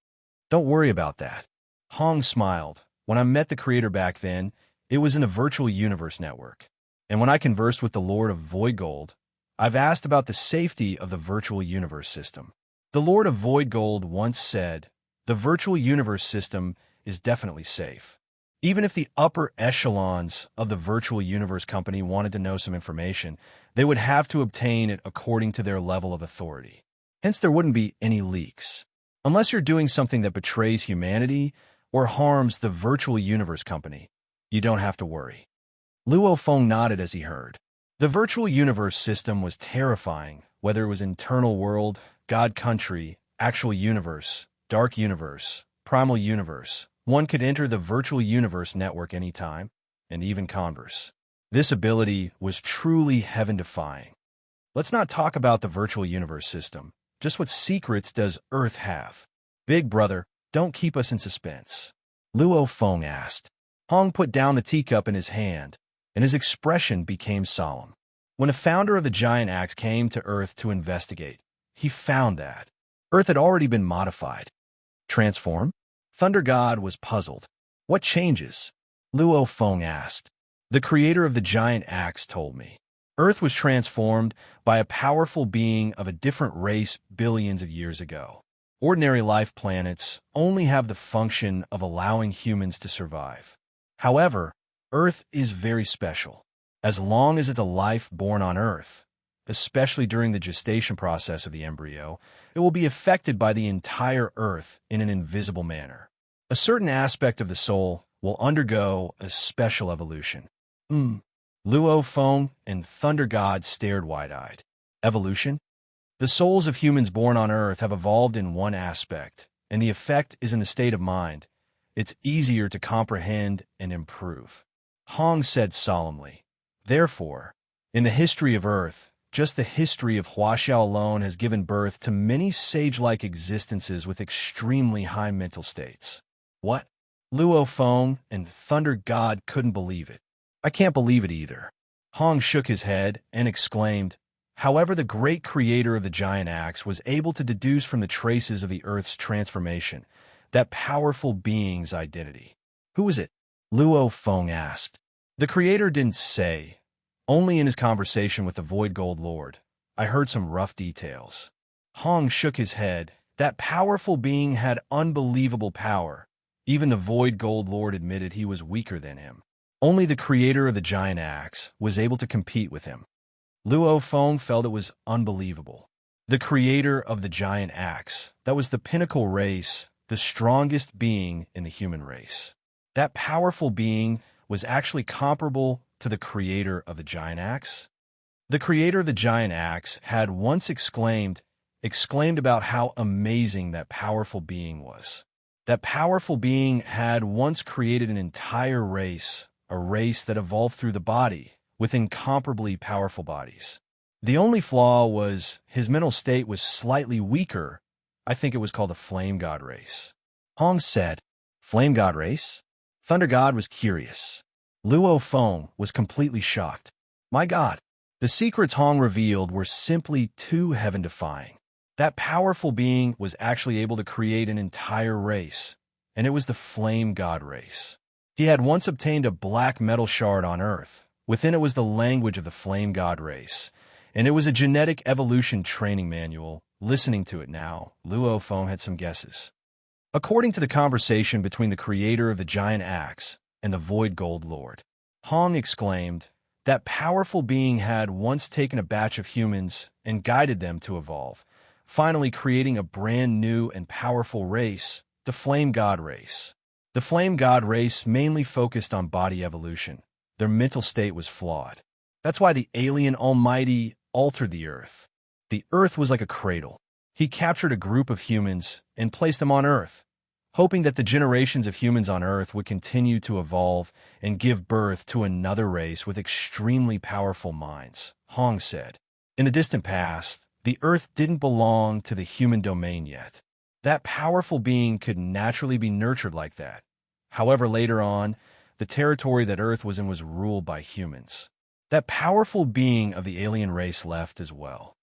Don't worry about that. Hong smiled. When I met the creator back then, it was in a virtual universe network. And when I conversed with the Lord of Void Gold, I've asked about the safety of the virtual universe system. The Lord of Void Gold once said, the virtual universe system is definitely safe. Even if the upper echelons of the virtual universe company wanted to know some information, they would have to obtain it according to their level of authority. Hence, there wouldn't be any leaks. Unless you're doing something that betrays humanity or harms the virtual universe company, you don't have to worry. Luo Feng nodded as he heard. The virtual universe system was terrifying, whether it was internal world, God country, actual universe, dark universe, primal universe. One could enter the virtual universe network anytime, and even converse. This ability was truly heaven-defying. Let's not talk about the virtual universe system. Just what secrets does Earth have? Big brother, don't keep us in suspense. Luo Feng asked. Hong put down the teacup in his hand, and his expression became solemn. When the founder of the giant axe came to Earth to investigate, he found that Earth had already been modified. Transform? Thunder God was puzzled. What changes? Luo Feng asked. The creator of the giant axe told me. Earth was transformed by a powerful being of a different race billions of years ago. Ordinary life planets only have the function of allowing humans to survive. However, Earth is very special. As long as it's a life born on Earth, especially during the gestation process of the embryo, it will be affected by the entire Earth in an invisible manner. A certain aspect of the soul will undergo a special evolution. Luo Feng and Thunder God stared wide-eyed. Evolution? The souls of humans born on Earth have evolved in one aspect, and the effect is in the state of mind. It's easier to comprehend and improve. Hong said solemnly. Therefore, in the history of Earth, just the history of Huaxiao alone has given birth to many sage-like existences with extremely high mental states. What? Luo Feng and Thunder God couldn't believe it. I can't believe it either. Hong shook his head and exclaimed, however, the great creator of the giant axe was able to deduce from the traces of the Earth's transformation that powerful being's identity. Who was it? Luo Feng asked. The creator didn't say. Only in his conversation with the Void Gold Lord, I heard some rough details. Hong shook his head. That powerful being had unbelievable power. Even the Void Gold Lord admitted he was weaker than him. Only the creator of the giant axe was able to compete with him. Luo Feng felt it was unbelievable. The creator of the giant axe, that was the pinnacle race, the strongest being in the human race. That powerful being was actually comparable to the creator of the giant axe. The creator of the giant axe had once exclaimed about how amazing that powerful being was. That powerful being had once created an entire race, a race that evolved through the body, with incomparably powerful bodies. The only flaw was his mental state was slightly weaker. I think it was called the Flame God race. Hong said, Flame God race? Thunder God was curious. Luo Feng was completely shocked. My God, the secrets Hong revealed were simply too heaven-defying. That powerful being was actually able to create an entire race, and it was the Flame God race. He had once obtained a black metal shard on Earth. Within it was the language of the Flame God race, and it was a genetic evolution training manual. Listening to it now, Luo Feng had some guesses. According to the conversation between the creator of the giant axe and the Void Gold Lord, Hong exclaimed, that powerful being had once taken a batch of humans and guided them to evolve, finally creating a brand new and powerful race, the Flame God race. The Flame God race mainly focused on body evolution. Their mental state was flawed. That's why the alien Almighty altered the Earth. The Earth was like a cradle. He captured a group of humans and placed them on Earth, hoping that the generations of humans on Earth would continue to evolve and give birth to another race with extremely powerful minds, Hong said. In the distant past, the Earth didn't belong to the human domain yet. That powerful being could naturally be nurtured like that. However, later on, the territory that Earth was in was ruled by humans. That powerful being of the alien race left as well.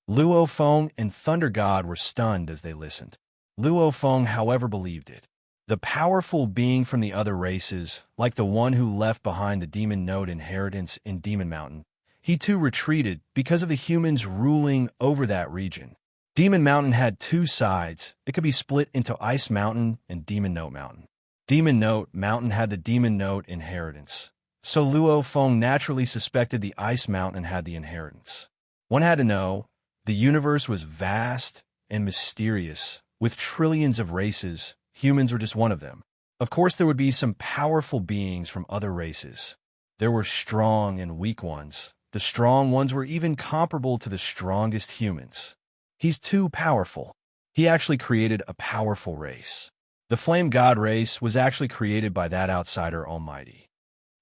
Luo Feng and Thunder God were stunned as they listened. Luo Feng, however, believed it. The powerful being from the other races, like the one who left behind the demon note inheritance in Demon Mountain, he too retreated because of the humans ruling over that region. Demon Mountain had two sides. It could be split into Ice Mountain and Demon Note Mountain. Demon Note Mountain had the Demon Note inheritance, so Luo Feng naturally suspected the Ice Mountain had the inheritance. One had to know, the universe was vast and mysterious, with trillions of races. Humans were just one of them. Of course, there would be some powerful beings from other races. There were strong and weak ones. The strong ones were even comparable to the strongest humans. He's too powerful. He actually created a powerful race. The Flame God race was actually created by that outsider Almighty.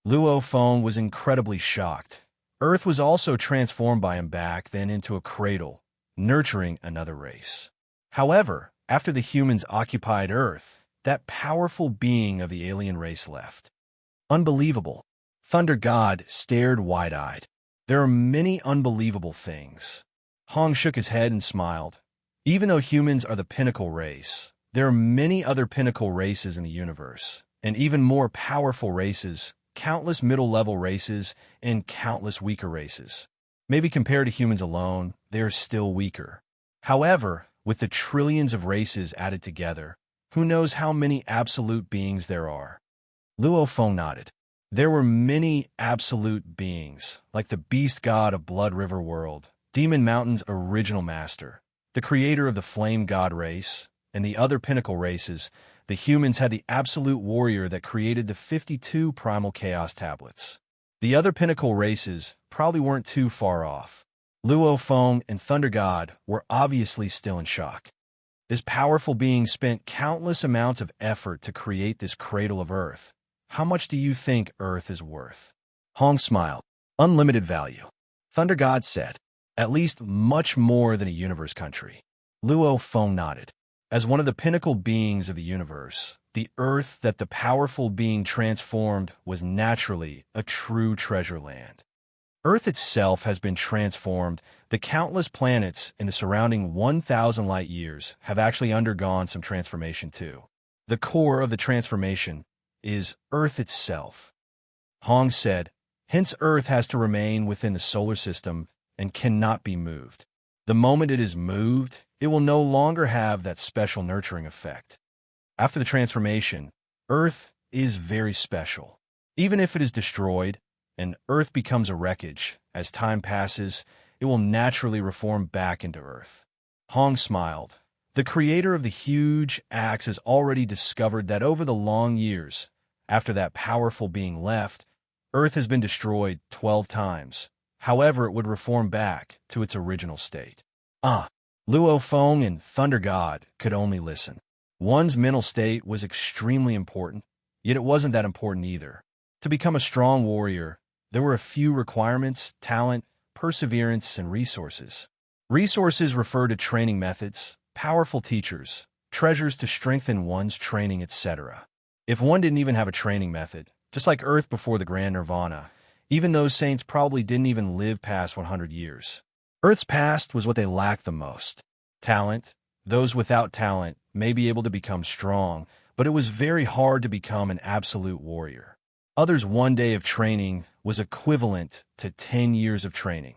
Luo Feng was incredibly shocked. Earth was also transformed by him back then into a cradle, nurturing another race. However, after the humans occupied Earth, that powerful being of the alien race left. Unbelievable. Thunder God stared wide-eyed. There are many unbelievable things. Hong shook his head and smiled. Even though humans are the pinnacle race, there are many other pinnacle races in the universe, and even more powerful races, countless middle-level races, and countless weaker races. Maybe compared to humans alone, they are still weaker. However, with the trillions of races added together, who knows how many absolute beings there are? Luo Feng nodded. There were many absolute beings, like the beast god of Blood River World, Demon Mountain's original master, the creator of the Flame God race, and the other pinnacle races. The humans had the absolute warrior that created the 52 primal chaos tablets. The other pinnacle races probably weren't too far off. Luo Feng and Thunder God were obviously still in shock. This powerful being spent countless amounts of effort to create this cradle of Earth. How much do you think Earth is worth? Hong smiled. Unlimited value. Thunder God said. At least much more than a universe country. Luo Feng nodded. As one of the pinnacle beings of the universe, the Earth that the powerful being transformed was naturally a true treasure land. Earth itself has been transformed. The countless planets in the surrounding 1,000 light years have actually undergone some transformation too. The core of the transformation is Earth itself. Hong said, hence Earth has to remain within the solar system and cannot be moved. The moment it is moved, it will no longer have that special nurturing effect. After the transformation, Earth is very special. Even if it is destroyed, and Earth becomes a wreckage, as time passes, it will naturally reform back into Earth. Hong smiled. The creator of the huge axe has already discovered that over the long years, after that powerful being left, Earth has been destroyed 12 times. However, it would reform back to its original state. Luo Feng and Thunder God could only listen. One's mental state was extremely important, yet it wasn't that important either. To become a strong warrior, there were a few requirements: talent, perseverance, and resources. Resources refer to training methods, powerful teachers, treasures to strengthen one's training, etc. If one didn't even have a training method, just like Earth before the Grand Nirvana, even those saints probably didn't even live past 100 years. Earth's past was what they lacked the most. Talent. Those without talent may be able to become strong, but it was very hard to become an absolute warrior. Others' one day of training was equivalent to 10 years of training.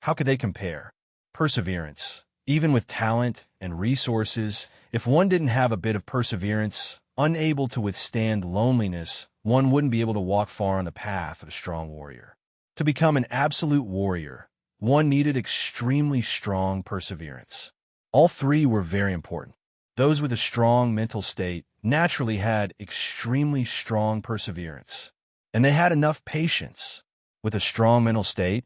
How could they compare? Perseverance. Even with talent and resources, if one didn't have a bit of perseverance, unable to withstand loneliness, one wouldn't be able to walk far on the path of a strong warrior. To become an absolute warrior, one needed extremely strong perseverance. All three were very important. Those with a strong mental state naturally had extremely strong perseverance, and they had enough patience. With a strong mental state,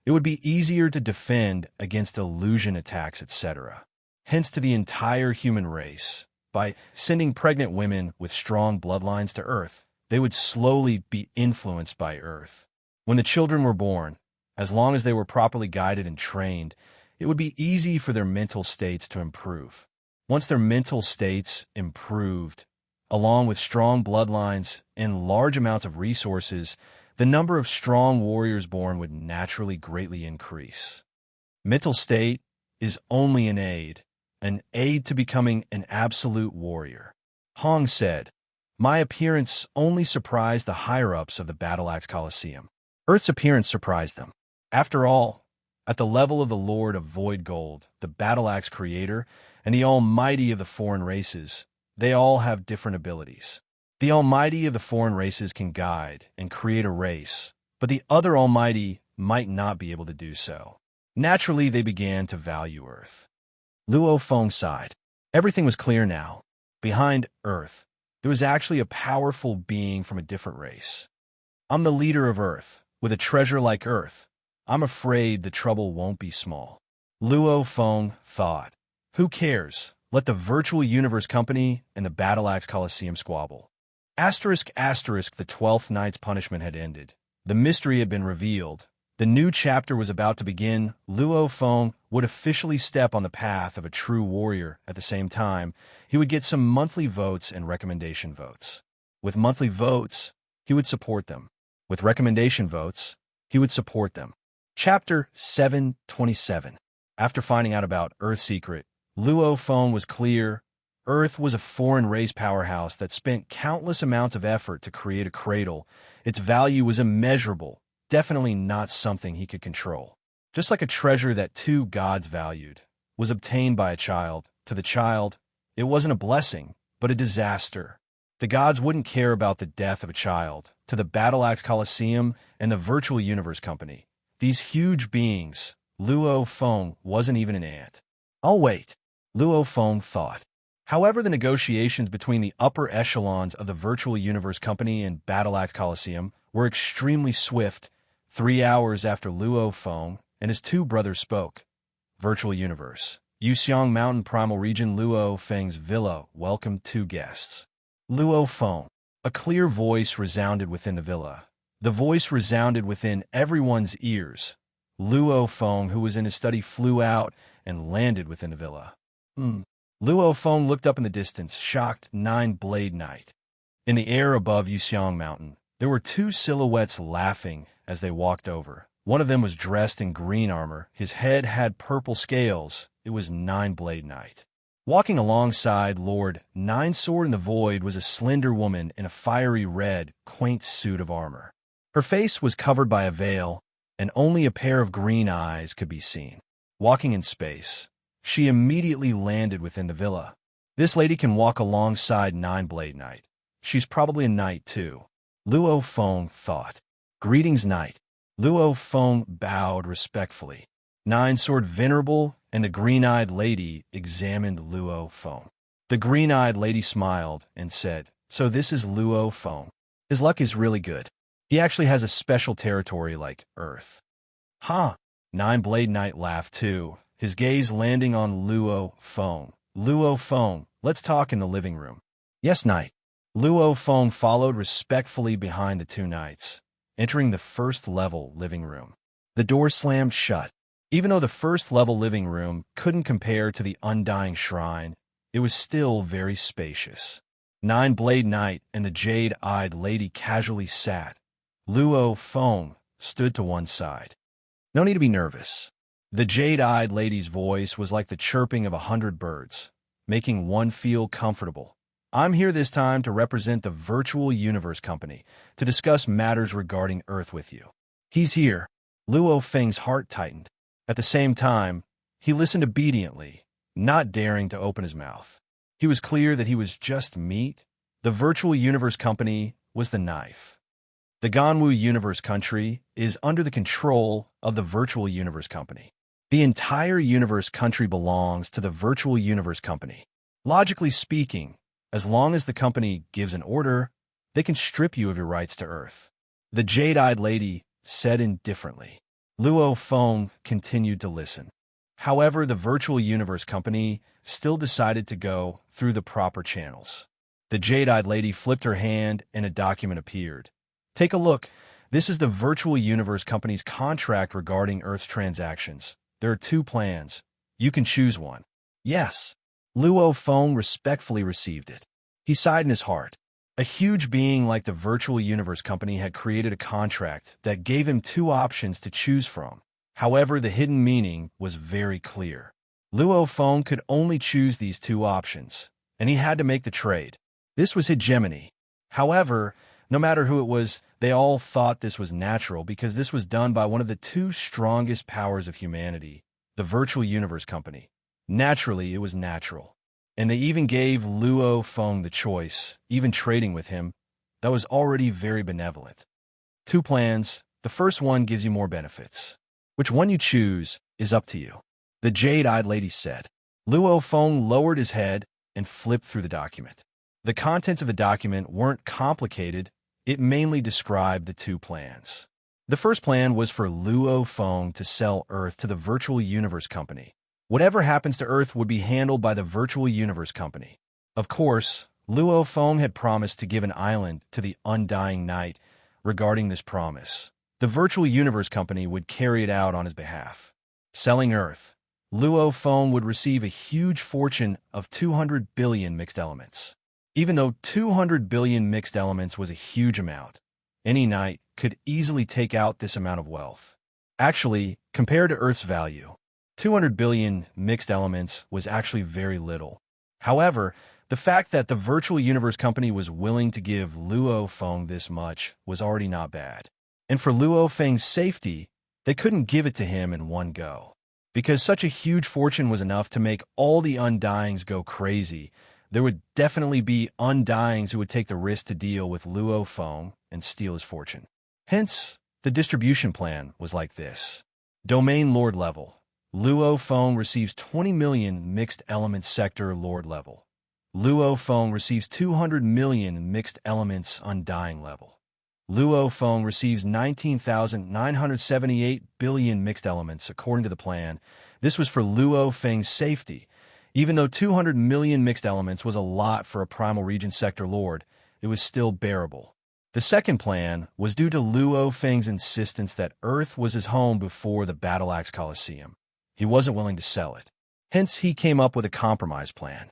it would be easier to defend against illusion attacks, etc. Hence to the entire human race, by sending pregnant women with strong bloodlines to Earth, they would slowly be influenced by Earth. When the children were born, as long as they were properly guided and trained, it would be easy for their mental states to improve. Once their mental states improved, along with strong bloodlines and large amounts of resources, the number of strong warriors born would naturally greatly increase. Mental state is only an aid to becoming an absolute warrior. Hong said, my appearance only surprised the higher-ups of the Battle Axe Coliseum. Earth's appearance surprised them. After all, at the level of the Lord of Void Gold, the Battle Axe creator, and the Almighty of the foreign races, they all have different abilities. The Almighty of the foreign races can guide and create a race, but the other Almighty might not be able to do so. Naturally, they began to value Earth. Luo Feng sighed. Everything was clear now. Behind Earth, there was actually a powerful being from a different race. I'm the leader of Earth. With a treasure like Earth, I'm afraid the trouble won't be small. Luo Feng thought. Who cares? Let the Virtual Universe Company and the Battle Axe Coliseum squabble. Asterisk, the 12th night's punishment had ended. The mystery had been revealed. The new chapter was about to begin. Luo Feng would officially step on the path of a true warrior. At the same time, he would get some monthly votes and recommendation votes. With monthly votes, he would support them. With recommendation votes, he would support them. Chapter 727. After finding out about Earth's secret, Luo Feng was clear. Earth was a foreign race powerhouse that spent countless amounts of effort to create a cradle. Its value was immeasurable, definitely not something he could control. Just like a treasure that two gods valued was obtained by a child, to the child, it wasn't a blessing, but a disaster. The gods wouldn't care about the death of a child. To the Battle Axe Coliseum and the Virtual Universe Company, these huge beings, Luo Feng wasn't even an ant. I'll wait, Luo Feng thought. However, the negotiations between the upper echelons of the Virtual Universe Company and Battle Axe Coliseum were extremely swift. 3 hours after Luo Feng and his two brothers spoke. Virtual Universe. Yuxiang Mountain Primal Region. Luo Feng's villa welcomed two guests. Luo Feng. A clear voice resounded within the villa. The voice resounded within everyone's ears. Luo Feng, who was in his study, flew out and landed within the villa. Luo Feng looked up in the distance, shocked. 9-Blade Night. In the air above Yuxiang Mountain, there were two silhouettes laughing as they walked over. One of them was dressed in green armor. His head had purple scales. It was 9-Blade Night. Walking alongside Lord Ninesword in the Void was a slender woman in a fiery red, quaint suit of armor. Her face was covered by a veil, and only a pair of green eyes could be seen. Walking in space, she immediately landed within the villa. This lady can walk alongside 9-Blade Night. She's probably a knight too, Luo Feng thought. Greetings, knight. Luo Feng bowed respectfully. Ninesword Venerable and the green-eyed lady examined Luo Feng. The green-eyed lady smiled and said, "So this is Luo Feng. His luck is really good. He actually has a special territory like Earth." Huh? 9-Blade Knight laughed too, his gaze landing on Luo Feng. Luo Feng, let's talk in the living room. Yes, knight. Luo Feng followed respectfully behind the two knights, entering the first-level living room. The door slammed shut. Even though the first-level living room couldn't compare to the Undying Shrine, it was still very spacious. 9-Blade Knight and the jade-eyed lady casually sat. Luo Feng stood to one side. No need to be nervous. The jade-eyed lady's voice was like the chirping of 100 birds, making one feel comfortable. I'm here this time to represent the Virtual Universe Company, to discuss matters regarding Earth with you. He's here. Luo Feng's heart tightened. At the same time, he listened obediently, not daring to open his mouth. He was clear that he was just meat. The Virtual Universe Company was the knife. The Ganwu Universe Country is under the control of the Virtual Universe Company. The entire Universe Country belongs to the Virtual Universe Company. Logically speaking, as long as the company gives an order, they can strip you of your rights to Earth. The jade-eyed lady said indifferently. Luo Feng continued to listen. However, the Virtual Universe Company still decided to go through the proper channels. The jade-eyed lady flipped her hand and a document appeared. Take a look. This is the Virtual Universe Company's contract regarding Earth's transactions. There are 2 plans. You can choose one. Yes. Luo Feng respectfully received it. He sighed in his heart. A huge being like the Virtual Universe Company had created a contract that gave him 2 options to choose from. However, the hidden meaning was very clear. Luo Feng could only choose these 2 options, and he had to make the trade. This was hegemony. However, no matter who it was, they all thought this was natural because this was done by one of the 2 strongest powers of humanity, the Virtual Universe Company. Naturally, it was natural. And they even gave Luo Feng the choice, even trading with him. That was already very benevolent. 2 plans. The first one gives you more benefits. Which one you choose is up to you, the jade-eyed lady said. Luo Feng lowered his head and flipped through the document. The contents of the document weren't complicated. It mainly described the 2 plans. The first plan was for Luo Feng to sell Earth to the Virtual Universe Company. Whatever happens to Earth would be handled by the Virtual Universe Company. Of course, Luo Feng had promised to give an island to the Undying Knight. Regarding this promise, the Virtual Universe Company would carry it out on his behalf. Selling Earth, Luo Feng would receive a huge fortune of 200 billion mixed elements. Even though 200 billion mixed elements was a huge amount, any knight could easily take out this amount of wealth. Actually, compared to Earth's value, 200 billion mixed elements was actually very little. However, the fact that the virtual universe company was willing to give Luo Feng this much was already not bad. And for Luo Feng's safety, they couldn't give it to him in one go. Because such a huge fortune was enough to make all the Undyings go crazy, there would definitely be Undyings who would take the risk to deal with Luo Feng and steal his fortune. Hence, the distribution plan was like this. Domain Lord level. Luo Feng receives 20 million mixed elements sector Lord level. Luo Feng receives 200 million mixed elements Undying level. Luo Feng receives 19,978 billion mixed elements according to the plan. This was for Luo Feng's safety. Even though 200 million mixed elements was a lot for a primal region sector lord, it was still bearable. The second plan was due to Luo Feng's insistence that Earth was his home before the Battle Axe Coliseum. He wasn't willing to sell it. Hence, he came up with a compromise plan.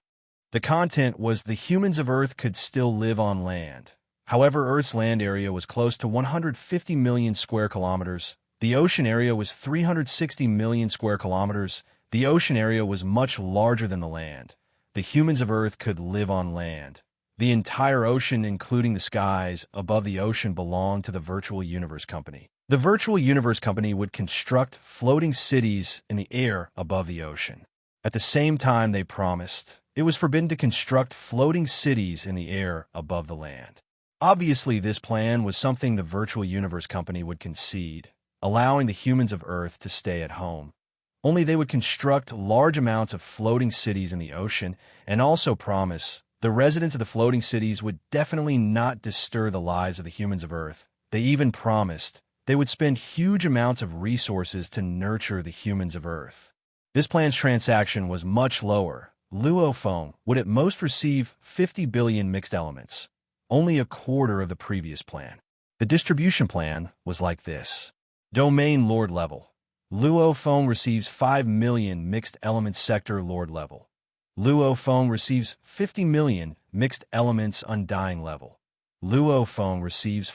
The content was the humans of Earth could still live on land. However, Earth's land area was close to 150 million square kilometers. The ocean area was 360 million square kilometers. The ocean area was much larger than the land. The humans of Earth could live on land. The entire ocean, including the skies above the ocean, belonged to the Virtual Universe Company. The Virtual Universe Company would construct floating cities in the air above the ocean. At the same time, they promised it was forbidden to construct floating cities in the air above the land. Obviously, this plan was something the Virtual Universe Company would concede, allowing the humans of Earth to stay at home. Only they would construct large amounts of floating cities in the ocean and also promise the residents of the floating cities would definitely not disturb the lives of the humans of Earth. They even promised they would spend huge amounts of resources to nurture the humans of Earth. This plan's transaction was much lower. Luo Feng would at most receive 50 billion mixed elements, only a quarter of the previous plan. The distribution plan was like this. Domain Lord level. Luo Feng receives 5 million mixed elements sector Lord level. Luo Feng receives 50 million mixed elements Undying level. Luo Feng receives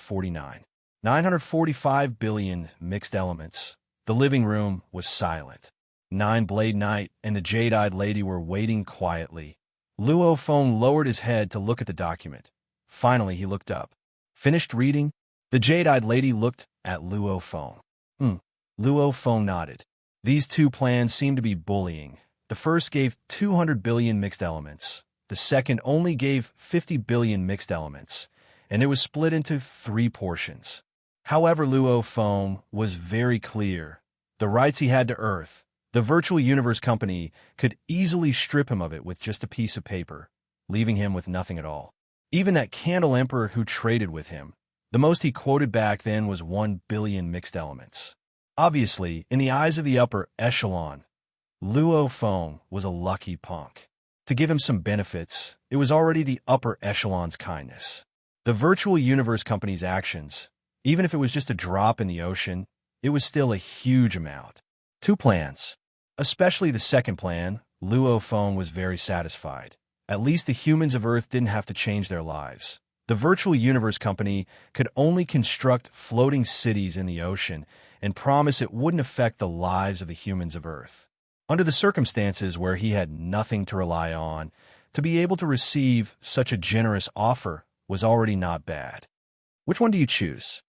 945 billion mixed elements. The living room was silent. Nine-Blade Knight and the Jade-Eyed Lady were waiting quietly. Luo Feng lowered his head to look at the document. Finally, he looked up. Finished reading? The Jade-Eyed Lady looked at Luo Feng. Luo Feng nodded. These two plans seemed to be bullying. The first gave 200 billion mixed elements. The second only gave 50 billion mixed elements, and it was split into 3 portions. However, Luo Feng was very clear. The rights he had to Earth, the Virtual Universe Company could easily strip him of it with just a piece of paper, leaving him with nothing at all. Even that Candle Emperor who traded with him, the most he quoted back then was 1 billion mixed elements. Obviously, in the eyes of the upper echelon, Luo Feng was a lucky punk. To give him some benefits, it was already the upper echelon's kindness. The Virtual Universe Company's actions, even if it was just a drop in the ocean, it was still a huge amount. 2 plans. Especially the second plan, Luo Feng was very satisfied. At least the humans of Earth didn't have to change their lives. The Virtual Universe Company could only construct floating cities in the ocean and promise it wouldn't affect the lives of the humans of Earth. Under the circumstances where he had nothing to rely on, to be able to receive such a generous offer was already not bad. Which one do you choose?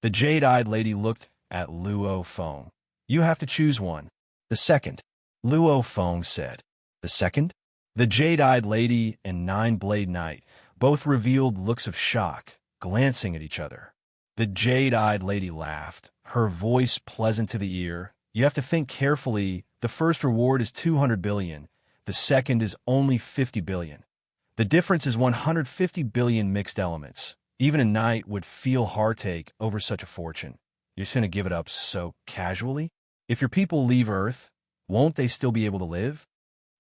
The Jade-Eyed Lady looked at Luo Feng. You have to choose one. The second. Luo Feng said. The second? The Jade-Eyed Lady and Nine-Blade Knight both revealed looks of shock, glancing at each other. The Jade-Eyed Lady laughed, her voice pleasant to the ear. You have to think carefully. The first reward is 200 billion. The second is only 50 billion. The difference is 150 billion mixed elements. Even a knight would feel heartache over such a fortune. You're just going to give it up so casually? If your people leave Earth, won't they still be able to live?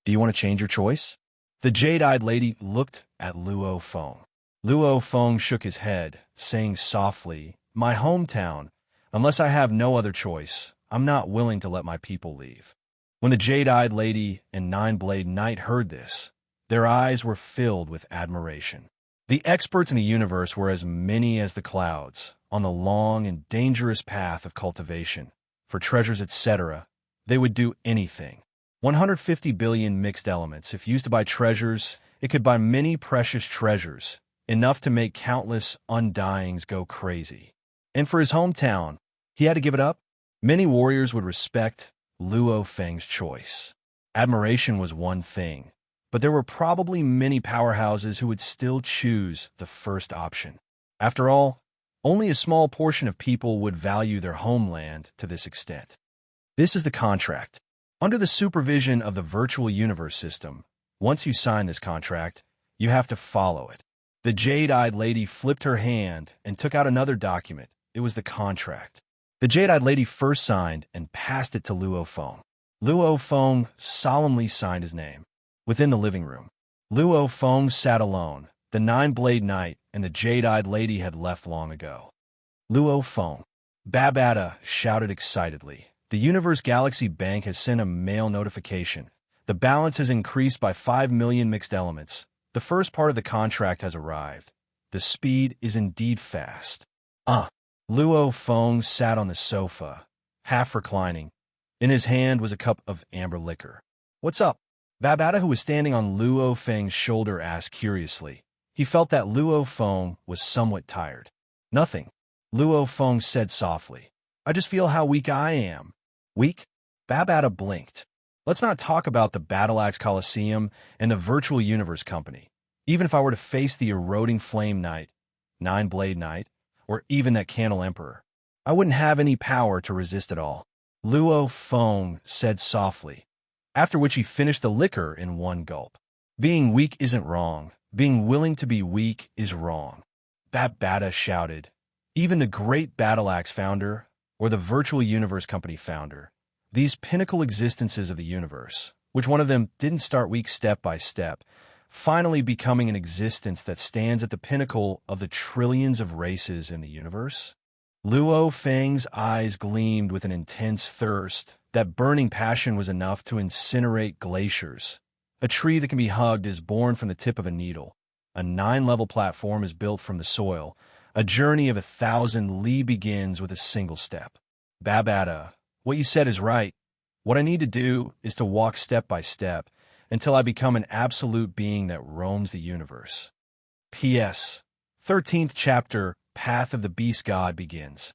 Do you want to change your choice? The Jade-Eyed Lady looked at Luo Feng. Luo Feng shook his head, saying softly, My hometown. Unless I have no other choice, I'm not willing to let my people leave. When the Jade-Eyed Lady and Nine-Blade Knight heard this, their eyes were filled with admiration. The experts in the universe were as many as the clouds, on the long and dangerous path of cultivation. for treasures, etc., they would do anything. 150 billion mixed elements. If used to buy treasures, it could buy many precious treasures, enough to make countless undyings go crazy. And for his hometown, he had to give it up? Many warriors would respect Luo Feng's choice. Admiration was one thing, but there were probably many powerhouses who would still choose the first option. After all, only a small portion of people would value their homeland to this extent. This is the contract. Under the supervision of the virtual universe system, once you sign this contract, you have to follow it. The jade-eyed lady flipped her hand and took out another document. It was the contract. The jade-eyed lady first signed and passed it to Luo Feng. Luo Feng solemnly signed his name. Within the living room, Luo Feng sat alone. The nine-blade knight and the jade-eyed lady had left long ago. Luo Feng. Babata shouted excitedly. The Universe Galaxy Bank has sent a mail notification. The balance has increased by 5 million mixed elements. The first part of the contract has arrived. The speed is indeed fast. Luo Feng sat on the sofa, half reclining. In his hand was a cup of amber liquor. What's up? Babata, who was standing on Luo Feng's shoulder, asked curiously. He felt that Luo Feng was somewhat tired. Nothing, Luo Feng said softly. I just feel how weak I am. Weak? Babata blinked. Let's not talk about the Battle-Axe Coliseum and the Virtual Universe Company. Even if I were to face the eroding Flame Knight, Nine-Blade Knight, or even that Candle Emperor, I wouldn't have any power to resist it all. Luo Feng said softly, after which he finished the liquor in one gulp. Being weak isn't wrong. Being willing to be weak is wrong. Babata shouted. Even the great Battle-Axe founder, or the Virtual Universe Company founder, these pinnacle existences of the universe, which one of them didn't start weak step by step, finally becoming an existence that stands at the pinnacle of the trillions of races in the universe? Luo Feng's eyes gleamed with an intense thirst. That burning passion was enough to incinerate glaciers. A tree that can be hugged is born from the tip of a needle. A 9-level platform is built from the soil. A journey of 1,000 li begins with a single step. Babata, what you said is right. What I need to do is to walk step by step until I become an absolute being that roams the universe. P.S. 13th chapter, Path of the Beast God begins.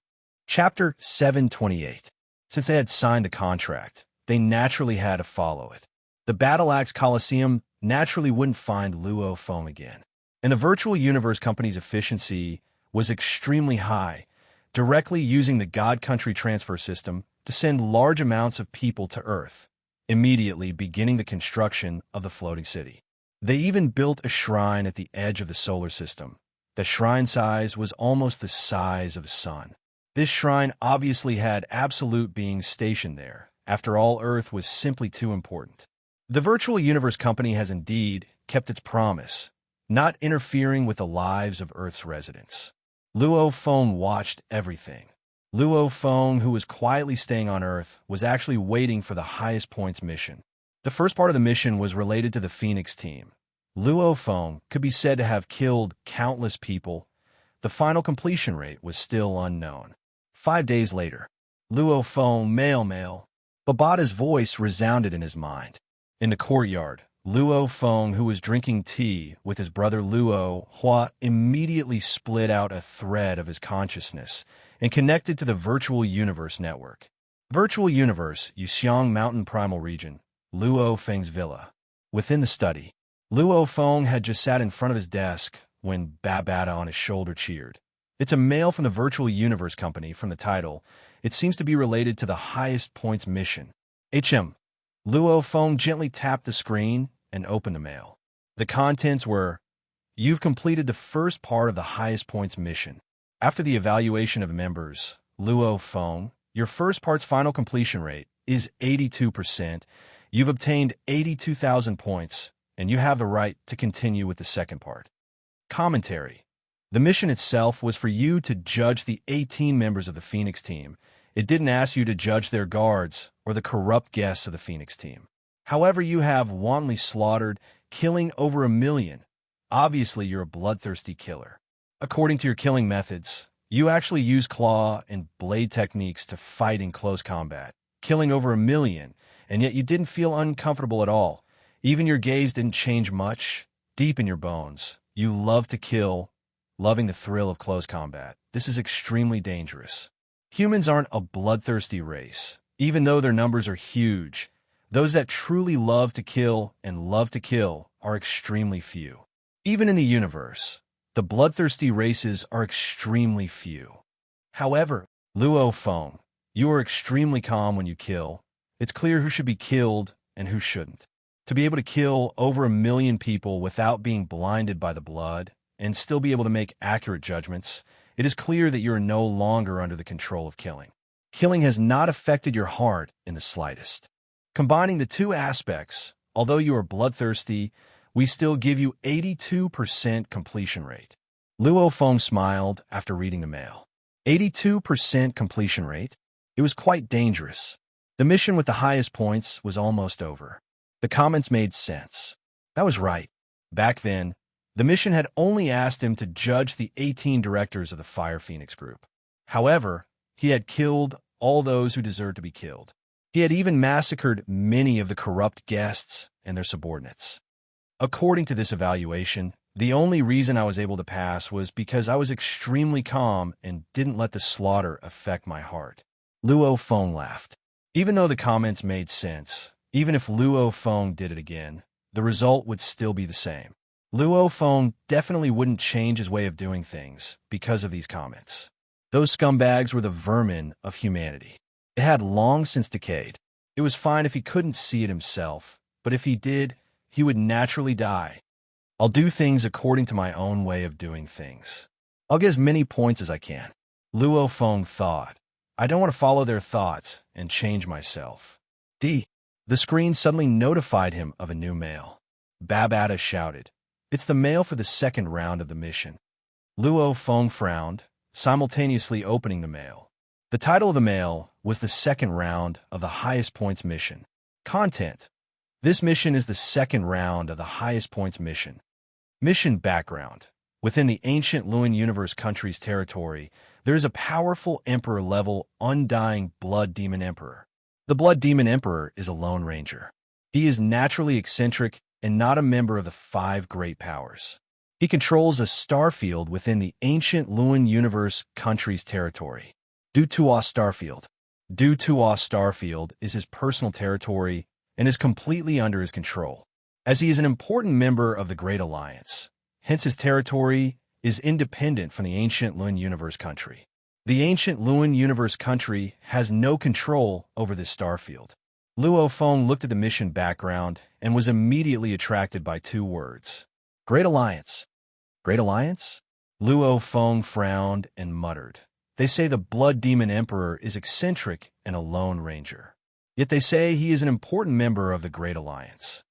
Chapter 728. Since they had signed the contract, they naturally had to follow it. The Battle-Axe Coliseum naturally wouldn't find Luo Feng again. And the Virtual Universe Company's efficiency was extremely high, directly using the God Country transfer system to send large amounts of people to Earth, immediately beginning the construction of the floating city. They even built a shrine at the edge of the solar system. The shrine size was almost the size of a sun. This shrine obviously had absolute beings stationed there. After all, Earth was simply too important. The Virtual Universe Company has indeed kept its promise, not interfering with the lives of Earth's residents. Luo Feng watched everything. Luo Feng, who was quietly staying on Earth, was actually waiting for the highest points mission. The first part of the mission was related to the Phoenix team. Luo Feng could be said to have killed countless people. The final completion rate was still unknown. 5 days later, Luo Feng, mail. Babata's voice resounded in his mind. In the courtyard, Luo Feng, who was drinking tea with his brother Luo Hua, immediately split out a thread of his consciousness and connected to the Virtual Universe network. Virtual Universe, Yuxiang Mountain Primal Region, Luo Feng's villa. Within the study, Luo Feng had just sat in front of his desk when Babata on his shoulder cheered. It's a mail from the Virtual Universe Company. From the title, it seems to be related to the highest points mission. Luo Feng gently tapped the screen and opened the mail. The contents were, you've completed the first part of the highest points mission. After the evaluation of members, Luo Feng, your first part's final completion rate is 82%. You've obtained 82,000 points, and you have the right to continue with the second part. Commentary. The mission itself was for you to judge the 18 members of the Phoenix team. It didn't ask you to judge their guards or the corrupt guests of the Phoenix team. However, you have wantonly slaughtered, killing over 1 million. Obviously, you're a bloodthirsty killer. According to your killing methods, You actually use claw and blade techniques to fight in close combat, killing over 1 million, and yet you didn't feel uncomfortable at all. Even your gaze didn't change much. Deep in your bones, you love to kill, loving the thrill of close combat. This is extremely dangerous. Humans aren't a bloodthirsty race, even though their numbers are huge. Those that truly love to kill and love to kill are extremely few. Even in the universe, the bloodthirsty races are extremely few. However, Luo Feng, you are extremely calm when you kill. It's clear who should be killed and who shouldn't. To be able to kill over 1 million people without being blinded by the blood and still be able to make accurate judgments, it is clear that you are no longer under the control of killing. Killing has not affected your heart in the slightest. Combining the two aspects, although you are bloodthirsty, we still give you 82% completion rate. Luo Feng smiled after reading the mail. 82% completion rate? It was quite dangerous. The mission with the highest points was almost over. The comments made sense. That was right. Back then, the mission had only asked him to judge the 18 directors of the Fire Phoenix group. However, he had killed all those who deserved to be killed. He had even massacred many of the corrupt guests and their subordinates. According to this evaluation, the only reason I was able to pass was because I was extremely calm and didn't let the slaughter affect my heart. Luo Feng laughed. Even though the comments made sense, even if Luo Feng did it again, the result would still be the same. Luo Feng definitely wouldn't change his way of doing things because of these comments. Those scumbags were the vermin of humanity. It had long since decayed. It was fine if he couldn't see it himself, but if he did, he would naturally die. I'll do things according to my own way of doing things. I'll get as many points as I can. Luo Feng thought. I don't want to follow their thoughts and change myself. The screen suddenly notified him of a new mail. Babata shouted. It's the mail for the second round of the mission. Luo Feng frowned, simultaneously opening the mail. The title of the mail was the second round of the highest points mission. Content. This mission is the second round of the highest points mission. Mission background. Within the ancient Luan universe country's territory, there is a powerful emperor-level, undying blood demon emperor. The blood demon emperor is a lone ranger. He is naturally eccentric and not a member of the 5 great powers. He controls a star field within the ancient Luan universe country's territory. Dutua Starfield. Dutua Starfield is his personal territory and is completely under his control, as he is an important member of the Great Alliance. Hence his territory is independent from the ancient Luan universe country. The ancient Luan universe country has no control over this starfield. Luo Feng looked at the mission background and was immediately attracted by 2 words. Great Alliance. Great Alliance? Luo Feng frowned and muttered. They say the Blood Demon Emperor is eccentric and a lone ranger. Yet they say he is an important member of the Great Alliance.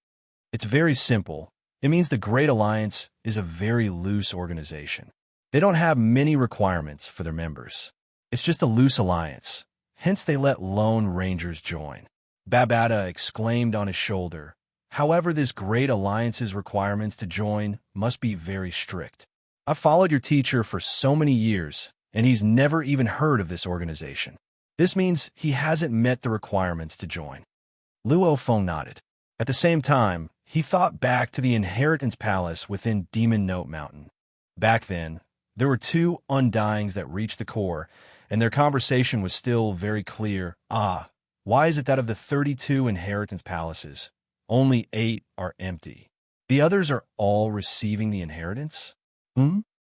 It's very simple. It means the Great Alliance is a very loose organization. They don't have many requirements for their members. It's just a loose alliance. Hence they let lone rangers join. Babata exclaimed on his shoulder. However, this Great Alliance's requirements to join must be very strict. I've followed your teacher for so many years, and he's never even heard of this organization. This means he hasn't met the requirements to join. Luo Feng nodded. At the same time, he thought back to the Inheritance Palace within Demon Note Mountain. Back then, there were 2 undyings that reached the core, and their conversation was still very clear. Why is it that of the 32 Inheritance Palaces, only 8 are empty? The others are all receiving the inheritance?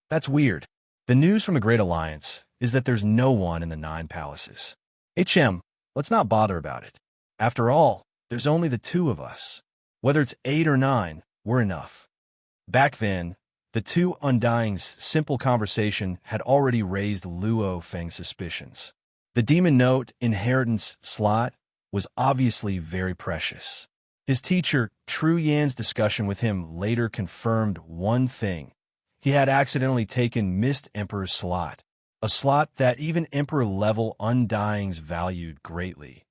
That's weird. The news from the Great Alliance is that there's no one in the 9 palaces. Let's not bother about it. After all, there's only the 2 of us. Whether it's 8 or 9, we're enough. Back then, the 2 undyings' simple conversation had already raised Luo Feng's suspicions. The Demon Note inheritance slot was obviously very precious. His teacher, Tru Yan's discussion with him later confirmed one thing. He had accidentally taken Mist Emperor's slot, a slot that even Emperor-level undyings valued greatly.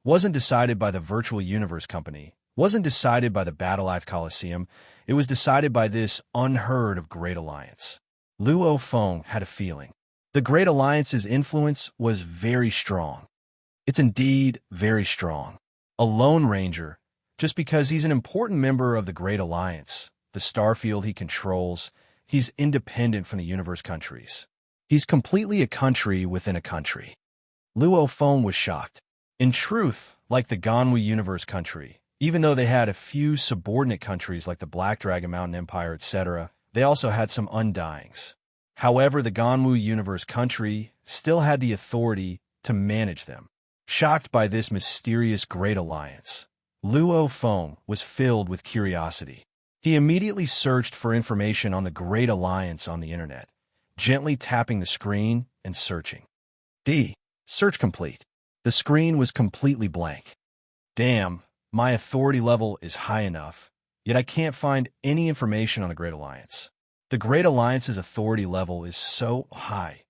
Wasn't decided by the Virtual Universe Company, wasn't decided by the Battle Act Coliseum, it was decided by this unheard of Great Alliance. Luo Feng had a feeling. The Great Alliance's influence was very strong. It's indeed very strong. A Lone Ranger, just because he's an important member of the Great Alliance, the starfield he controls, he's independent from the universe countries. He's completely a country within a country. Luo Feng was shocked. In truth, like the Ganwu universe country, even though they had a few subordinate countries like the Black Dragon Mountain Empire, etc., they also had some undyings. However, the Ganwu universe country still had the authority to manage them. Shocked by this mysterious Great Alliance, Luo Feng was filled with curiosity. He immediately searched for information on the Great Alliance on the internet, gently tapping the screen and searching. Search complete. The screen was completely blank. Damn, my authority level is high enough, yet I can't find any information on the Great Alliance. The Great Alliance's authority level is so high.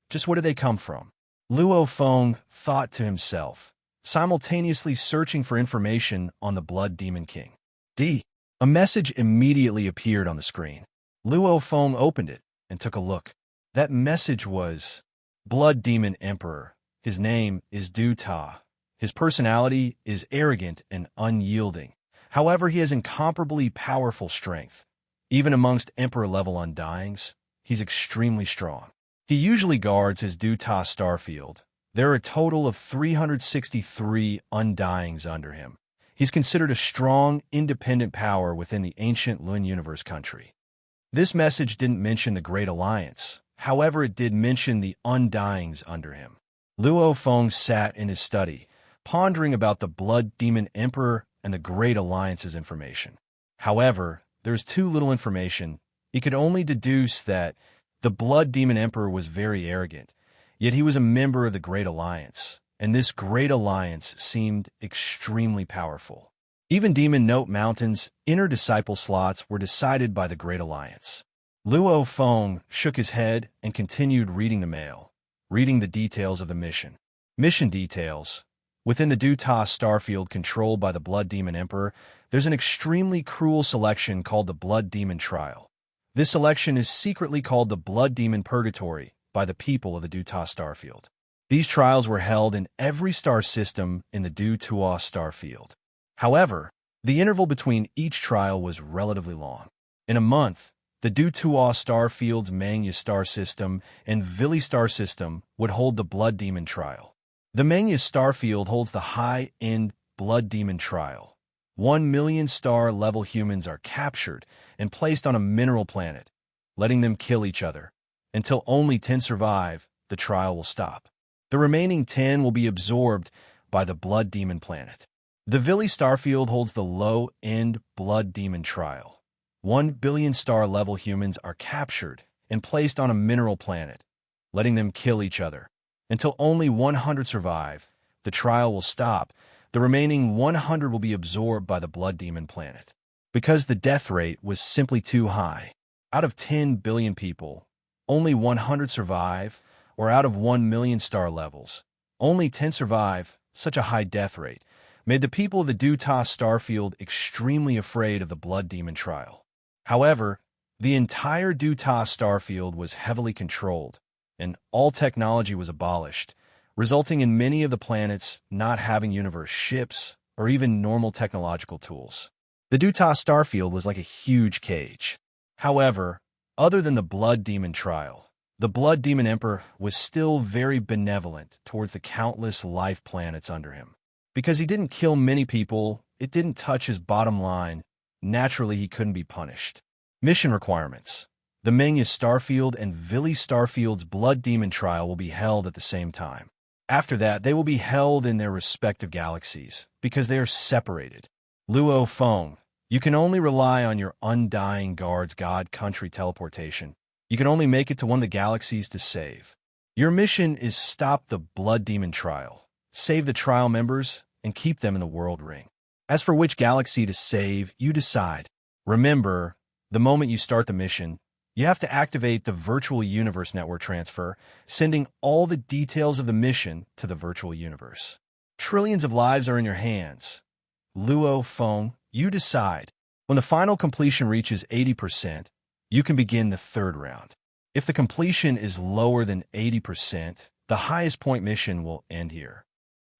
Just where do they come from? Luo Feng thought to himself, simultaneously searching for information on the Blood Demon King. A message immediately appeared on the screen. Luo Feng opened it and took a look. That message was, Blood Demon Emperor. His name is Du Ta. His personality is arrogant and unyielding. However, he has incomparably powerful strength. Even amongst Emperor-level undyings, he's extremely strong. He usually guards his Du Ta starfield. There are a total of 363 undyings under him. He's considered a strong, independent power within the ancient Lun universe country. This message didn't mention the Great Alliance. However, it did mention the undyings under him. Luo Feng sat in his study, pondering about the Blood Demon Emperor and the Great Alliance's information. However, there's too little information. He could only deduce that the Blood Demon Emperor was very arrogant, yet he was a member of the Great Alliance, and this Great Alliance seemed extremely powerful. Even Demon Note Mountain's inner disciple slots were decided by the Great Alliance. Luo Feng shook his head and continued reading the mail, reading the details of the mission. Mission details. Within the Du Ta starfield controlled by the Blood Demon Emperor, there's an extremely cruel selection called the Blood Demon Trial. This selection is secretly called the Blood Demon Purgatory by the people of the Du Ta starfield. These trials were held in every star system in the Du Ta starfield. However, the interval between each trial was relatively long. In a month, the Du Ta starfield's Mangya star system and Vili star system would hold the Blood Demon Trial. The Mangya starfield holds the high-end Blood Demon Trial. 1 million star-level humans are captured and placed on a mineral planet, letting them kill each other. Until only 10 survive, the trial will stop. The remaining 10 will be absorbed by the Blood Demon planet. The Vili starfield holds the low-end Blood Demon Trial. 1 billion star-level humans are captured and placed on a mineral planet, letting them kill each other. Until only 100 survive, the trial will stop. The remaining 100 will be absorbed by the Blood Demon planet. Because the death rate was simply too high. Out of 10 billion people, only 100 survive, or out of 1 million star levels, only 10 survive. Such a high death rate made the people of the Du Ta starfield extremely afraid of the Blood Demon Trial. However, the entire Du Ta starfield was heavily controlled, and all technology was abolished, resulting in many of the planets not having universe ships or even normal technological tools. The Du Ta starfield was like a huge cage. However, other than the Blood Demon Trial, the Blood Demon Emperor was still very benevolent towards the countless life planets under him. Because he didn't kill many people, it didn't touch his bottom line. Naturally, he couldn't be punished. Mission requirements. The Mangya starfield and Vili starfield's Blood Demon Trial will be held at the same time. After that, they will be held in their respective galaxies, because they are separated. Luo Feng, you can only rely on your undying guard's God-country teleportation. You can only make it to one of the galaxies to save. Your mission is stop the Blood Demon Trial, save the trial members, and keep them in the World Ring. As for which galaxy to save, you decide. Remember, the moment you start the mission, you have to activate the Virtual Universe Network transfer, sending all the details of the mission to the virtual universe. Trillions of lives are in your hands. Luo Feng, you decide. When the final completion reaches 80%, you can begin the third round. If the completion is lower than 80%, the highest point mission will end here.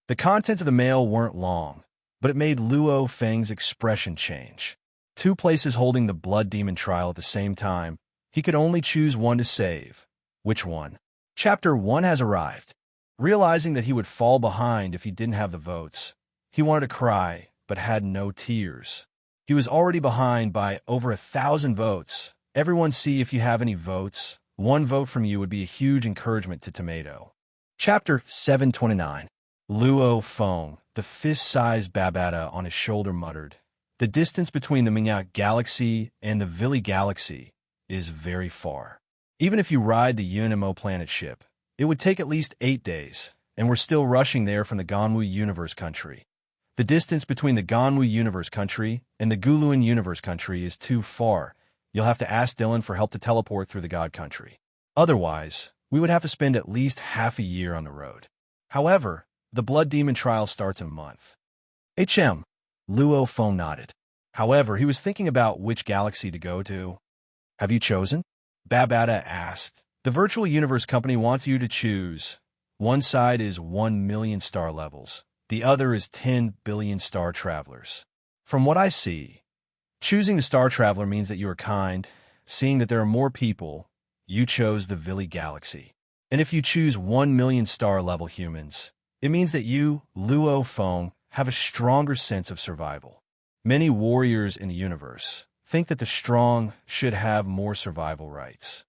The contents of the mail weren't long, but it made Luo Feng's expression change. Two places holding the blood demon trial at the same time, he could only choose one to save. Which one? Chapter 1 has arrived. Realizing that he would fall behind if he didn't have the votes, he wanted to cry, but had no tears. He was already behind by over 1,000 votes. Everyone see if you have any votes. One vote from you would be a huge encouragement to Tomato. Chapter 729. Luo Feng, the fist-sized Babata on his shoulder, muttered, "The distance between the Minyak Galaxy and the Vili Galaxy is very far. Even if you ride the UNMO planet ship, it would take at least 8 days, and we're still rushing there from the Ganwu Universe Country. The distance between the Ganwu Universe Country and the Guluan Universe Country is too far. You'll have to ask Dylan for help to teleport through the God Country. Otherwise, we would have to spend at least half a year on the road. However, the Blood Demon trial starts in a month." Luo Feng nodded. However, he was thinking about which galaxy to go to. "Have you chosen?" Babata asked. "The Virtual Universe Company wants you to choose. One side is 1 million star levels. The other is 10 billion star travelers. From what I see, choosing the Star Traveler means that you are kind. Seeing that there are more people, you chose the Vili Galaxy. And if you choose 1 million star level humans, it means that you, Luo Feng, have a stronger sense of survival. Many warriors in the universe think that the strong should have more survival rights."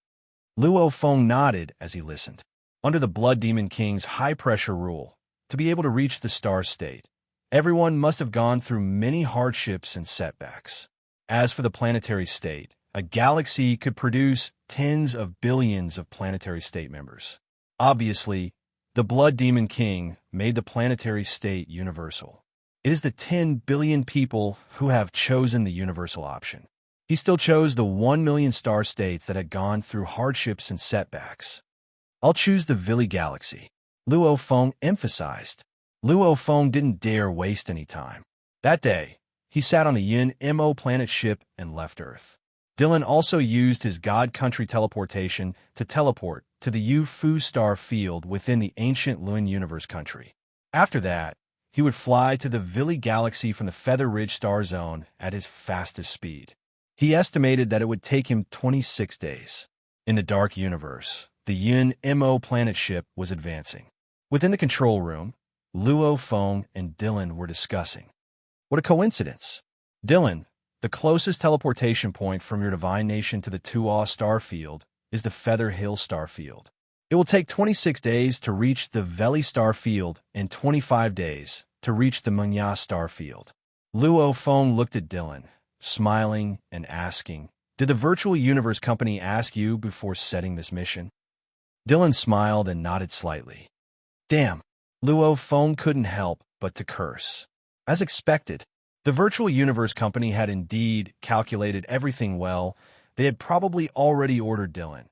Luo Feng nodded as he listened. Under the Blood Demon King's high-pressure rule, to be able to reach the star state, everyone must have gone through many hardships and setbacks. As for the planetary state, a galaxy could produce tens of billions of planetary state members. Obviously, the Blood Demon King made the planetary state universal. It is the 10 billion people who have chosen the universal option. He still chose the 1 million star states that had gone through hardships and setbacks. "I'll choose the Vili Galaxy," Luo Feng emphasized. Luo Feng didn't dare waste any time. That day, he sat on the UNMO planet ship and left Earth. Dylan also used his God Country teleportation to teleport to the Yu-Fu star field within the ancient Luin Universe Country. After that, he would fly to the Vili Galaxy from the Feather Ridge star zone at his fastest speed. He estimated that it would take him 26 days. In the Dark Universe, the UNMO planet ship was advancing. Within the control room, Luo Feng and Dylan were discussing. "What a coincidence. Dylan, the closest teleportation point from your divine nation to the Tuaw star field is the Feather Hill star field. It will take 26 days to reach the Veli star field and 25 days to reach the Munya star field." Luo Feng looked at Dylan, smiling and asking, "Did the Virtual Universe Company ask you before setting this mission?" Dylan smiled and nodded slightly. Damn, Luo Feng couldn't help but to curse. As expected, the Virtual Universe Company had indeed calculated everything well. They had probably already ordered Dylan.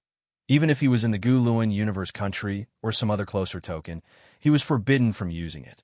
Even if he was in the Guluan Universe Country or some other closer token, he was forbidden from using it.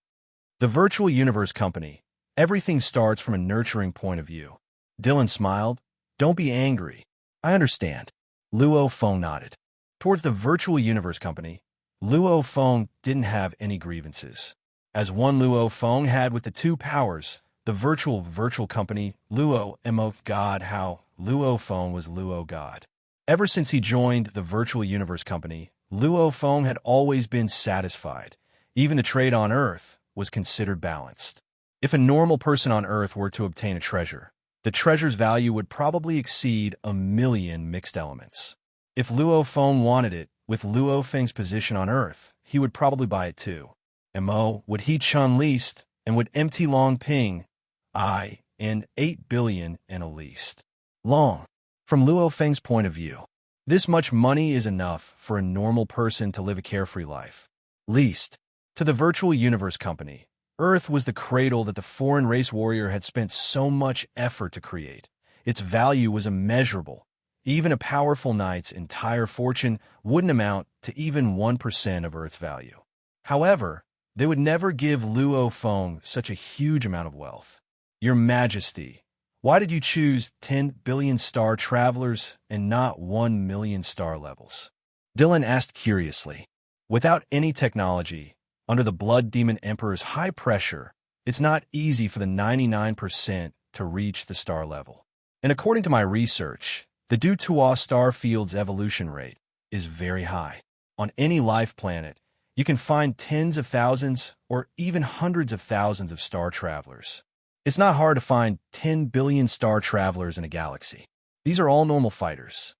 The Virtual Universe Company, everything starts from a nurturing point of view. Dylan smiled. "Don't be angry. I understand." Luo Feng nodded. Towards the Virtual Universe Company, Luo Feng didn't have any grievances. As one Luo Feng had with the two powers, the Virtual Company, Luo Mo God, how Luo Feng was Luo God. Ever since he joined the Virtual Universe Company, Luo Feng had always been satisfied. Even the trade on Earth was considered balanced. If a normal person on Earth were to obtain a treasure, the treasure's value would probably exceed 1 million mixed elements. If Luo Feng wanted it, with Luo Feng's position on Earth, he would probably buy it too. Mo would he Chun least, and would empty Long Ping, and 8 billion and a least. Long. From Luo Feng's point of view, this much money is enough for a normal person to live a carefree life. Least. To the Virtual Universe Company, Earth was the cradle that the foreign race warrior had spent so much effort to create. Its value was immeasurable. Even a powerful knight's entire fortune wouldn't amount to even 1% of Earth's value. However, they would never give Luo Feng such a huge amount of wealth. "Your Majesty, Why did you choose 10 billion star travelers and not 1 million star levels? Dylan asked curiously. Without any technology, under the Blood Demon Emperor's high pressure, it's not easy for the 99% to reach the star level. And according to my research, the Dutois star field's evolution rate is very high. On any life planet, you can find tens of thousands or even hundreds of thousands of star travelers. It's not hard to find 10 billion star travelers in a galaxy. These are all normal fighters.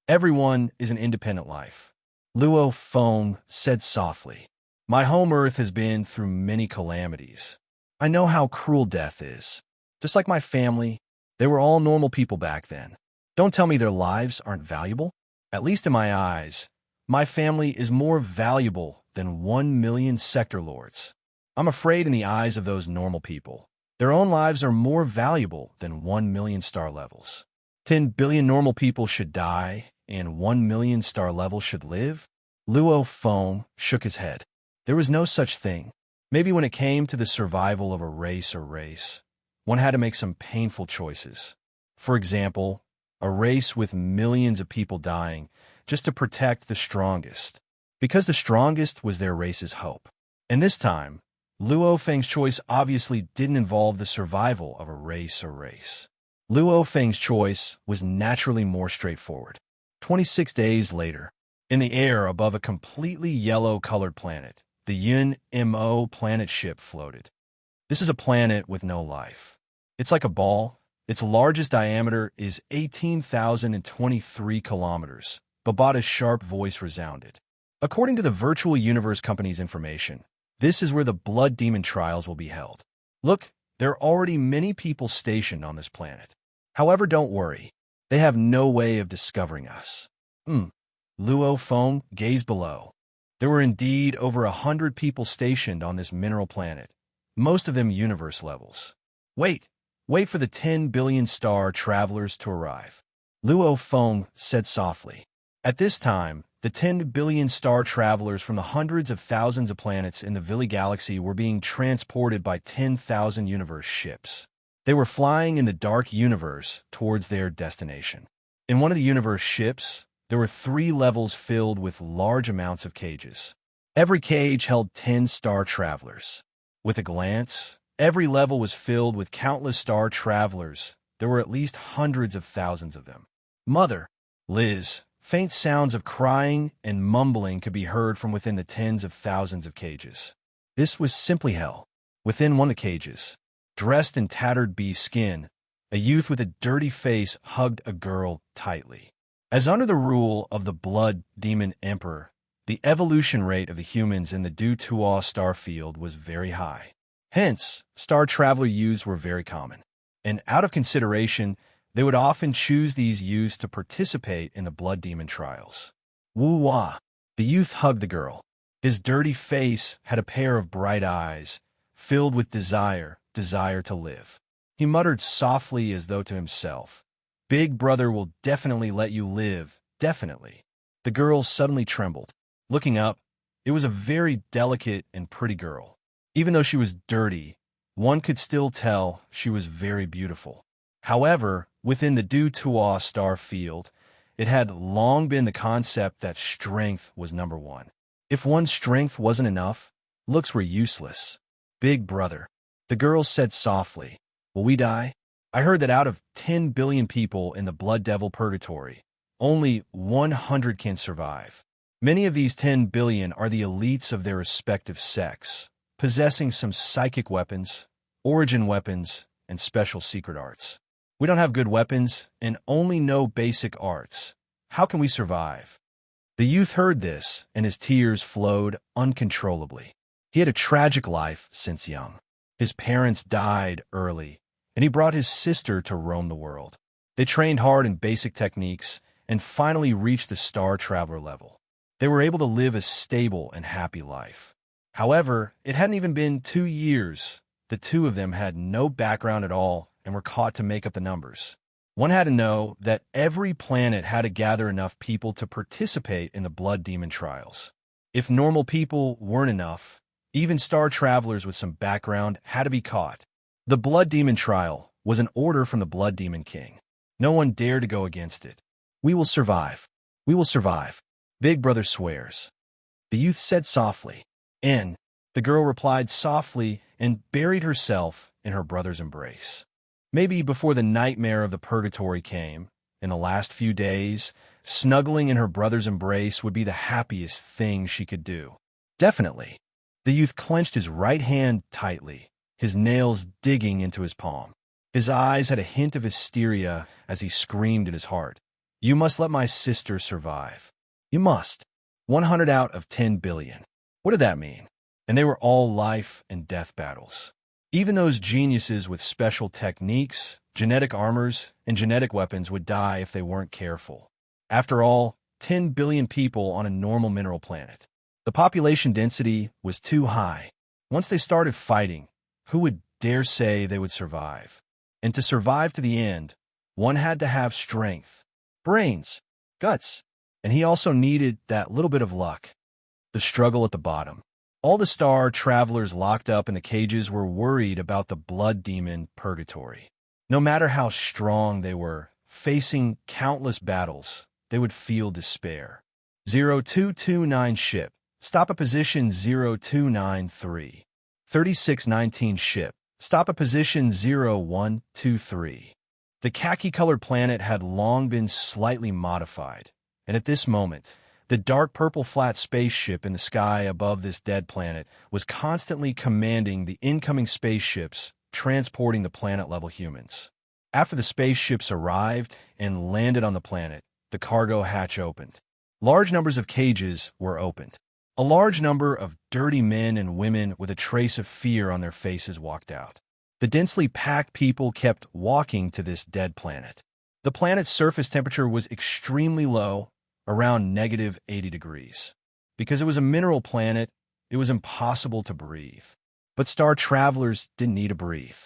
Everyone is an independent life. Luo Feng said softly. My home Earth has been through many calamities. I know how cruel death is. Just like my family, they were all normal people back then. Don't tell me their lives aren't valuable. At least in my eyes, my family is more valuable than 1 million sector lords. I'm afraid in the eyes of those normal people, their own lives are more valuable than 1 million star levels. 10 billion normal people should die, and 1 million star levels should live? Luo Feng shook his head. There was no such thing. Maybe when it came to the survival of a race or race, one had to make some painful choices. For example, a race with millions of people dying just to protect the strongest, because the strongest was their race's hope. And this time, Luo Feng's choice obviously didn't involve the survival of a race or race. Luo Feng's choice was naturally more straightforward. 26 days later, in the air above a completely yellow-colored planet, the Yun Mo planet ship floated. This is a planet with no life. It's like a ball. Its largest diameter is 18,023 kilometers. Babata's sharp voice resounded. According to the Virtual Universe Company's information, this is where the Blood Demon trials will be held. Look, there are already many people stationed on this planet. However, don't worry. They have no way of discovering us. Luo Feng gazed below. There were indeed over 100 people stationed on this mineral planet, most of them universe levels. Wait for the 10 billion star travelers to arrive. Luo Feng said softly. At this time, the 10 billion star travelers from the hundreds of thousands of planets in the Vili galaxy were being transported by 10,000 universe ships. They were flying in the dark universe towards their destination. In one of the universe ships, there were 3 levels filled with large amounts of cages. Every cage held 10 star travelers. With a glance, every level was filled with countless star travelers. There were at least hundreds of thousands of them. Mother, Liz, faint sounds of crying and mumbling could be heard from within the tens of thousands of cages. This was simply hell. Within one of the cages, dressed in tattered bee skin, a youth with a dirty face hugged a girl tightly. As under the rule of the Blood Demon Emperor, the evolution rate of the humans in the Dutois star field was very high. Hence, star traveler youths were very common. And out of consideration, they would often choose these youths to participate in the Blood Demon trials. Woo-wah! The youth hugged the girl. His dirty face had a pair of bright eyes, filled with desire to live. He muttered softly as though to himself, Big brother will definitely let you live, definitely. The girl suddenly trembled. Looking up, it was a very delicate and pretty girl. Even though she was dirty, one could still tell she was very beautiful. However, within the Dutois star field, it had long been the concept that strength was number one. If one's strength wasn't enough, looks were useless. Big brother, the girl said softly, will we die? I heard that out of 10 billion people in the Blood Devil Purgatory, only 100 can survive. Many of these 10 billion are the elites of their respective sects, possessing some psychic weapons, origin weapons, and special secret arts. We don't have good weapons and only know basic arts. How can we survive? The youth heard this, and his tears flowed uncontrollably. He had a tragic life since young. His parents died early, and he brought his sister to roam the world. They trained hard in basic techniques and finally reached the Star Traveler level. They were able to live a stable and happy life. However, it hadn't even been 2 years. The two of them had no background at all and were caught to make up the numbers. One had to know that every planet had to gather enough people to participate in the Blood Demon trials. If normal people weren't enough, even star travelers with some background had to be caught. The Blood Demon trial was an order from the Blood Demon King. No one dared to go against it. "We will survive. We will survive. Big Brother swears," the youth said softly. "In," the girl replied softly and buried herself in her brother's embrace. Maybe before the nightmare of the purgatory came, in the last few days, snuggling in her brother's embrace would be the happiest thing she could do. Definitely. The youth clenched his right hand tightly, his nails digging into his palm. His eyes had a hint of hysteria as he screamed in his heart, "You must let my sister survive. You must." 100 out of 10 billion. What did that mean? And they were all life and death battles. Even those geniuses with special techniques, genetic armors, and genetic weapons would die if they weren't careful. After all, 10 billion people on a normal mineral planet. The population density was too high. Once they started fighting, who would dare say they would survive? And to survive to the end, one had to have strength, brains, guts, and he also needed that little bit of luck. The struggle at the bottom. All the star travelers locked up in the cages were worried about the blood demon purgatory. No matter how strong they were, facing countless battles, they would feel despair. 0229 ship. Stop at position 0293. 3619 ship. Stop at position 0123. The khaki-colored planet had long been slightly modified, and at this moment, the dark purple flat spaceship in the sky above this dead planet was constantly commanding the incoming spaceships transporting the planet-level humans. After the spaceships arrived and landed on the planet, the cargo hatch opened. Large numbers of cages were opened. A large number of dirty men and women with a trace of fear on their faces walked out. The densely packed people kept walking to this dead planet. The planet's surface temperature was extremely low, around negative 80 degrees. Because it was a mineral planet, it was impossible to breathe. But star travelers didn't need to breathe.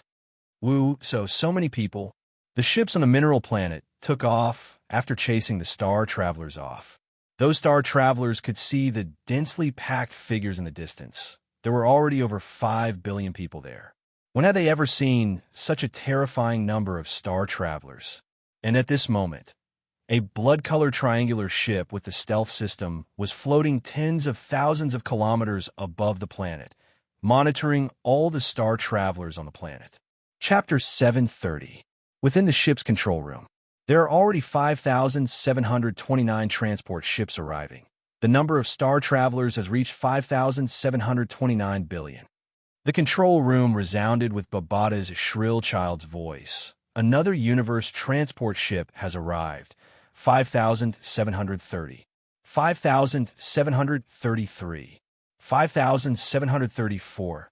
So many people. The ships on the mineral planet took off after chasing the star travelers off. Those star travelers could see the densely packed figures in the distance. There were already over 5 billion people there. When had they ever seen such a terrifying number of star travelers? And at this moment, a blood-colored triangular ship with the stealth system was floating tens of thousands of kilometers above the planet, monitoring all the star travelers on the planet. Chapter 730. Within the ship's control room, there are already 5,729 transport ships arriving. The number of star travelers has reached 5,729 billion. The control room resounded with Babata's shrill child's voice. Another universe transport ship has arrived. 5,730. 5,733. 5,734.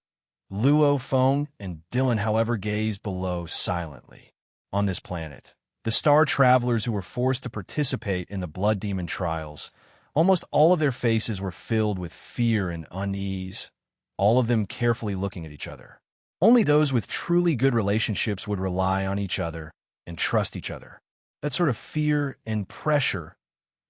Luo, Feng, and Dylan, however, gazed below silently. On this planet, the star travelers who were forced to participate in the blood demon trials, almost all of their faces were filled with fear and unease, all of them carefully looking at each other. Only those with truly good relationships would rely on each other and trust each other. That sort of fear and pressure,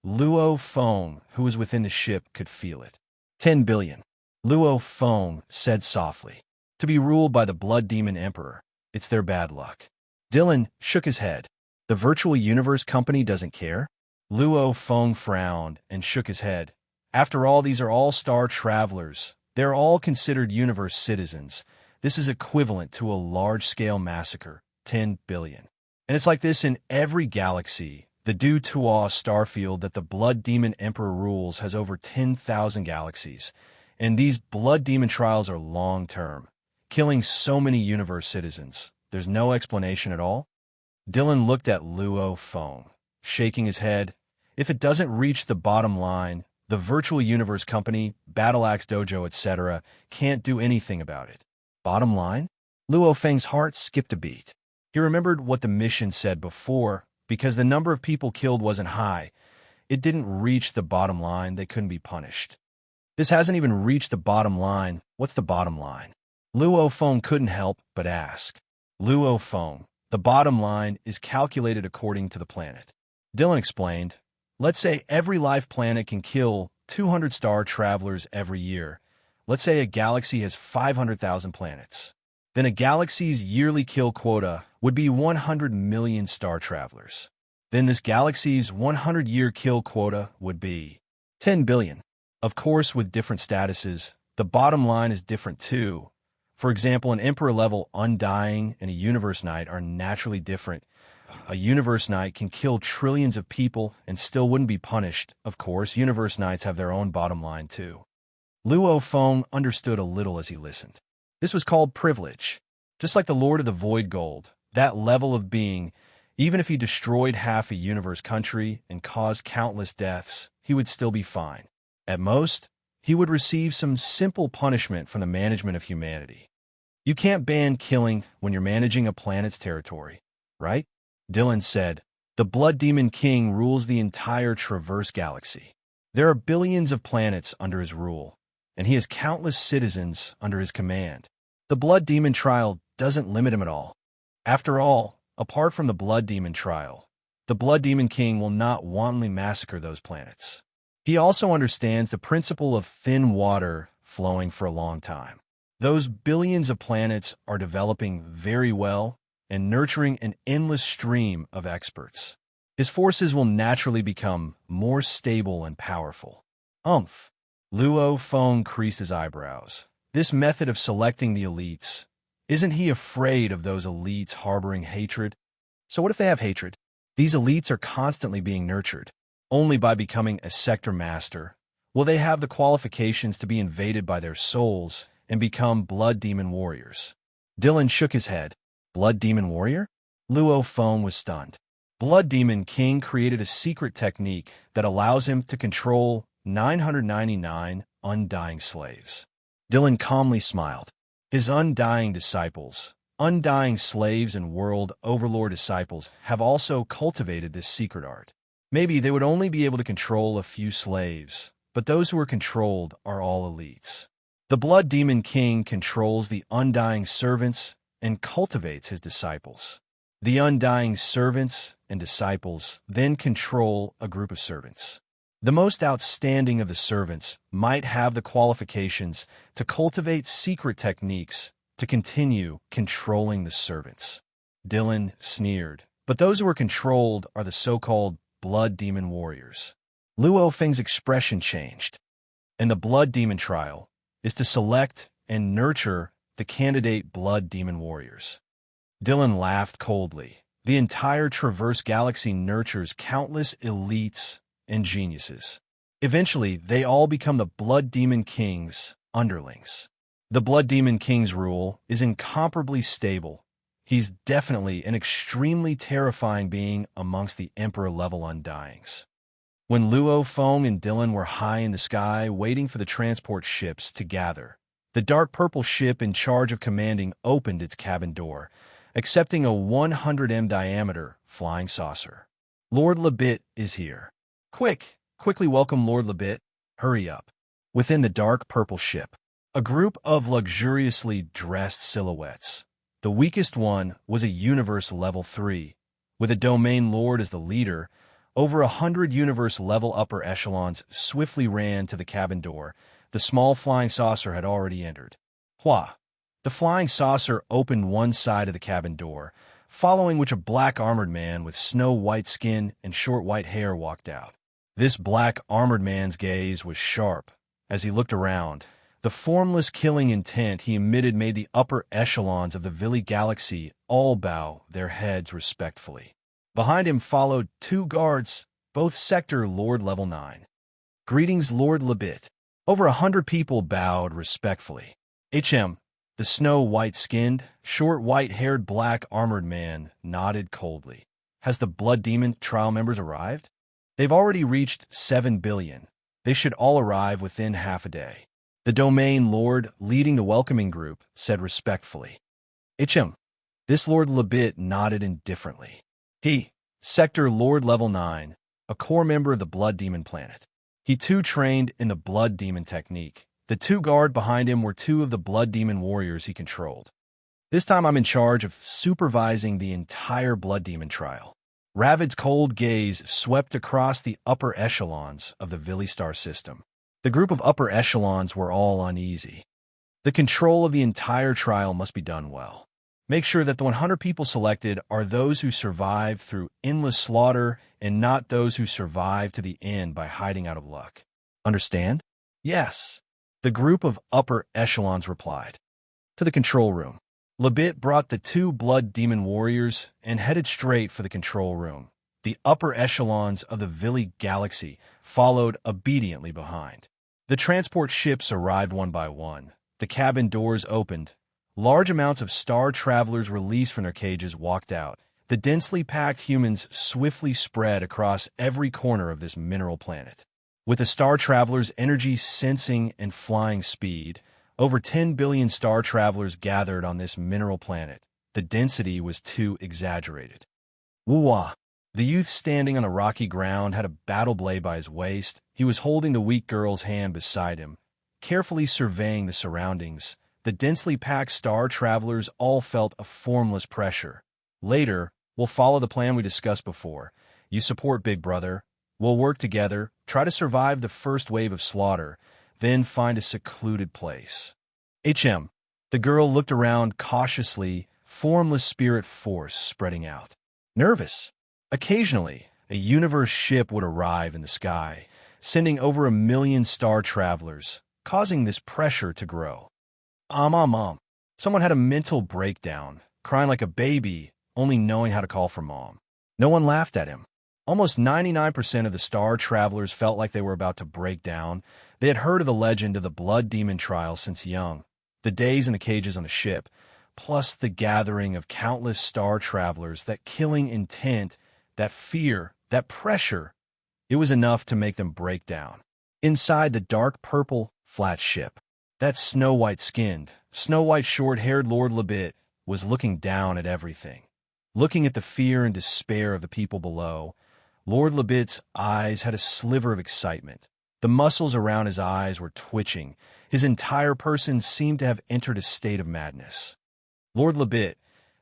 Luo Feng, who was within the ship, could feel it. 10 billion. Luo Feng said softly. To be ruled by the blood demon emperor, it's their bad luck. Dylan shook his head. The virtual universe company doesn't care? Luo Feng frowned and shook his head. After all, these are all star travelers. They're all considered universe citizens. This is equivalent to a large-scale massacre. 10 billion. And it's like this in every galaxy. The Du-Tuo star field that the blood demon emperor rules has over 10,000 galaxies. And these blood demon trials are long-term, killing so many universe citizens. There's no explanation at all? Dylan looked at Luo Feng, shaking his head. If it doesn't reach the bottom line, the virtual universe company, Battle Axe Dojo, etc., can't do anything about it. Bottom line? Luo Feng's heart skipped a beat. He remembered what the mission said before. Because the number of people killed wasn't high, it didn't reach the bottom line, they couldn't be punished. This hasn't even reached the bottom line. What's the bottom line? Luo Feng couldn't help but ask. Luo Feng, the bottom line is calculated according to the planet. Dylan explained, let's say every life planet can kill 200 star travelers every year. Let's say a galaxy has 500,000 planets. Then a galaxy's yearly kill quota would be 100 million star travelers. Then this galaxy's 100-year kill quota would be 10 billion. Of course, with different statuses, the bottom line is different too. For example, an Emperor-level Undying and a Universe Knight are naturally different. A Universe Knight can kill trillions of people and still wouldn't be punished. Of course, Universe Knights have their own bottom line too. Luo Feng understood a little as he listened. This was called privilege. Just like the Lord of the Void Gold, that level of being, even if he destroyed half a universe country and caused countless deaths, he would still be fine. At most, he would receive some simple punishment from the management of humanity. You can't ban killing when you're managing a planet's territory, right? Dylan said, the Blood Demon King rules the entire Traverse Galaxy. There are billions of planets under his rule, and he has countless citizens under his command. The Blood Demon Trial doesn't limit him at all. After all, apart from the Blood Demon Trial, the Blood Demon King will not wantonly massacre those planets. He also understands the principle of thin water flowing for a long time. Those billions of planets are developing very well and nurturing an endless stream of experts. His forces will naturally become more stable and powerful. Luo Feng creased his eyebrows. This method of selecting the elites, isn't he afraid of those elites harboring hatred? So what if they have hatred? These elites are constantly being nurtured. Only by becoming a sector master will they have the qualifications to be invaded by their souls and become Blood Demon Warriors. Dylan shook his head. Blood Demon Warrior? Luo Feng was stunned. Blood Demon King created a secret technique that allows him to control 999 undying slaves. Dylan calmly smiled. His undying disciples, undying slaves and world overlord disciples have also cultivated this secret art. Maybe they would only be able to control a few slaves, but those who are controlled are all elites. The Blood Demon King controls the undying servants and cultivates his disciples. The undying servants and disciples then control a group of servants. The most outstanding of the servants might have the qualifications to cultivate secret techniques to continue controlling the servants. Dylan sneered. But those who are controlled are the so-called Blood Demon Warriors. Luo Feng's expression changed. And the Blood Demon Trial is to select and nurture the candidate Blood Demon Warriors. Dylan laughed coldly. The entire Traverse Galaxy nurtures countless elites and geniuses. Eventually, they all become the Blood Demon King's underlings. The Blood Demon King's rule is incomparably stable. He's definitely an extremely terrifying being amongst the Emperor-level Undyings. When Luo Feng and Dylan were high in the sky waiting for the transport ships to gather, the dark purple ship in charge of commanding opened its cabin door, accepting a 100 diameter flying saucer. Lord Lebit is here. Quickly welcome Lord Lebit. Hurry up. Within the dark purple ship, a group of luxuriously dressed silhouettes. The weakest one was a Universe Level 3, with a Domain Lord as the leader. Over 100 Universe Level upper echelons swiftly ran to the cabin door. The small flying saucer had already entered. Hua! The flying saucer opened one side of the cabin door, following which a black armored man with snow-white skin and short white hair walked out. This black armored man's gaze was sharp. As he looked around, the formless killing intent he emitted made the upper echelons of the Vili Galaxy all bow their heads respectfully. Behind him followed two guards, both Sector Lord Level 9. Greetings, Lord Lebit. Over 100 people bowed respectfully. The snow-white-skinned, short white-haired black armored man nodded coldly. Has the Blood Demon Trial members arrived? They've already reached 7 billion. They should all arrive within half a day. The Domain Lord, leading the welcoming group, said respectfully. This Lord Lebit nodded indifferently. He, Sector Lord Level 9, a core member of the Blood Demon planet. He too trained in the Blood Demon technique. The two guard behind him were two of the Blood Demon Warriors he controlled. This time I'm in charge of supervising the entire Blood Demon trial. Ravid's cold gaze swept across the upper echelons of the Vili star system. The group of upper echelons were all uneasy. The control of the entire trial must be done well. Make sure that the 100 people selected are those who survived through endless slaughter and not those who survived to the end by hiding out of luck. Understand? Yes. The group of upper echelons replied. To the control room. Labit brought the two blood demon warriors and headed straight for the control room. The upper echelons of the Vili galaxy followed obediently behind. The transport ships arrived one by one. The cabin doors opened. Large amounts of star travelers released from their cages walked out. The densely packed humans swiftly spread across every corner of this mineral planet. With the star travelers' energy sensing and flying speed, over 10 billion star travelers gathered on this mineral planet. The density was too exaggerated. Woo-wah! The youth standing on the rocky ground had a battle blade by his waist. He was holding the weak girl's hand beside him, carefully surveying the surroundings. The densely packed star travelers all felt a formless pressure. Later, we'll follow the plan we discussed before. You support Big Brother. We'll work together, try to survive the first wave of slaughter, then find a secluded place. The girl looked around cautiously, formless spirit force spreading out. Nervous. Occasionally, a universe ship would arrive in the sky, sending over 1 million star travelers, causing this pressure to grow. Mom. Someone had a mental breakdown, crying like a baby, only knowing how to call for mom. No one laughed at him. Almost 99% of the star travelers felt like they were about to break down. They had heard of the legend of the blood demon trial since young, the days in the cages on the ship, plus the gathering of countless star travelers, that killing intent, that fear, that pressure. It was enough to make them break down. Inside the dark purple, flat ship, that snow-white-skinned, snow-white short-haired Lord Labit was looking down at everything. Looking at the fear and despair of the people below, Lord Labit's eyes had a sliver of excitement. The muscles around his eyes were twitching. His entire person seemed to have entered a state of madness. Lord Labit,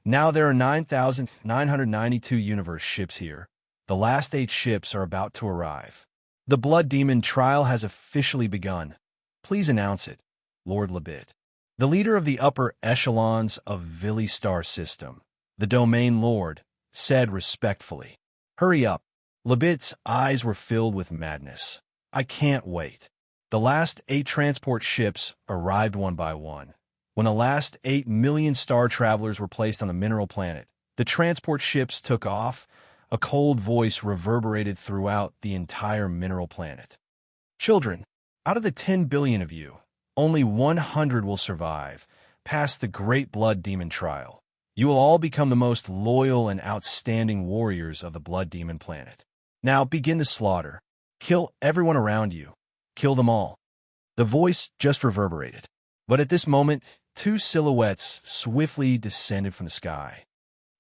now there are 9,992 universe ships here. The last 8 ships are about to arrive. The blood demon trial has officially begun. Please announce it, Lord Labit. The leader of the upper echelons of Vili Star System, the Domain Lord, said respectfully. Hurry up. Labit's eyes were filled with madness. I can't wait. The last 8 transport ships arrived one by one. When the last 8 million star travelers were placed on the mineral planet, the transport ships took off. A cold voice reverberated throughout the entire mineral planet. Children, out of the 10 billion of you, only 100 will survive past the great blood demon trial. You will all become the most loyal and outstanding warriors of the blood demon planet. Now begin the slaughter. Kill everyone around you. Kill them all. The voice just reverberated. But at this moment, 2 silhouettes swiftly descended from the sky.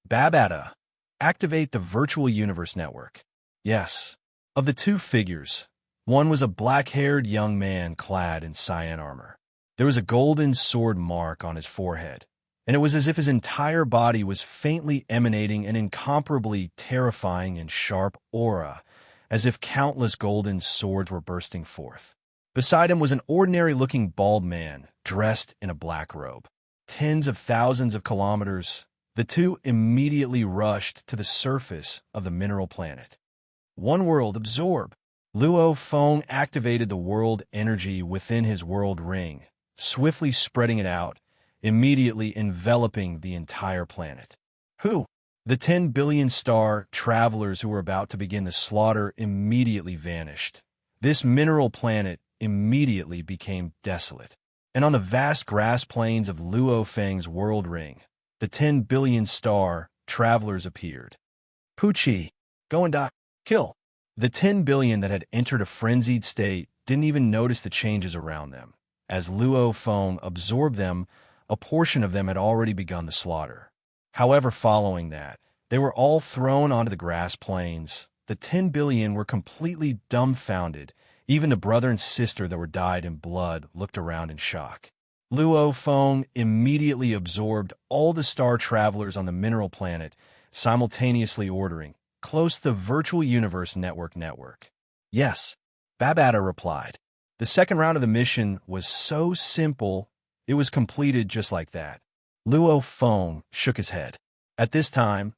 Babata, activate the virtual universe network. Yes. Of the 2 figures, one was a black-haired young man clad in cyan armor. There was a golden sword mark on his forehead, and it was as if his entire body was faintly emanating an incomparably terrifying and sharp aura, as if countless golden swords were bursting forth. Beside him was an ordinary-looking bald man, dressed in a black robe. Tens of thousands of kilometers, the 2 immediately rushed to the surface of the mineral planet. One world, absorb. Luo Feng activated the world energy within his world ring, swiftly spreading it out, immediately enveloping the entire planet. Who? The 10 billion star travelers who were about to begin the slaughter immediately vanished. This mineral planet immediately became desolate. And on the vast grass plains of Luo Feng's world ring, the 10 billion star travelers appeared. Pucci, go and die. Kill. The 10 billion that had entered a frenzied state didn't even notice the changes around them. As Luo Feng absorbed them, a portion of them had already begun the slaughter. However, following that, they were all thrown onto the grass plains. The 10 billion were completely dumbfounded. Even the brother and sister that were dyed in blood looked around in shock. Luo Feng immediately absorbed all the star travelers on the mineral planet, simultaneously ordering, close the virtual universe network. Yes, Babata replied. The second round of the mission was so simple, it was completed just like that. Luo Feng shook his head. At this time,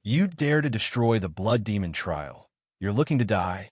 you dare to destroy the blood demon trial. You're looking to die?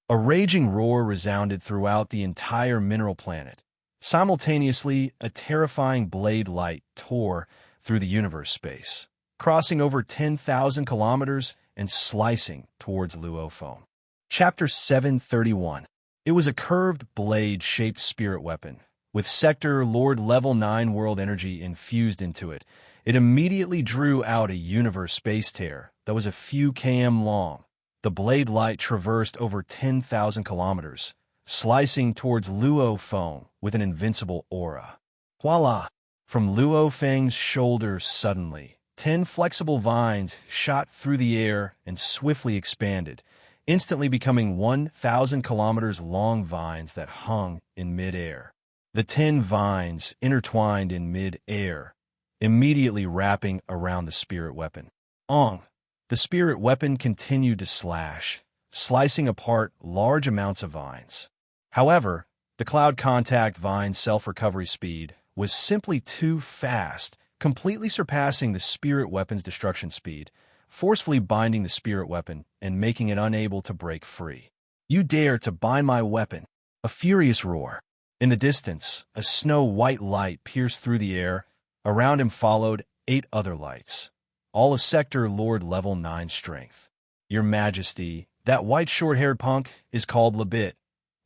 A raging roar resounded throughout the entire mineral planet. Simultaneously, a terrifying blade light tore through the universe space, crossing over 10,000 kilometers and slicing towards Luo Feng. Chapter 731. It was a curved blade-shaped spirit weapon, with Sector Lord Level 9 world energy infused into it. It immediately drew out a universe space tear that was a few km long. The blade light traversed over 10,000 kilometers, slicing towards Luo Feng with an invincible aura. Voila! From Luo Feng's shoulders suddenly, 10 flexible vines shot through the air and swiftly expanded, instantly becoming 1,000 kilometers long vines that hung in mid-air. The 10 vines intertwined in mid-air, immediately wrapping around the spirit weapon. The spirit weapon continued to slash, slicing apart large amounts of vines. However, the Cloud Contact vine's self-recovery speed was simply too fast, completely surpassing the spirit weapon's destruction speed, forcefully binding the spirit weapon and making it unable to break free. You dare to bind my weapon! A furious roar. In the distance, a snow-white light pierced through the air. Around him followed 8 other lights, all of Sector Lord Level 9 strength. Your Majesty, that white short-haired punk is called Lebit.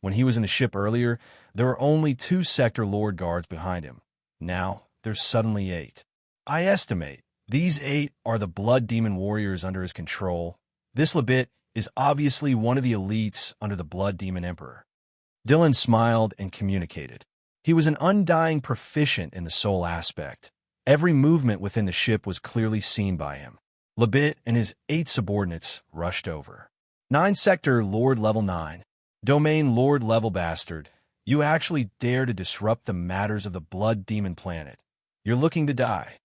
When he was in the ship earlier, there were only 2 Sector Lord guards behind him. Now, there's suddenly 8. I estimate these 8 are the blood demon warriors under his control. This Lebit is obviously one of the elites under the blood demon emperor. Dylan smiled and communicated. He was an undying proficient in the soul aspect. Every movement within the ship was clearly seen by him. Lebit and his 8 subordinates rushed over. 9 Sector Lord Level 9. Domain Lord Level Bastard. You actually dare to disrupt the matters of the blood demon planet. You're looking to die.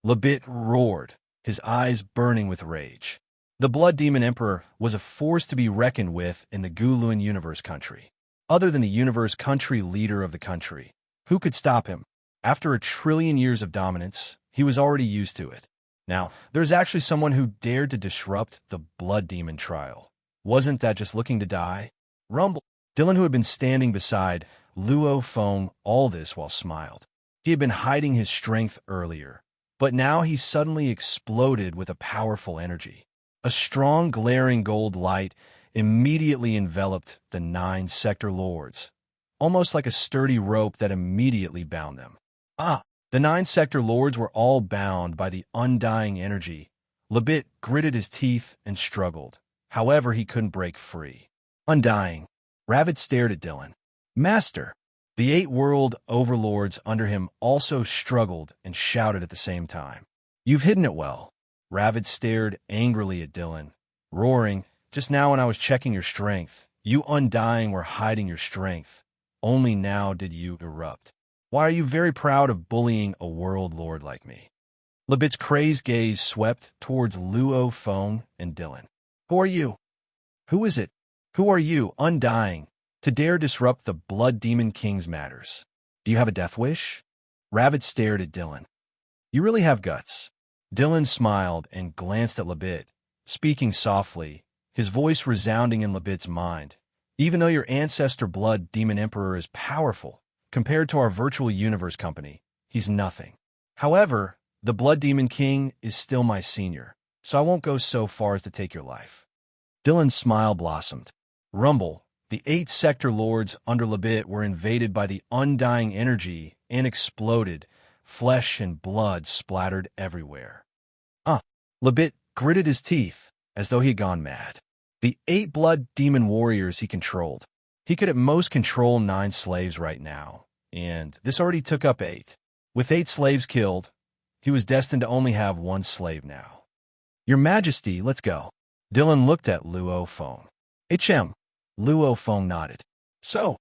Lebit roared, his eyes burning with rage. The blood demon emperor was a force to be reckoned with in the Guluan universe country. Other than the universe country leader of the country, who could stop him? After 1 trillion years of dominance, he was already used to it. Now, there's actually someone who dared to disrupt the blood demon trial. Wasn't that just looking to die? Rumble. Dylan, who had been standing beside Luo Feng all this while smiled. He had been hiding his strength earlier, but now he suddenly exploded with a powerful energy. A strong, glaring gold light immediately enveloped the 9 Sector Lords, almost like a sturdy rope that immediately bound them. The 9 Sector Lords were all bound by the undying energy. Lebit gritted his teeth and struggled. However, he couldn't break free. Undying. Ravid stared at Dylan. Master. The 8 world overlords under him also struggled and shouted at the same time. You've hidden it well. Ravid stared angrily at Dylan, roaring, just now when I was checking your strength, you undying were hiding your strength. Only now did you erupt. Why are you very proud of bullying a world lord like me? Lebit's crazed gaze swept towards Luo Feng and Dylan. Who are you? Who is it? Who are you, undying, to dare disrupt the blood demon king's matters? Do you have a death wish? Ravid stared at Dylan. You really have guts. Dylan smiled and glanced at Lebit, speaking softly, his voice resounding in Lebit's mind. Even though your ancestor blood demon emperor is powerful, compared to our virtual universe company, he's nothing. However, the blood demon king is still my senior, so I won't go so far as to take your life. Dylan's smile blossomed. Rumble, the 8 Sector Lords under Lebit were invaded by the undying energy and exploded. Flesh and blood splattered everywhere. Lebit gritted his teeth as though he had gone mad. The 8 blood demon warriors he controlled. He could at most control 9 slaves right now, and this already took up 8. With 8 slaves killed, he was destined to only have 1 slave now. Your Majesty, let's go. Dylan looked at Luo Feng. HM. Luo Feng nodded. So.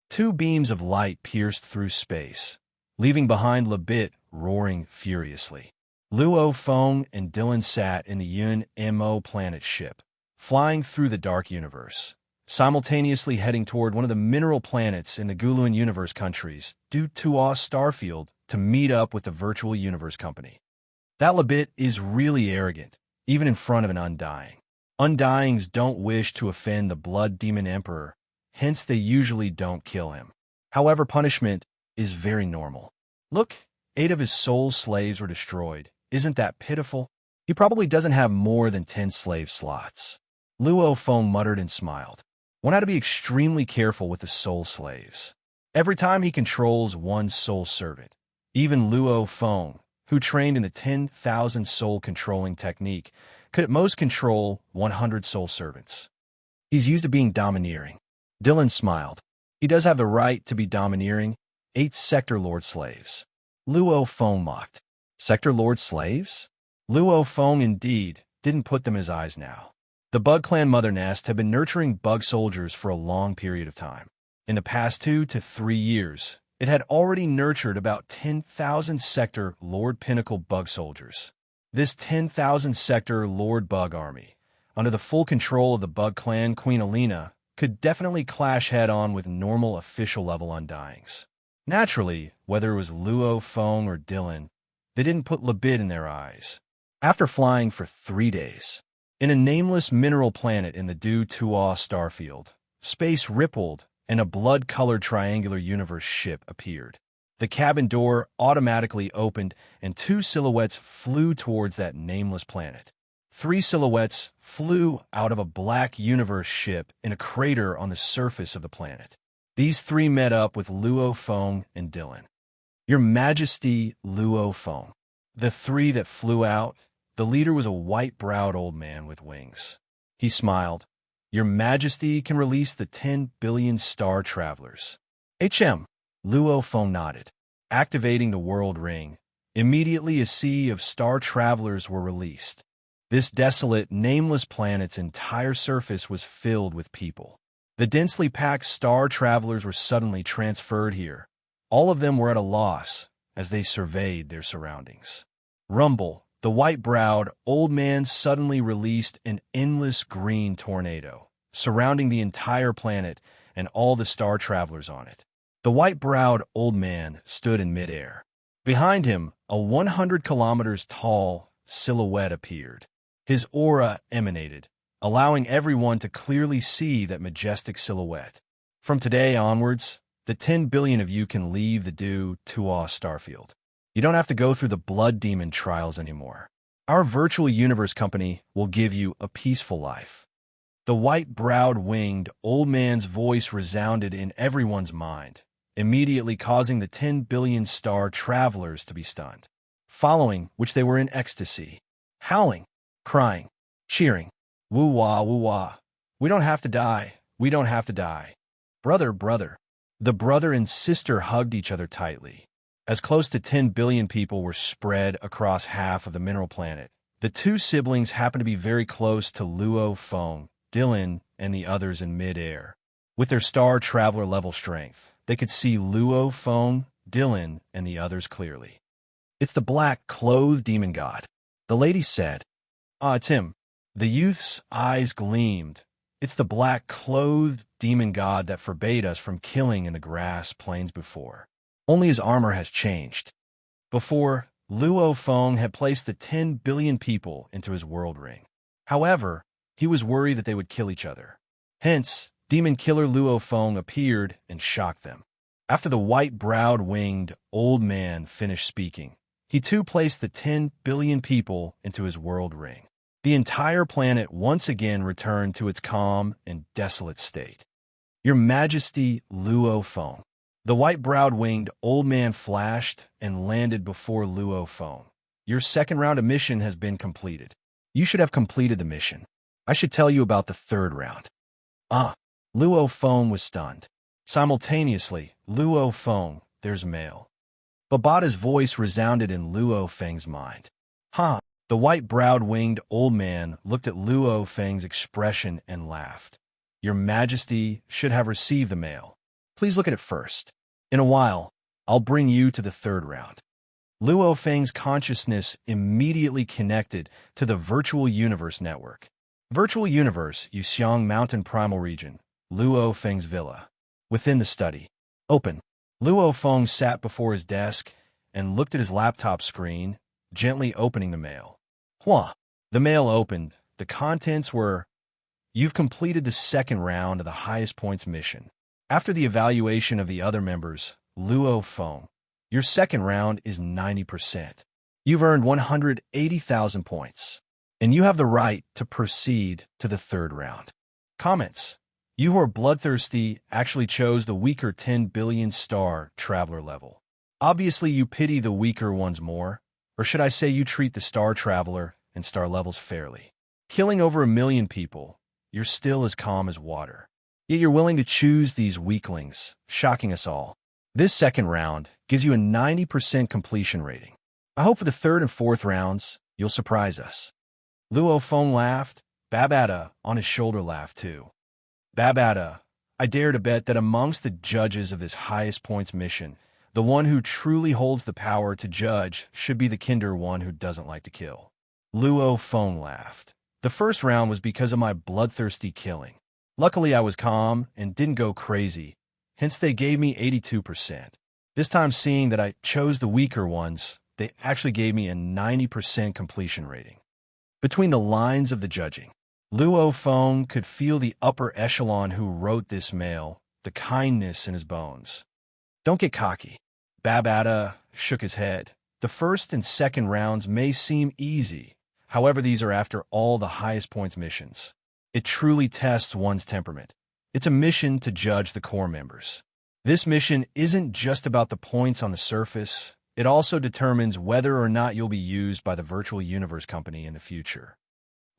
2 beams of light pierced through space, leaving behind Lebit roaring furiously. Luo Feng and Dylan sat in the Yun Mo planet ship, flying through the dark universe. simultaneously heading toward one of the mineral planets in the Guluan Universe countries, due to a starfield, to meet up with the Virtual Universe Company. That Labit is really arrogant, even in front of an Undying. Undyings don't wish to offend the Blood Demon Emperor, hence they usually don't kill him. However, punishment is very normal. Look, 8 of his soul slaves were destroyed. Isn't that pitiful? He probably doesn't have more than 10 slave slots. Luo Feng muttered and smiled. One had to be extremely careful with the soul slaves. Every time he controls one soul servant, even Luo Feng, who trained in the 10,000 soul controlling technique, could at most control 100 soul servants. He's used to being domineering. Dylan smiled. He does have the right to be domineering. 8 Sector Lord slaves. Luo Feng mocked. Sector Lord slaves? Luo Feng indeed didn't put them in his eyes now. The Bug Clan Mother Nest had been nurturing bug soldiers for a long period of time. In the past 2 to 3 years, it had already nurtured about 10,000 Sector Lord Pinnacle bug soldiers. This 10,000 Sector Lord Bug Army, under the full control of the Bug Clan Queen Alina, could definitely clash head-on with normal official-level Undyings. Naturally, whether it was Luo Feng or Dylan, they didn't put Labit in their eyes. After flying for 3 days, in a nameless mineral planet in the Du Tua starfield, space rippled and a blood-colored triangular universe ship appeared. The cabin door automatically opened and 2 silhouettes flew towards that nameless planet. 3 silhouettes flew out of a black universe ship in a crater on the surface of the planet. These 3 met up with Luo Feng and Dylan. Your Majesty, Luo Feng. The 3 that flew out, the leader was a white-browed old man with wings. He smiled. Your Majesty can release the 10 billion star travelers. HM. Luo Feng nodded. Activating the world ring, immediately a sea of star travelers were released. This desolate, nameless planet's entire surface was filled with people. The densely packed star travelers were suddenly transferred here. All of them were at a loss as they surveyed their surroundings. Rumble, the white-browed old man, suddenly released an endless green tornado, surrounding the entire planet and all the star travelers on it. The white-browed old man stood in midair. Behind him, a 100 kilometers tall silhouette appeared. His aura emanated, allowing everyone to clearly see that majestic silhouette. From today onwards, the 10 billion of you can leave the Du Tua starfield. You don't have to go through the blood demon trials anymore. Our Virtual Universe Company will give you a peaceful life. The white-browed winged old man's voice resounded in everyone's mind, immediately causing the 10 billion star travelers to be stunned, following which they were in ecstasy, howling, crying, cheering, woo-wah, woo-wah. We don't have to die. We don't have to die. Brother, brother. The brother and sister hugged each other tightly. As close to 10 billion people were spread across half of the mineral planet, the 2 siblings happened to be very close to Luo Feng, Dylan, and the others in mid-air. With their star traveler level strength, they could see Luo Feng, Dylan, and the others clearly. It's the black-clothed demon god, the lady said. Ah, it's him. The youth's eyes gleamed. It's the black-clothed demon god that forbade us from killing in the grass plains before. Only his armor has changed. Before, Luo Feng had placed the 10 billion people into his world ring. However, he was worried that they would kill each other. Hence, demon killer Luo Feng appeared and shocked them. After the white-browed winged old man finished speaking, he too placed the 10 billion people into his world ring. The entire planet once again returned to its calm and desolate state. Your Majesty, Luo Feng. The white-browed winged old man flashed and landed before Luo Feng. Your second round of mission has been completed. You should have completed the mission. I should tell you about the 3rd round. Ah, Luo Feng was stunned. Simultaneously, Luo Feng, there's mail. Babata's voice resounded in Luo Feng's mind. Huh. The white-browed winged old man looked at Luo Feng's expression and laughed. Your Majesty should have received the mail. Please look at it first. In a while, I'll bring you to the 3rd round. Luo Feng's consciousness immediately connected to the Virtual Universe network. Virtual Universe, Yuxiang Mountain Primal Region, Luo Feng's villa. Within the study. Open. Luo Feng sat before his desk and looked at his laptop screen, gently opening the mail. Hua. The mail opened. The contents were, "You've completed the second round of the highest points mission. After the evaluation of the other members, Luo Feng, your second round is 90%. You've earned 180,000 points, and you have the right to proceed to the third round." Comments. You who are bloodthirsty actually chose the weaker 10 billion star traveler level. Obviously, you pity the weaker ones more, or should I say you treat the star traveler and star levels fairly. Killing over 1 million people, you're still as calm as water. Yet you're willing to choose these weaklings, shocking us all. This second round gives you a 90% completion rating. I hope for the third and fourth rounds, you'll surprise us. Luo Feng laughed. Babata on his shoulder laughed too. Babata, I dare to bet that amongst the judges of this highest points mission, the one who truly holds the power to judge should be the kinder one who doesn't like to kill. Luo Feng laughed. The first round was because of my bloodthirsty killing. Luckily, I was calm and didn't go crazy, hence they gave me 82%. This time, seeing that I chose the weaker ones, they actually gave me a 90% completion rating. Between the lines of the judging, Luo Feng could feel the upper echelon who wrote this mail, the kindness in his bones. Don't get cocky. Babata shook his head. The first and second rounds may seem easy. However, these are after all the highest points missions. It truly tests one's temperament. It's a mission to judge the core members. This mission isn't just about the points on the surface. It also determines whether or not you'll be used by the Virtual Universe Company in the future.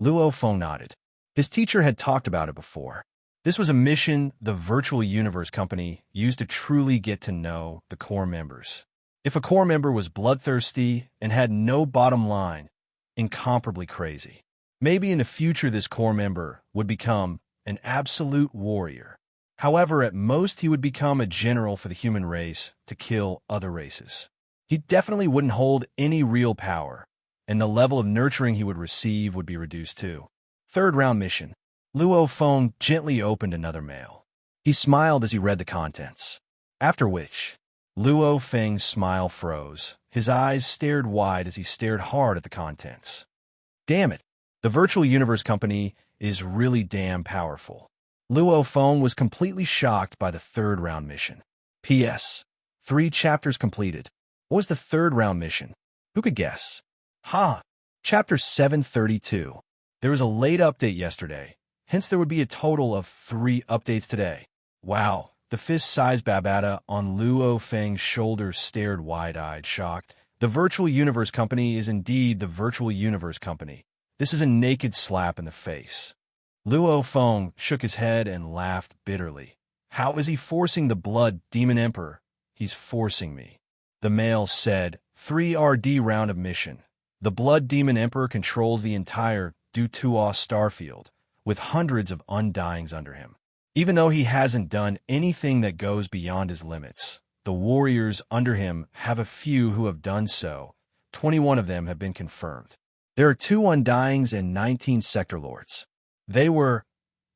Luo Feng nodded. His teacher had talked about it before. This was a mission the Virtual Universe Company used to truly get to know the core members. If a core member was bloodthirsty and had no bottom line, incomparably crazy, maybe in the future this core member would become an absolute warrior. However, at most he would become a general for the human race to kill other races. He definitely wouldn't hold any real power, and the level of nurturing he would receive would be reduced too. Third round mission. Luo Feng gently opened another mail. He smiled as he read the contents. After which, Luo Feng's smile froze. His eyes stared wide as he stared hard at the contents. Damn it, the Virtual Universe Company is really damn powerful. Luo Feng was completely shocked by the third round mission. P.S. 3 chapters completed. What was the third round mission? Who could guess? Chapter 732. There was a late update yesterday, hence there would be a total of 3 updates today. Wow, the fist-sized Babata on Luo Feng's shoulder stared wide-eyed, shocked. The Virtual Universe Company is indeed the Virtual Universe Company. This is a naked slap in the face. Luo Feng shook his head and laughed bitterly. How is he forcing the Blood Demon Emperor? He's forcing me. The mail said, 3 RD round of mission. The Blood Demon Emperor controls the entire Dutua starfield, with hundreds of undyings under him. Even though he hasn't done anything that goes beyond his limits, the warriors under him have a few who have done so. 21 of them have been confirmed. There are 2 undyings and 19 sector lords. They were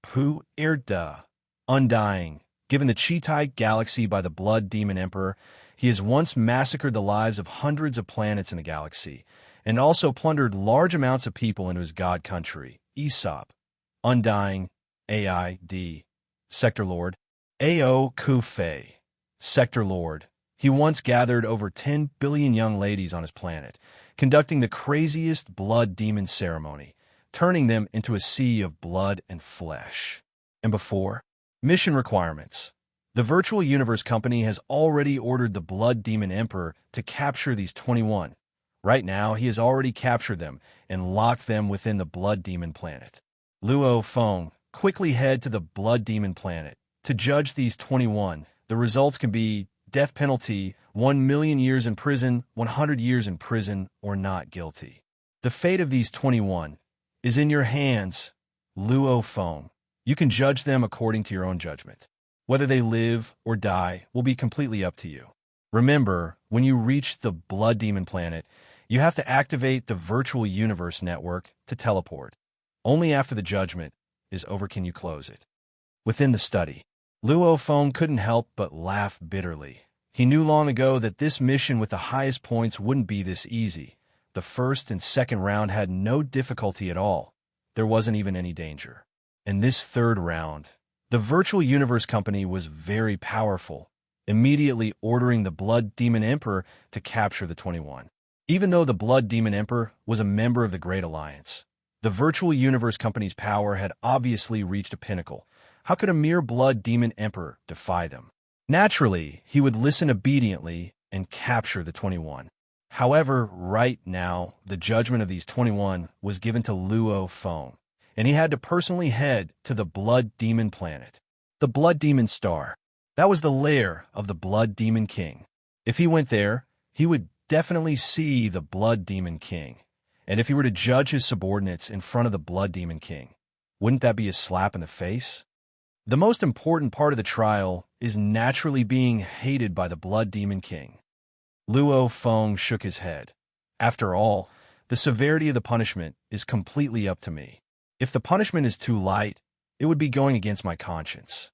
Pu Irda, undying. Given the Chitai galaxy by the Blood Demon Emperor, he has once massacred the lives of hundreds of planets in the galaxy, and also plundered large amounts of people into his god country, Aesop. Undying, AID, Sector Lord. Ao Kufei, Sector Lord. He once gathered over 10 billion young ladies on his planet, conducting the craziest blood demon ceremony, turning them into a sea of blood and flesh. And before, mission requirements. The Virtual Universe Company has already ordered the Blood Demon Emperor to capture these 21. Right now, he has already captured them and locked them within the Blood Demon planet. Luo Feng, quickly head to the Blood Demon planet. To judge these 21, the results can be death penalty, 1 million years in prison, 100 years in prison, or not guilty. The fate of these 21 is in your hands, Luo Feng. You can judge them according to your own judgment. Whether they live or die will be completely up to you. Remember, when you reach the Blood Demon planet, you have to activate the Virtual Universe Network to teleport. Only after the judgment is over can you close it. Within the study, Luo Feng couldn't help but laugh bitterly. He knew long ago that this mission with the highest points wouldn't be this easy. The first and second round had no difficulty at all. There wasn't even any danger. In this third round, the Virtual Universe Company was very powerful, immediately ordering the Blood Demon Emperor to capture the 21. Even though the Blood Demon Emperor was a member of the Great Alliance, the Virtual Universe Company's power had obviously reached a pinnacle. How could a mere Blood Demon Emperor defy them? Naturally, he would listen obediently and capture the 21. However, right now, the judgment of these 21 was given to Luo Feng, and he had to personally head to the Blood Demon Planet. The Blood Demon Star. That was the lair of the Blood Demon King. If he went there, he would definitely see the Blood Demon King. And if he were to judge his subordinates in front of the Blood Demon King, wouldn't that be a slap in the face? The most important part of the trial is naturally being hated by the Blood Demon King. Luo Feng shook his head. After all, the severity of the punishment is completely up to me. If the punishment is too light, it would be going against my conscience.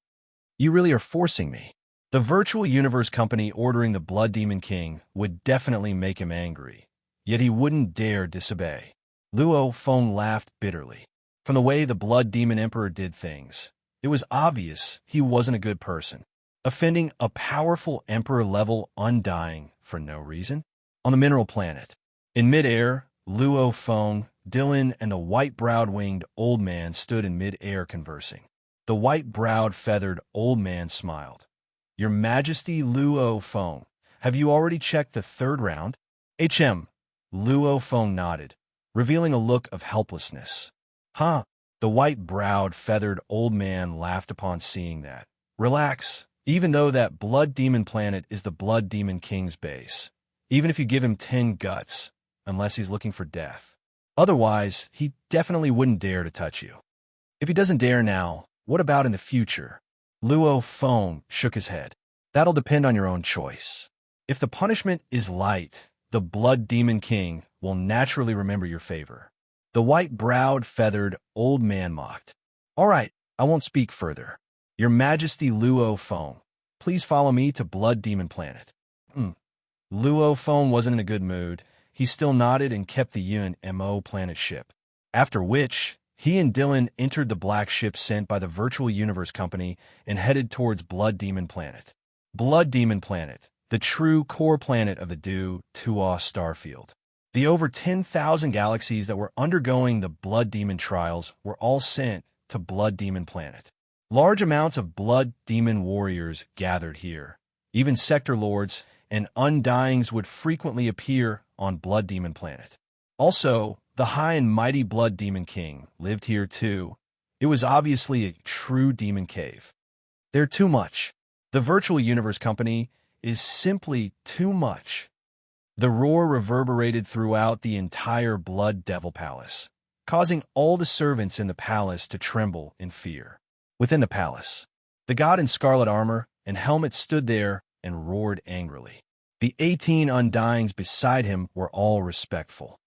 You really are forcing me. The Virtual Universe Company ordering the Blood Demon King would definitely make him angry, yet he wouldn't dare disobey. Luo Feng laughed bitterly. From the way the Blood Demon Emperor did things, it was obvious he wasn't a good person, offending a powerful Emperor-level Undying for no reason. On the mineral planet, in midair, Luo Feng, Dylan, and the white-browed winged old man stood in midair conversing. The white-browed feathered old man smiled. Your Majesty Luo Feng, have you already checked the third round? Luo Feng nodded, revealing a look of helplessness. Huh? The white-browed feathered old man laughed upon seeing that. Relax. Even though that Blood Demon Planet is the Blood Demon King's base, even if you give him 10 guts, unless he's looking for death. Otherwise, he definitely wouldn't dare to touch you. If he doesn't dare now, what about in the future? Luo Feng shook his head. That'll depend on your own choice. If the punishment is light, the Blood Demon King will naturally remember your favor. The white-browed feathered old man mocked. All right, I won't speak further. Your Majesty Luo Feng, please follow me to Blood Demon Planet. Luo Feng wasn't in a good mood. He still nodded and kept the UNMO planet ship. After which, he and Dylan entered the black ship sent by the Virtual Universe Company and headed towards Blood Demon Planet. Blood Demon Planet, the true core planet of the Tuo starfield. The over 10,000 galaxies that were undergoing the Blood Demon trials were all sent to Blood Demon Planet. Large amounts of Blood Demon warriors gathered here. Even Sector Lords and Undyings would frequently appear on Blood Demon Planet. Also, the high and mighty Blood Demon King lived here too. It was obviously a true demon cave. They're too much. The Virtual Universe Company is simply too much. The roar reverberated throughout the entire Blood Devil Palace, causing all the servants in the palace to tremble in fear. Within the palace, the god in scarlet armor and helmet stood there and roared angrily. The 18 Undyings beside him were all respectful.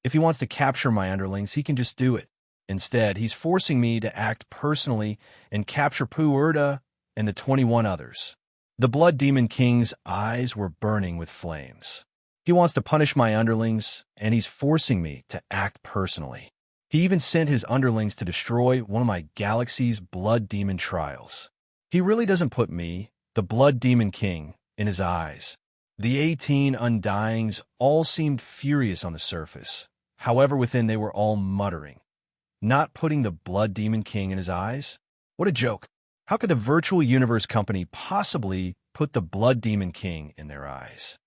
If he wants to capture my underlings, he can just do it. Instead, he's forcing me to act personally and capture Puerta and the 21 others. The Blood Demon King's eyes were burning with flames. He wants to punish my underlings, and he's forcing me to act personally. He even sent his underlings to destroy one of my galaxy's Blood Demon trials. He really doesn't put me, the Blood Demon King, in his eyes. The 18 Undyings all seemed furious on the surface. However, within they were all muttering. Not putting the Blood Demon King in his eyes? What a joke. How could the Virtual Universe Company possibly put the Blood Demon King in their eyes?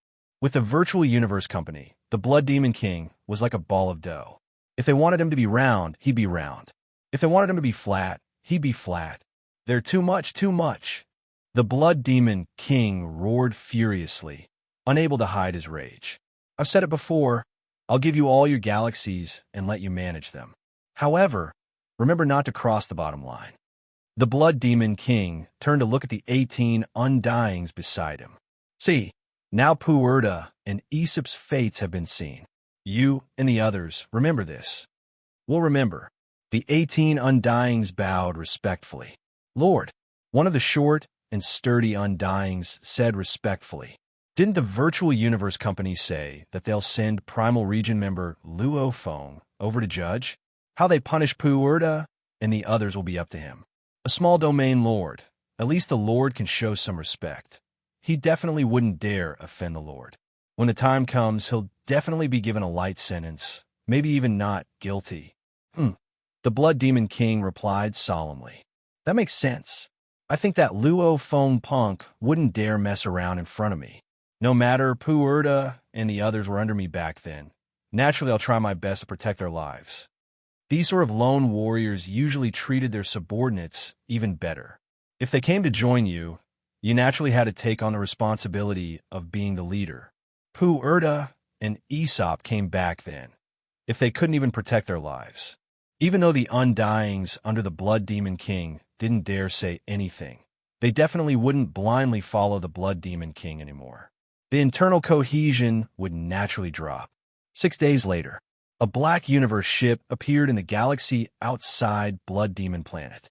With the Virtual Universe Company, the Blood Demon King was like a ball of dough. If they wanted him to be round, he'd be round. If they wanted him to be flat, he'd be flat. They're too much, too much. The Blood Demon King roared furiously, unable to hide his rage. I've said it before, I'll give you all your galaxies and let you manage them. However, remember not to cross the bottom line. The Blood Demon King turned to look at the 18 Undyings beside him. See, now Puerta and Aesop's fates have been seen. You and the others, remember this. We'll remember. The 18 Undyings bowed respectfully. Lord, one of the short and sturdy Undyings said respectfully. Didn't the virtual universe company say that they'll send Primal Region member Luo Feng over to judge? How they punish Pu Erda and the others will be up to him. A small domain lord. At least the lord can show some respect. He definitely wouldn't dare offend the lord. When the time comes, he'll definitely be given a light sentence, maybe even not guilty. The Blood Demon King replied solemnly. That makes sense. I think that Luo Feng punk wouldn't dare mess around in front of me. No matter Pu Erda and the others were under me back then. Naturally, I'll try my best to protect their lives. These sort of lone warriors usually treated their subordinates even better. If they came to join you, you naturally had to take on the responsibility of being the leader. Pu Erda and Aesop came back then, if they couldn't even protect their lives. Even though the Undyings under the Blood Demon King didn't dare say anything, they definitely wouldn't blindly follow the Blood Demon King anymore. The internal cohesion would naturally drop. 6 days later, a black universe ship appeared in the galaxy outside Blood Demon Planet.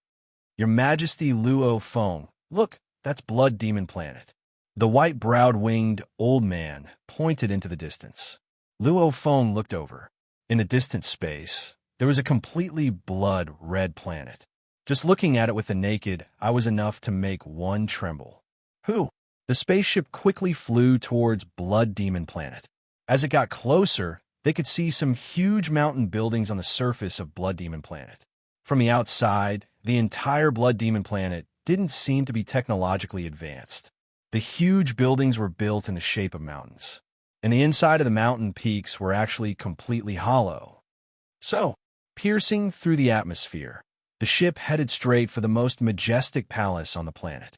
Your Majesty Luo Feng, look, that's Blood Demon Planet. The white-browed winged old man pointed into the distance. Luo Feng looked over. In the distant space, there was a completely blood-red planet. Just looking at it with the naked eye was enough to make one tremble. Who? The spaceship quickly flew towards Blood Demon Planet. As it got closer, they could see some huge mountain buildings on the surface of Blood Demon Planet. From the outside, the entire Blood Demon Planet didn't seem to be technologically advanced. The huge buildings were built in the shape of mountains, and the inside of the mountain peaks were actually completely hollow. So, piercing through the atmosphere, the ship headed straight for the most majestic palace on the planet.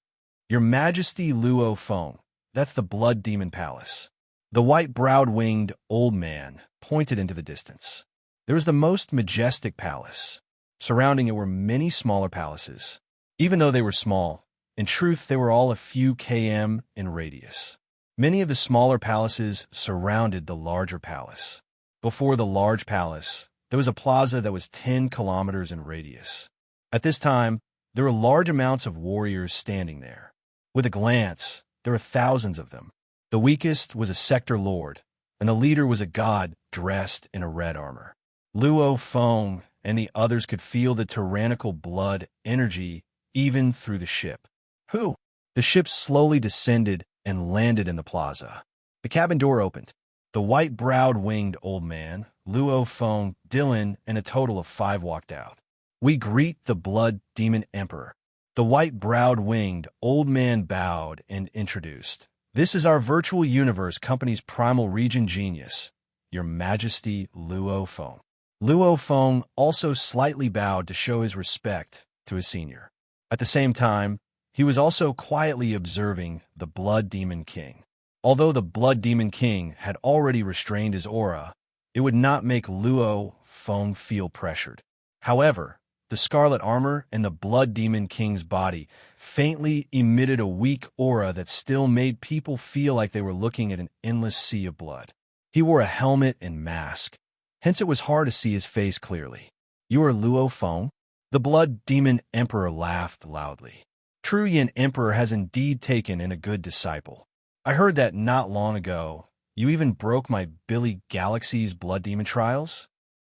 Your Majesty Luo Feng, that's the Blood Demon Palace. The white-browed winged old man pointed into the distance. There was the most majestic palace. Surrounding it were many smaller palaces. Even though they were small, in truth they were all a few km in radius. Many of the smaller palaces surrounded the larger palace. Before the large palace, there was a plaza that was 10 kilometers in radius. At this time, there were large amounts of warriors standing there. With a glance, there were thousands of them. The weakest was a sector lord, and the leader was a god dressed in a red armor. Luo Feng and the others could feel the tyrannical blood energy even through the ship. Who? The ship slowly descended and landed in the plaza. The cabin door opened. The white-browed winged old man, Luo Feng, Dylan, and a total of 5 walked out. We greet the Blood Demon Emperor. The white-browed winged old man bowed and introduced. This is our virtual universe company's Primal Region genius, Your Majesty Luo Feng. Luo Feng also slightly bowed to show his respect to his senior. At the same time, he was also quietly observing the Blood Demon King. Although the Blood Demon King had already restrained his aura, it would not make Luo Feng feel pressured. However, the scarlet armor and the Blood Demon King's body faintly emitted a weak aura that still made people feel like they were looking at an endless sea of blood. He wore a helmet and mask, hence it was hard to see his face clearly. You are Luo Feng? The Blood Demon Emperor laughed loudly. True Yin Emperor has indeed taken in a good disciple. I heard that not long ago, you even broke my Billy Galaxy's Blood Demon trials?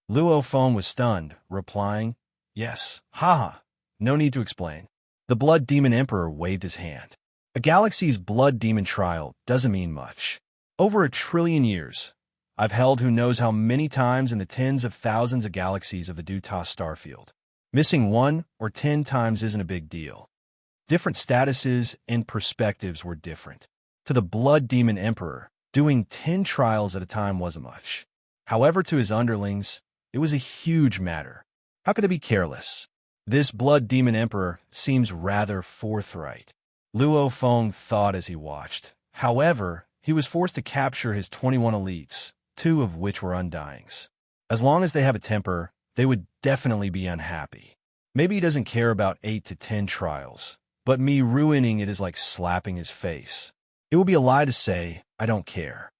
Luo Feng was stunned, replying, Yes, haha, no need to explain. The Blood Demon Emperor waved his hand. A galaxy's Blood Demon trial doesn't mean much. Over 1 trillion years, I've held who knows how many times in the tens of thousands of galaxies of the Dutah starfield. Missing 1 or 10 times isn't a big deal. Different statuses and perspectives were different. To the Blood Demon Emperor, doing 10 trials at a time wasn't much. However, to his underlings, it was a huge matter. How could they be careless? This Blood Demon Emperor seems rather forthright. Luo Feng thought as he watched. However, he was forced to capture his 21 elites, 2 of which were Undyings. As long as they have a temper, they would definitely be unhappy. Maybe he doesn't care about 8 to 10 trials, but me ruining it is like slapping his face. It would be a lie to say, I don't care.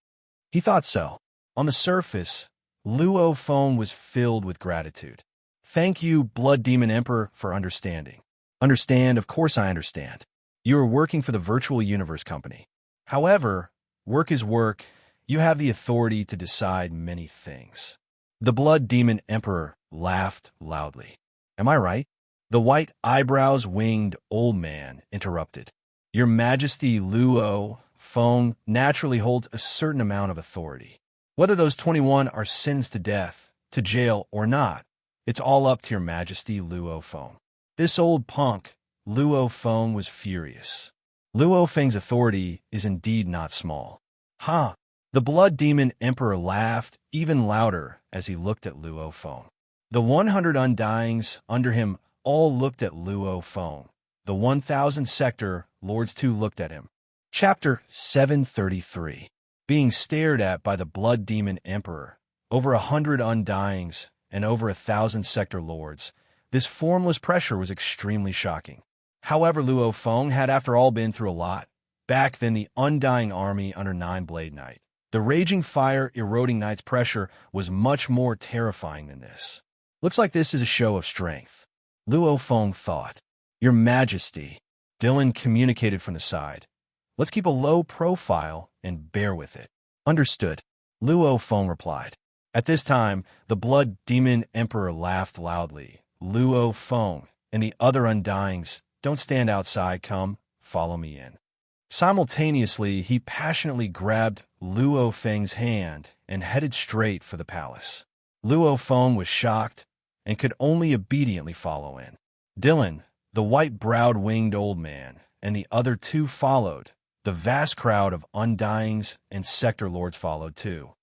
He thought so. On the surface, Luo Feng was filled with gratitude. Thank you, Blood Demon Emperor, for understanding. Understand? Of course I understand. You are working for the virtual universe company. However, work is work. You have the authority to decide many things. The Blood Demon Emperor laughed loudly. Am I right? The white eyebrows winged old man interrupted. Your Majesty Luo Feng naturally holds a certain amount of authority. Whether those 21 are sentenced to death, to jail, or not, it's all up to your Majesty Luo Feng. This old punk, Luo Feng, was furious. Luo Feng's authority is indeed not small. Ha! The Blood Demon Emperor laughed even louder as he looked at Luo Feng. The 100 Undyings under him all looked at Luo Feng. The 1,000 Sector Lords too looked at him. Chapter 733. Being stared at by the Blood Demon Emperor, over 100 Undyings, and over 1,000 Sector Lords, this formless pressure was extremely shocking. However, Luo Feng had after all been through a lot. Back then, the Undying Army under Nine-Blade Knight. The raging fire eroding Knight's pressure was much more terrifying than this. Looks like this is a show of strength, Luo Feng thought. Your Majesty, Dylan communicated from the side. Let's keep a low profile and bear with it. Understood, Luo Feng replied. At this time, the Blood Demon Emperor laughed loudly. Luo Feng and the other Undyings, don't stand outside, come, follow me in. Simultaneously, he passionately grabbed Luo Feng's hand and headed straight for the palace. Luo Feng was shocked and could only obediently follow in. Dylan, the white-browed winged old man, and the other two followed. The vast crowd of Undyings and Sector Lords followed too.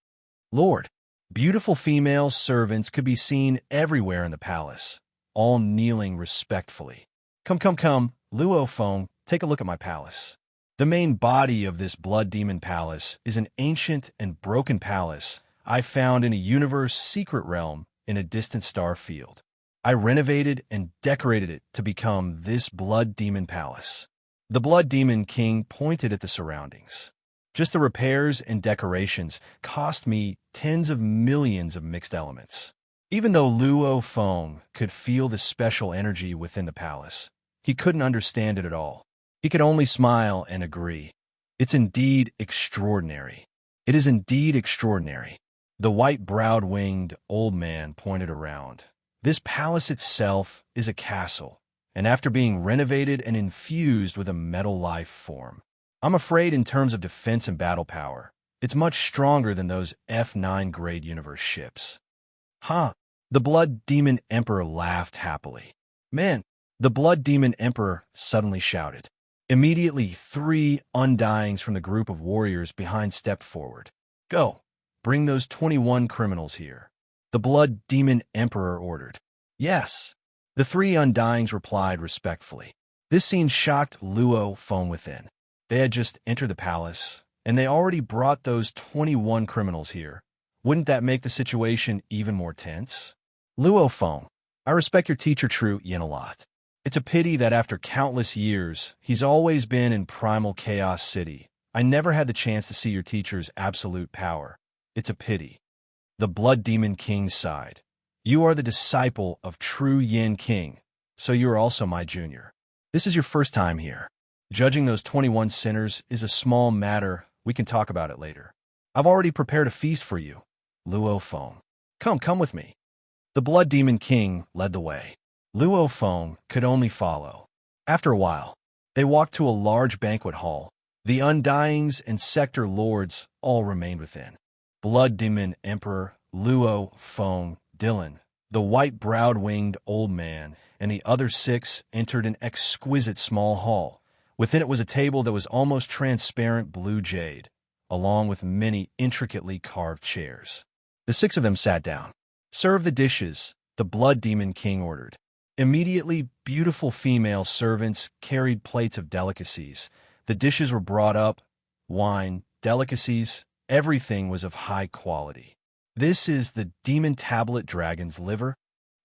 Lord, beautiful female servants could be seen everywhere in the palace, all kneeling respectfully. Come, Luo Feng, take a look at my palace. The main body of this Blood Demon Palace is an ancient and broken palace I found in a universe secret realm in a distant star field. I renovated and decorated it to become this Blood Demon Palace. The Blood Demon King pointed at the surroundings. Just the repairs and decorations cost me tens of millions of mixed elements. Even though Luo Feng could feel the special energy within the palace, he couldn't understand it at all. He could only smile and agree. It's indeed extraordinary. It is indeed extraordinary. The white-browed winged old man pointed around. This palace itself is a castle, and after being renovated and infused with a metal life form, I'm afraid in terms of defense and battle power, it's much stronger than those F9 grade universe ships. Huh? The Blood Demon Emperor laughed happily. Man, the Blood Demon Emperor suddenly shouted. Immediately, 3 Undyings from the group of warriors behind stepped forward. Go, bring those 21 criminals here. The Blood Demon Emperor ordered. Yes. The 3 Undyings replied respectfully. This scene shocked Luo Feng within. They had just entered the palace, and they already brought those 21 criminals here. Wouldn't that make the situation even more tense? Luo Feng, I respect your teacher Tru Yin a lot. It's a pity that after countless years, he's always been in Primal Chaos City. I never had the chance to see your teacher's absolute power. It's a pity. The Blood Demon King sighed. You are the disciple of Tru Yin King, so you are also my junior. This is your first time here. Judging those 21 sinners is a small matter. We can talk about it later. I've already prepared a feast for you. Luo Feng. Come with me. The Blood Demon King led the way. Luo Feng could only follow. After a while, they walked to a large banquet hall. The Undyings and Sector Lords all remained within. Blood Demon Emperor, Luo Feng, Dylan, the white-browed winged old man, and the other 6 entered an exquisite small hall. Within it was a table that was almost transparent blue jade, along with many intricately carved chairs. The 6 of them sat down. Serve the dishes, the Blood Demon King ordered. Immediately, beautiful female servants carried plates of delicacies. The dishes were brought up, wine, delicacies, everything was of high quality. This is the demon tablet dragon's liver?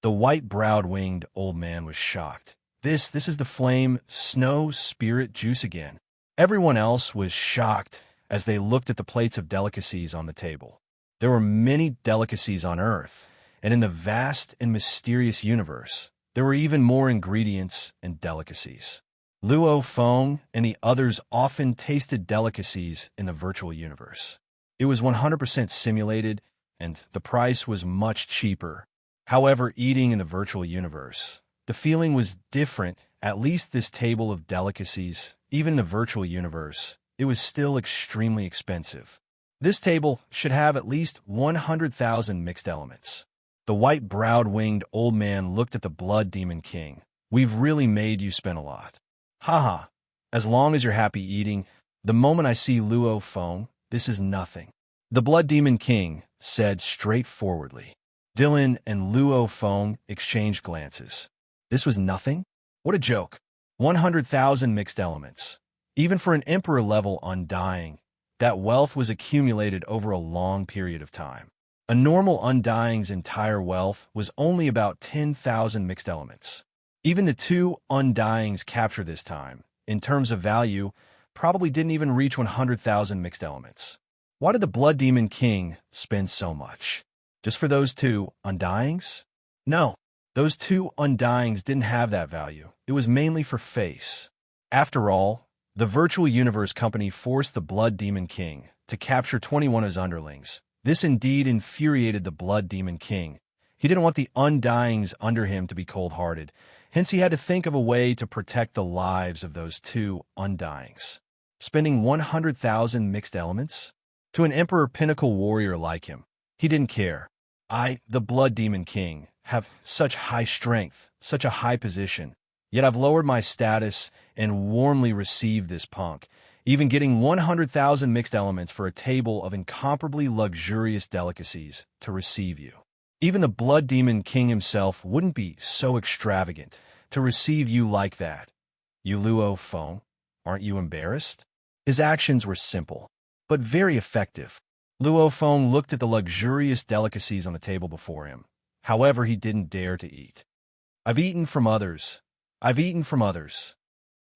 The white-browed winged old man was shocked. This is the flame snow spirit juice again. Everyone else was shocked as they looked at the plates of delicacies on the table. There were many delicacies on Earth, and in the vast and mysterious universe, There were even more ingredients and delicacies. Luo Feng and the others often tasted delicacies in the virtual universe. It was 100% simulated, and the price was much cheaper. However, eating in the virtual universe, the feeling was different. At least this table of delicacies, even in the virtual universe, it was still extremely expensive. This table should have at least 100,000 mixed elements. The white-browed winged old man looked at the Blood Demon King. We've really made you spend a lot. Haha, as long as you're happy eating, the moment I see Luo Feng, this is nothing. The Blood Demon King said straightforwardly. Dylan and Luo Feng exchanged glances. This was nothing? What a joke. 100,000 mixed elements. Even for an emperor-level undying, that wealth was accumulated over a long period of time. A normal undying's entire wealth was only about 10,000 mixed elements. Even the two undyings captured this time, in terms of value, probably didn't even reach 100,000 mixed elements. Why did the Blood Demon King spend so much? Just for those two undyings? No, those two undyings didn't have that value. It was mainly for face. After all, the virtual universe company forced the Blood Demon King to capture 21 of his underlings. This indeed infuriated the Blood Demon King. He didn't want the undyings under him to be cold-hearted. Hence, he had to think of a way to protect the lives of those two undyings. Spending 100,000 mixed elements? To an Emperor Pinnacle warrior like him, he didn't care. I, the Blood Demon King, have such high strength, such a high position. Yet I've lowered my status and warmly received this punk, even getting 100,000 mixed elements for a table of incomparably luxurious delicacies to receive you. Even the Blood Demon King himself wouldn't be so extravagant to receive you like that. You Luo Feng, aren't you embarrassed? His actions were simple, but very effective. Luo Feng looked at the luxurious delicacies on the table before him. However, he didn't dare to eat. I've eaten from others. I've eaten from others.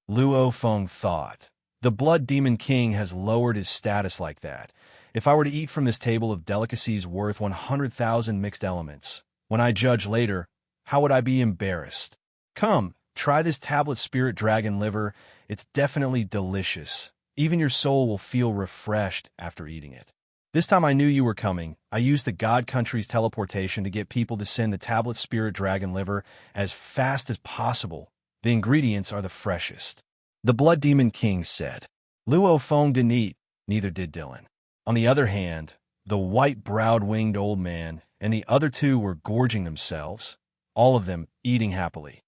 Luo Feng thought. The Blood Demon King has lowered his status like that. If I were to eat from this table of delicacies worth 100,000 mixed elements, when I judge later, how would I be embarrassed? Come, try this tablet spirit dragon liver. It's definitely delicious. Even your soul will feel refreshed after eating it. This time I knew you were coming. I used the God Country's teleportation to get people to send the tablet spirit dragon liver as fast as possible. The ingredients are the freshest. The Blood Demon King said. Luo Feng didn't eat, neither did Dylan. On the other hand, the white-browed winged old man and the other two were gorging themselves, all of them eating happily.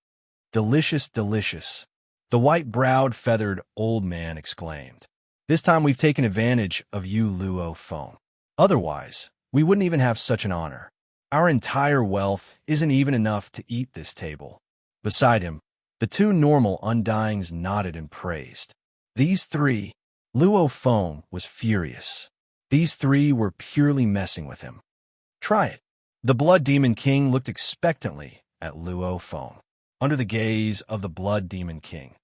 Delicious, delicious. The white-browed feathered old man exclaimed. This time we've taken advantage of you, Luo Feng. Otherwise, we wouldn't even have such an honor. Our entire wealth isn't even enough to eat this table. Beside him, the two normal undyings nodded and praised. These three, Luo Feng was furious. These three were purely messing with him. Try it. The Blood Demon King looked expectantly at Luo Feng. Under the gaze of the Blood Demon King,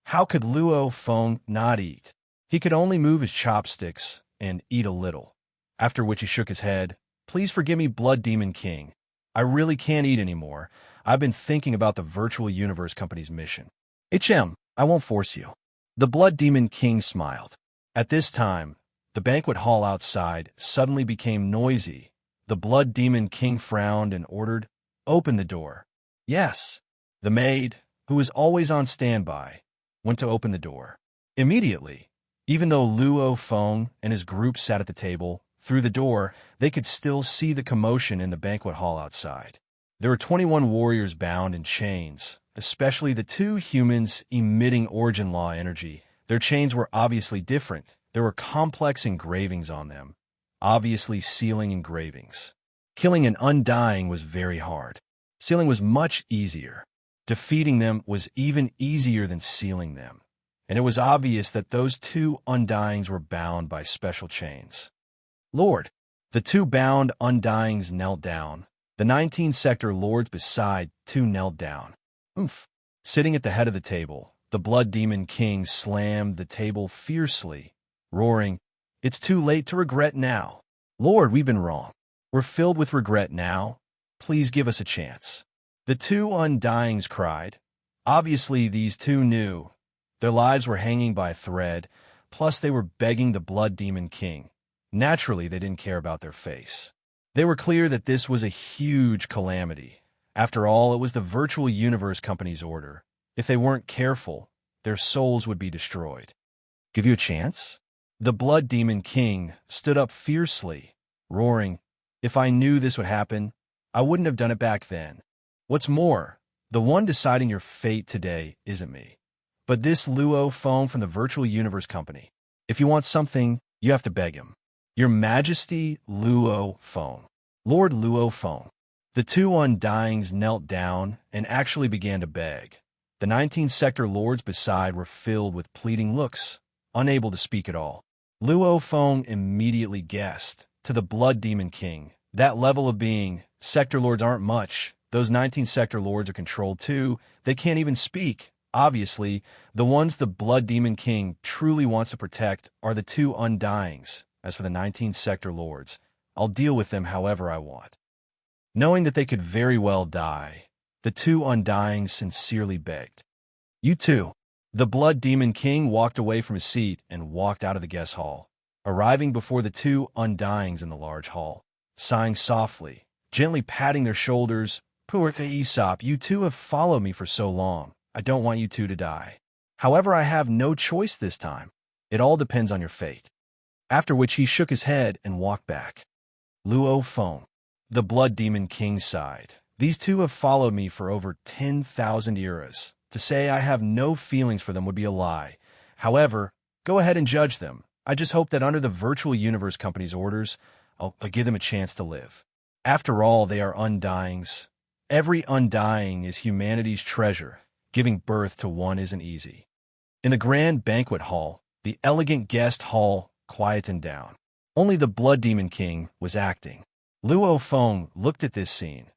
how could Luo Feng not eat? He could only move his chopsticks and eat a little, after which he shook his head. Please forgive me, Blood Demon King. I really can't eat anymore. I've been thinking about the Virtual Universe Company's mission. I won't force you. The Blood Demon King smiled. At this time, the banquet hall outside suddenly became noisy. The Blood Demon King frowned and ordered, "Open the door." Yes. The maid, who was always on standby, went to open the door. Immediately, even though Luo Feng and his group sat at the table, through the door, they could still see the commotion in the banquet hall outside. There were 21 warriors bound in chains, especially the two humans emitting origin law energy. Their chains were obviously different. There were complex engravings on them, obviously sealing engravings. Killing an undying was very hard. Sealing was much easier. Defeating them was even easier than sealing them. And it was obvious that those two undyings were bound by special chains. Lord, the two bound undyings knelt down. The 19 sector lords beside two knelt down. Oomph. Sitting at the head of the table, the Blood Demon King slammed the table fiercely, roaring, "It's too late to regret now. Lord, we've been wrong. We're filled with regret now. Please give us a chance." The two undyings cried. Obviously, these two knew. Their lives were hanging by a thread, plus they were begging the Blood Demon King. Naturally, they didn't care about their face. They were clear that this was a huge calamity. After all, it was the Virtual Universe Company's order. If they weren't careful, their souls would be destroyed. Give you a chance? The Blood Demon King stood up fiercely, roaring, "If I knew this would happen, I wouldn't have done it back then. What's more, the one deciding your fate today isn't me, but this Luo Feng from the Virtual Universe Company. If you want something, you have to beg him. Your Majesty Luo Feng." Lord Luo Feng. The two undyings knelt down and actually began to beg. The 19 Sector Lords beside were filled with pleading looks, unable to speak at all. Luo Feng immediately guessed, to the Blood Demon King, that level of being, Sector Lords aren't much. Those 19 Sector Lords are controlled too. They can't even speak. Obviously, the ones the Blood Demon King truly wants to protect are the two undyings. As for the 19 Sector Lords, I'll deal with them however I want. Knowing that they could very well die, the two undyings sincerely begged. You too. The Blood Demon King walked away from his seat and walked out of the guest hall, arriving before the two undyings in the large hall, sighing softly, gently patting their shoulders. "Poor Aesop, you two have followed me for so long. I don't want you two to die. However, I have no choice this time. It all depends on your fate." After which he shook his head and walked back. Luo Feng. The Blood Demon King sighed. "These two have followed me for over 10,000 eras. To say I have no feelings for them would be a lie. However, go ahead and judge them. I just hope that under the Virtual Universe Company's orders, I'll give them a chance to live. After all, they are undyings. Every undying is humanity's treasure. Giving birth to one isn't easy." In the grand banquet hall, the elegant guest hall quietened down. Only the Blood Demon King was acting. Luo Feng looked at this scene.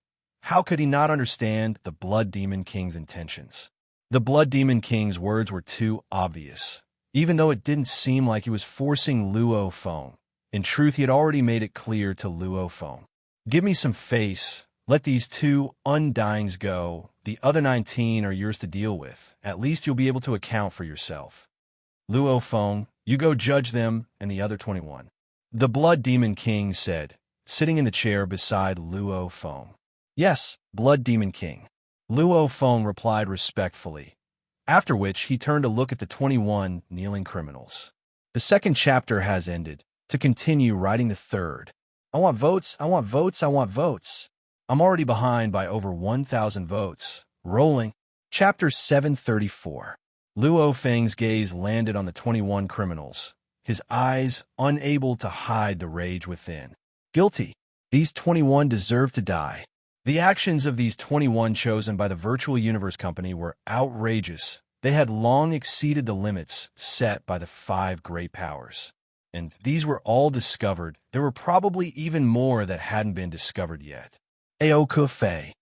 How could he not understand the Blood Demon King's intentions? The Blood Demon King's words were too obvious, even though it didn't seem like he was forcing Luo Feng. In truth, he had already made it clear to Luo Feng. "Give me some face. Let these two undyings go. The other 19 are yours to deal with. At least you'll be able to account for yourself. Luo Feng, you go judge them and the other 21. The Blood Demon King said, sitting in the chair beside Luo Feng. "Yes, Blood Demon King." Luo Feng replied respectfully, after which he turned to look at the 21 kneeling criminals. The second chapter has ended. To continue writing the third. I want votes, I want votes, I want votes. I'm already behind by over 1,000 votes. Rolling. Chapter 734. Luo Feng's gaze landed on the 21 criminals, his eyes unable to hide the rage within. Guilty. These 21 deserve to die. The actions of these 21 chosen by the Virtual Universe Company were outrageous. They had long exceeded the limits set by the 5 great powers. And these were all discovered. There were probably even more that hadn't been discovered yet. Ao Kufei,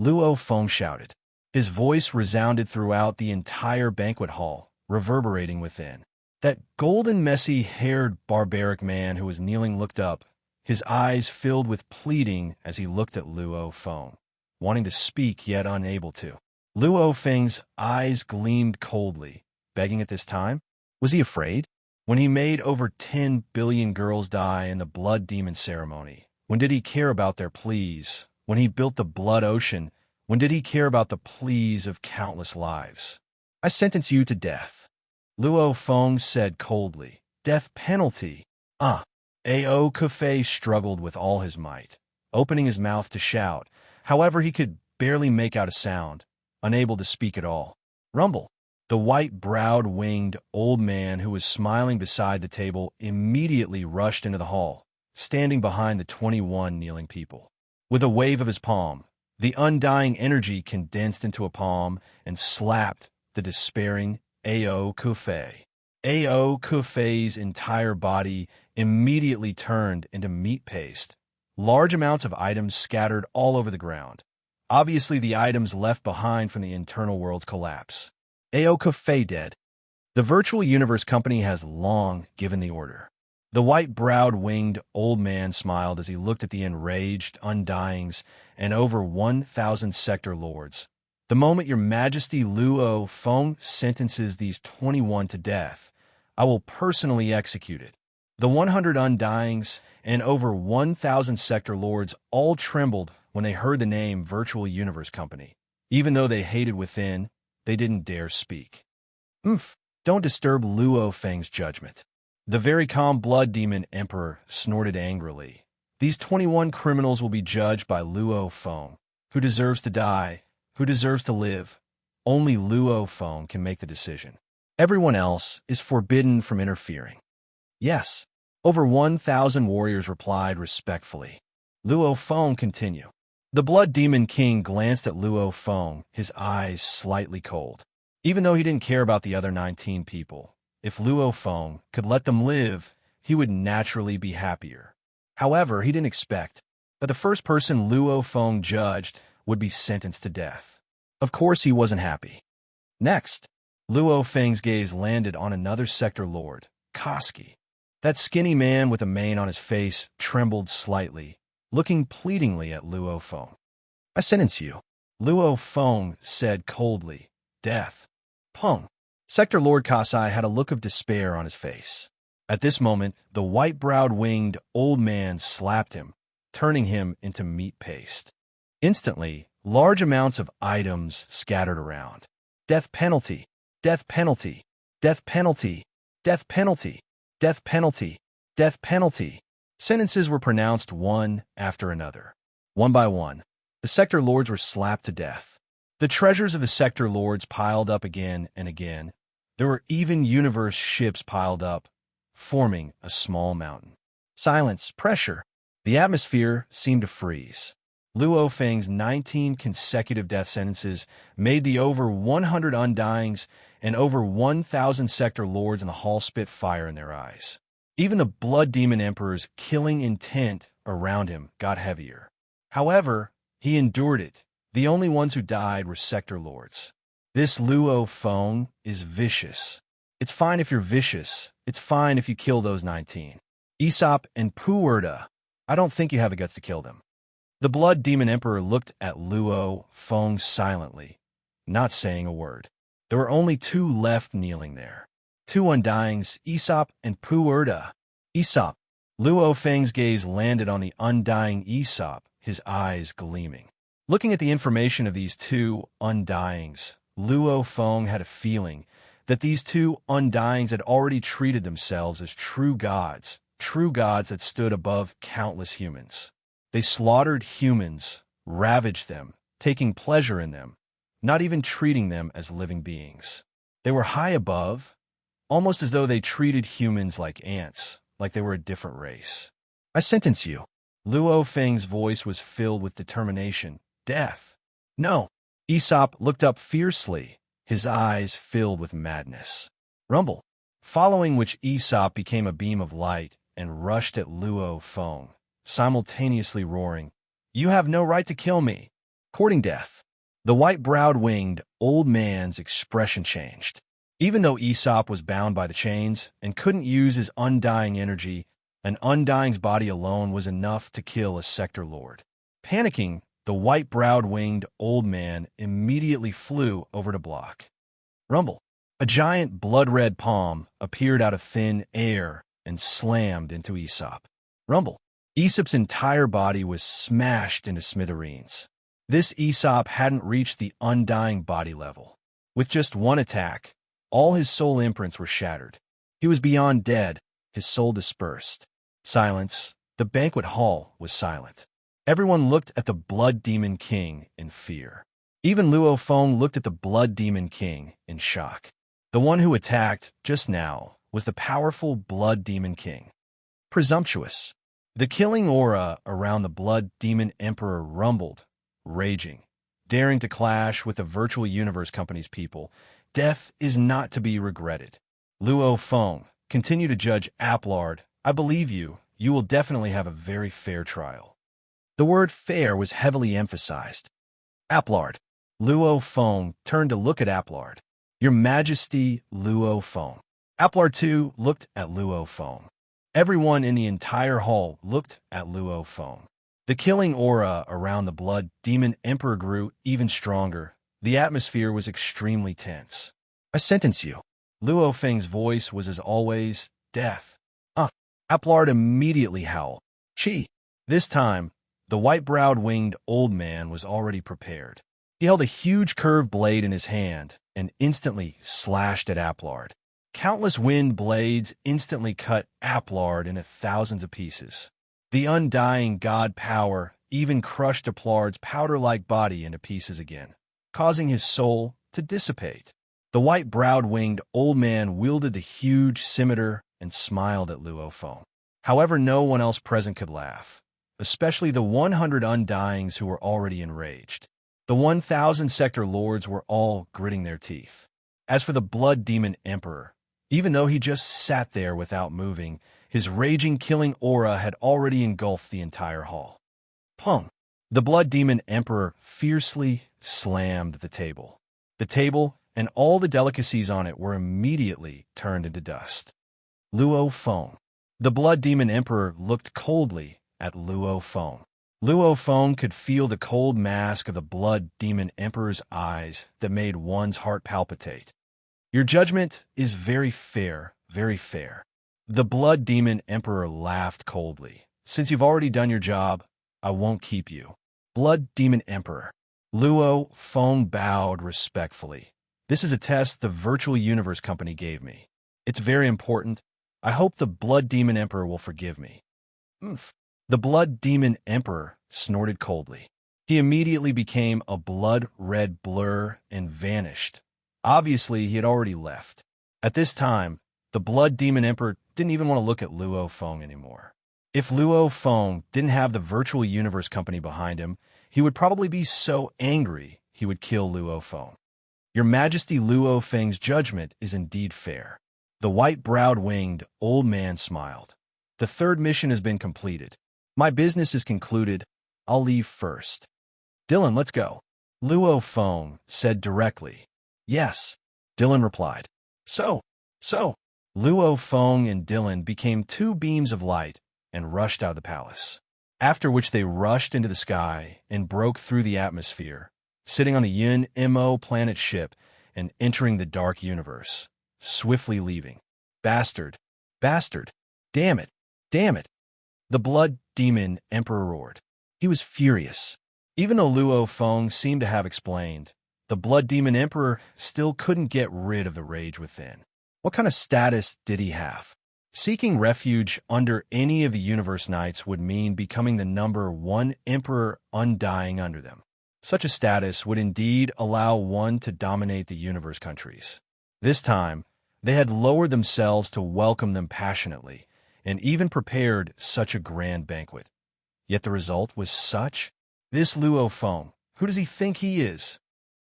Luo Feng shouted. His voice resounded throughout the entire banquet hall, reverberating within. That golden, messy-haired, barbaric man who was kneeling looked up, his eyes filled with pleading as he looked at Luo Feng, wanting to speak yet unable to. Luo Feng's eyes gleamed coldly, begging at this time. Was he afraid? When he made over 10 billion girls die in the blood demon ceremony, when did he care about their pleas? When he built the blood ocean, when did he care about the pleas of countless lives? I sentence you to death. Luo Feng said coldly. Death penalty? Ao Kufei struggled with all his might, opening his mouth to shout. However, he could barely make out a sound, unable to speak at all. Rumble. The white-browed, winged old man who was smiling beside the table immediately rushed into the hall, standing behind the 21 kneeling people. With a wave of his palm, the undying energy condensed into a palm and slapped the despairing Ao Kufei. Ao Kufei's entire body immediately turned into meat paste. Large amounts of items scattered all over the ground. Obviously, the items left behind from the internal world's collapse. Ao Kufei dead. The Virtual Universe Company has long given the order. The white-browed winged old man smiled as he looked at the enraged undyings and over 1,000 sector lords. The moment your majesty Luo Feng sentences these 21 to death, I will personally execute it. The 100 undyings and over 1,000 sector lords all trembled when they heard the name Virtual Universe Company. Even though they hated within, they didn't dare speak. Don't disturb Luo Feng's judgment. The very calm blood demon emperor snorted angrily. These 21 criminals will be judged by Luo Feng. Who deserves to die? Who deserves to live? Only Luo Feng can make the decision. Everyone else is forbidden from interfering. Yes. Over 1,000 warriors replied respectfully. Luo Feng continued. The Blood Demon King glanced at Luo Feng, his eyes slightly cold. Even though he didn't care about the other 19 people, if Luo Feng could let them live, he would naturally be happier. However, he didn't expect that the first person Luo Feng judged would be sentenced to death. Of course, he wasn't happy. Next, Luo Feng's gaze landed on another sector lord, Koski. That skinny man with a mane on his face trembled slightly, looking pleadingly at Luo Feng. I sentence you, Luo Feng said coldly. Death. Peng. Sector Lord Kasai had a look of despair on his face. At this moment, the white-browed winged old man slapped him, turning him into meat paste. Instantly, large amounts of items scattered around. Death penalty. Death penalty. Death penalty. Death penalty. Death penalty. Death penalty. Sentences were pronounced one after another. One by one, the sector lords were slapped to death. The treasures of the sector lords piled up again and again. There were even universe ships piled up, forming a small mountain. Silence, pressure. The atmosphere seemed to freeze. Luo Feng's 19 consecutive death sentences made the over 100 undyings and over 1,000 sector lords in the hall spit fire in their eyes. Even the Blood Demon Emperor's killing intent around him got heavier. However, he endured it. The only ones who died were sector lords. This Luo Feng is vicious. It's fine if you're vicious. It's fine if you kill those 19. Aesop and Puerta, I don't think you have the guts to kill them. The Blood Demon Emperor looked at Luo Feng silently, not saying a word. There were only 2 left kneeling there. 2 undyings, Aesop and Puerta. Aesop. Luo Feng's gaze landed on the undying Aesop, his eyes gleaming. Looking at the information of these 2 undyings, Luo Feng had a feeling that these 2 undyings had already treated themselves as true gods that stood above countless humans. They slaughtered humans, ravaged them, taking pleasure in them, not even treating them as living beings. They were high above, almost as though they treated humans like ants, like they were a different race. I sentence you. Luo Feng's voice was filled with determination. Death. No. Aesop looked up fiercely, his eyes filled with madness. Rumble. Following which Aesop became a beam of light and rushed at Luo Feng, simultaneously roaring, You have no right to kill me. Courting death. The white-browed winged old man's expression changed. Even though Aesop was bound by the chains and couldn't use his undying energy, an undying's body alone was enough to kill a sector lord. Panicking, the white-browed winged old man immediately flew over to block. Rumble. A giant blood-red palm appeared out of thin air and slammed into Aesop. Rumble. Aesop's entire body was smashed into smithereens. This Aesop hadn't reached the undying body level. With just one attack, all his soul imprints were shattered. He was beyond dead, his soul dispersed. Silence. The banquet hall was silent. Everyone looked at the Blood Demon King in fear. Even Luo Feng looked at the Blood Demon King in shock. The one who attacked just now was the powerful Blood Demon King. Presumptuous. The killing aura around the Blood Demon Emperor rumbled, raging, daring to clash with the Virtual Universe Company's people. Death is not to be regretted. Luo Feng, continue to judge Applard. I believe you. You will definitely have a very fair trial. The word fair was heavily emphasized. Applard. Luo Feng turned to look at Applard. Your Majesty, Luo Feng. Applard too looked at Luo Feng. Everyone in the entire hall looked at Luo Feng. The killing aura around the blood demon emperor grew even stronger. The atmosphere was extremely tense. I sentence you. Luo Feng's voice was as always, death. Applard immediately howled. Chi. This time, the white-browed winged old man was already prepared. He held a huge curved blade in his hand and instantly slashed at Applard. Countless wind blades instantly cut Applard into thousands of pieces. The undying god power even crushed Applard's powder-like body into pieces again, causing his soul to dissipate. The white-browed winged old man wielded the huge scimitar and smiled at Luo Feng. However, no one else present could laugh, especially the 100 undyings who were already enraged. The 1,000 sector lords were all gritting their teeth. As for the blood demon emperor, even though he just sat there without moving, his raging killing aura had already engulfed the entire hall. Pung! The blood demon emperor fiercely slammed the table. The table and all the delicacies on it were immediately turned into dust. Luo Feng. The blood demon emperor looked coldly at Luo Feng. Luo Feng could feel the cold mask of the blood demon emperor's eyes that made one's heart palpitate. Your judgment is very fair, very fair. The blood demon emperor laughed coldly. Since you've already done your job, I won't keep you. Blood demon emperor. Luo Feng bowed respectfully. This is a test the virtual universe company gave me. It's very important. I hope the blood demon emperor will forgive me. Oomph. The blood demon emperor snorted coldly. He immediately became a blood-red blur and vanished. Obviously, he had already left. At this time, the blood demon emperor didn't even want to look at Luo Feng anymore. If Luo Feng didn't have the virtual universe company behind him, he would probably be so angry he would kill Luo Feng. Your Majesty, Luo Feng's judgment is indeed fair. The white-browed winged old man smiled. The third mission has been completed. My business is concluded. I'll leave first. Dylan, let's go. Luo Feng said directly. Yes, Dylan replied. So. Luo Feng and Dylan became two beams of light and rushed out of the palace, after which they rushed into the sky and broke through the atmosphere, sitting on the Yun-Mo planet ship and entering the dark universe, swiftly leaving. Bastard! Damn it! The blood demon emperor roared. He was furious. Even though Luo Feng seemed to have explained, the blood demon emperor still couldn't get rid of the rage within. What kind of status did he have? Seeking refuge under any of the universe knights would mean becoming the number one emperor undying under them. Such a status would indeed allow one to dominate the universe countries. This time, they had lowered themselves to welcome them passionately, and even prepared such a grand banquet. Yet the result was such. This Luo Feng, who does he think he is?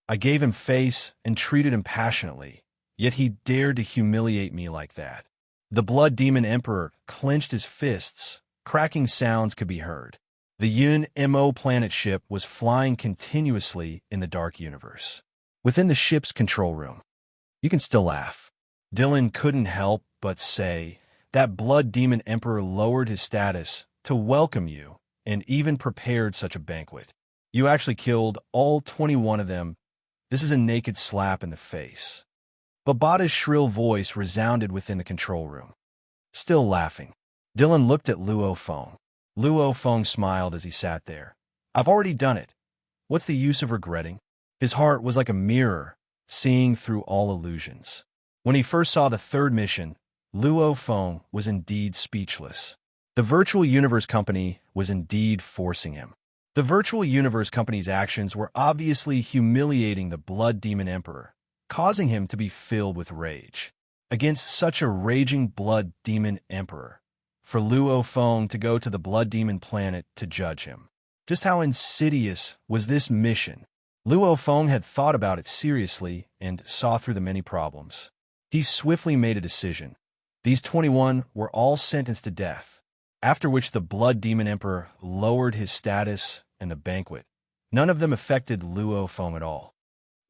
I gave him face and treated him passionately, yet he dared to humiliate me like that. The blood demon emperor clenched his fists. Cracking sounds could be heard. The Yun-Mo planet ship was flying continuously in the dark universe. Within the ship's control room, you can still laugh. Dylan couldn't help but say that blood demon emperor lowered his status to welcome you and even prepared such a banquet. You actually killed all 21 of them. This is a naked slap in the face. Babata's shrill voice resounded within the control room. Still laughing, Dylan looked at Luo Feng. Luo Feng smiled as he sat there. I've already done it. What's the use of regretting? His heart was like a mirror, seeing through all illusions. When he first saw the third mission, Luo Feng was indeed speechless. The Virtual Universe Company was indeed forcing him. The Virtual Universe Company's actions were obviously humiliating the Blood Demon Emperor, causing him to be filled with rage. Against such a raging Blood Demon Emperor, for Luo Feng to go to the Blood Demon planet to judge him. Just how insidious was this mission? Luo Feng had thought about it seriously and saw through the many problems. He swiftly made a decision. These 21 were all sentenced to death, after which the Blood Demon Emperor lowered his status in the banquet. None of them affected Luo Feng at all.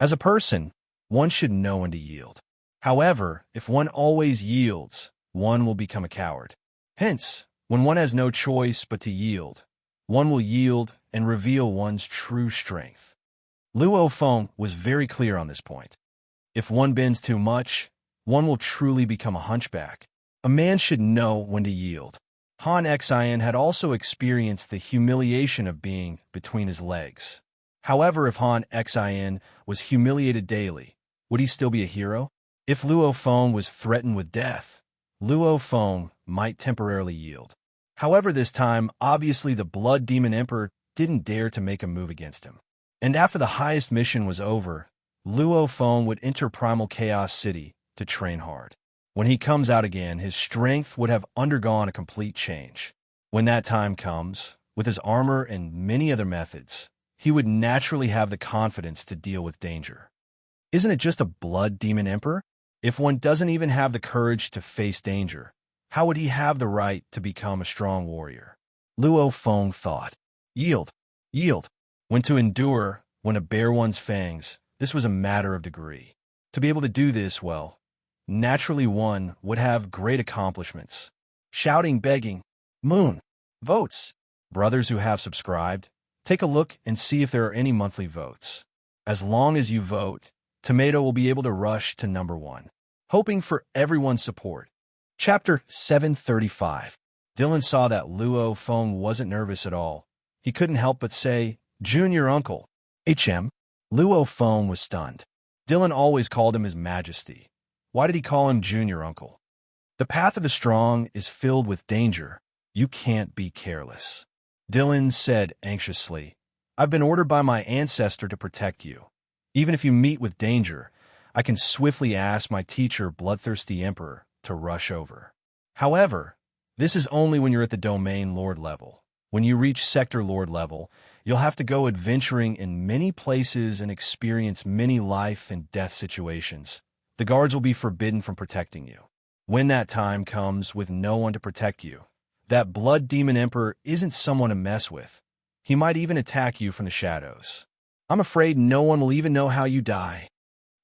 As a person, one should know when to yield. However, if one always yields, one will become a coward. Hence, when one has no choice but to yield, one will yield and reveal one's true strength. Luo Feng was very clear on this point. If one bends too much, one will truly become a hunchback. A man should know when to yield. Han Xian had also experienced the humiliation of being between his legs. However, if Han Xian was humiliated daily, would he still be a hero? If Luo Feng was threatened with death, Luo Feng might temporarily yield. However, this time, obviously the Blood Demon Emperor didn't dare to make a move against him. And after the highest mission was over, Luo Feng would enter Primal Chaos City to train hard. When he comes out again, his strength would have undergone a complete change. When that time comes, with his armor and many other methods, he would naturally have the confidence to deal with danger. Isn't it just a Blood Demon Emperor? If one doesn't even have the courage to face danger, how would he have the right to become a strong warrior? Luo Feng thought. Yield. Yield. When to endure, when to bare one's fangs, this was a matter of degree. To be able to do this well, naturally one would have great accomplishments. Shouting, begging, moon, votes. Brothers who have subscribed, take a look and see if there are any monthly votes. As long as you vote, Tomato will be able to rush to number 1. Hoping for everyone's support. Chapter 735. Dylan saw that Luo Feng wasn't nervous at all. He couldn't help but say, Junior Uncle. HM. Luo Feng was stunned. Dylan always called him His Majesty. Why did he call him Junior Uncle? The path of the strong is filled with danger. You can't be careless. Dylan said anxiously, I've been ordered by my ancestor to protect you. Even if you meet with danger, I can swiftly ask my teacher, Bloodthirsty Emperor, to rush over. However, this is only when you're at the Domain Lord level. When you reach Sector Lord level, you'll have to go adventuring in many places and experience many life and death situations. The guards will be forbidden from protecting you. When that time comes with no one to protect you, that Blood Demon Emperor isn't someone to mess with. He might even attack you from the shadows. I'm afraid no one will even know how you die.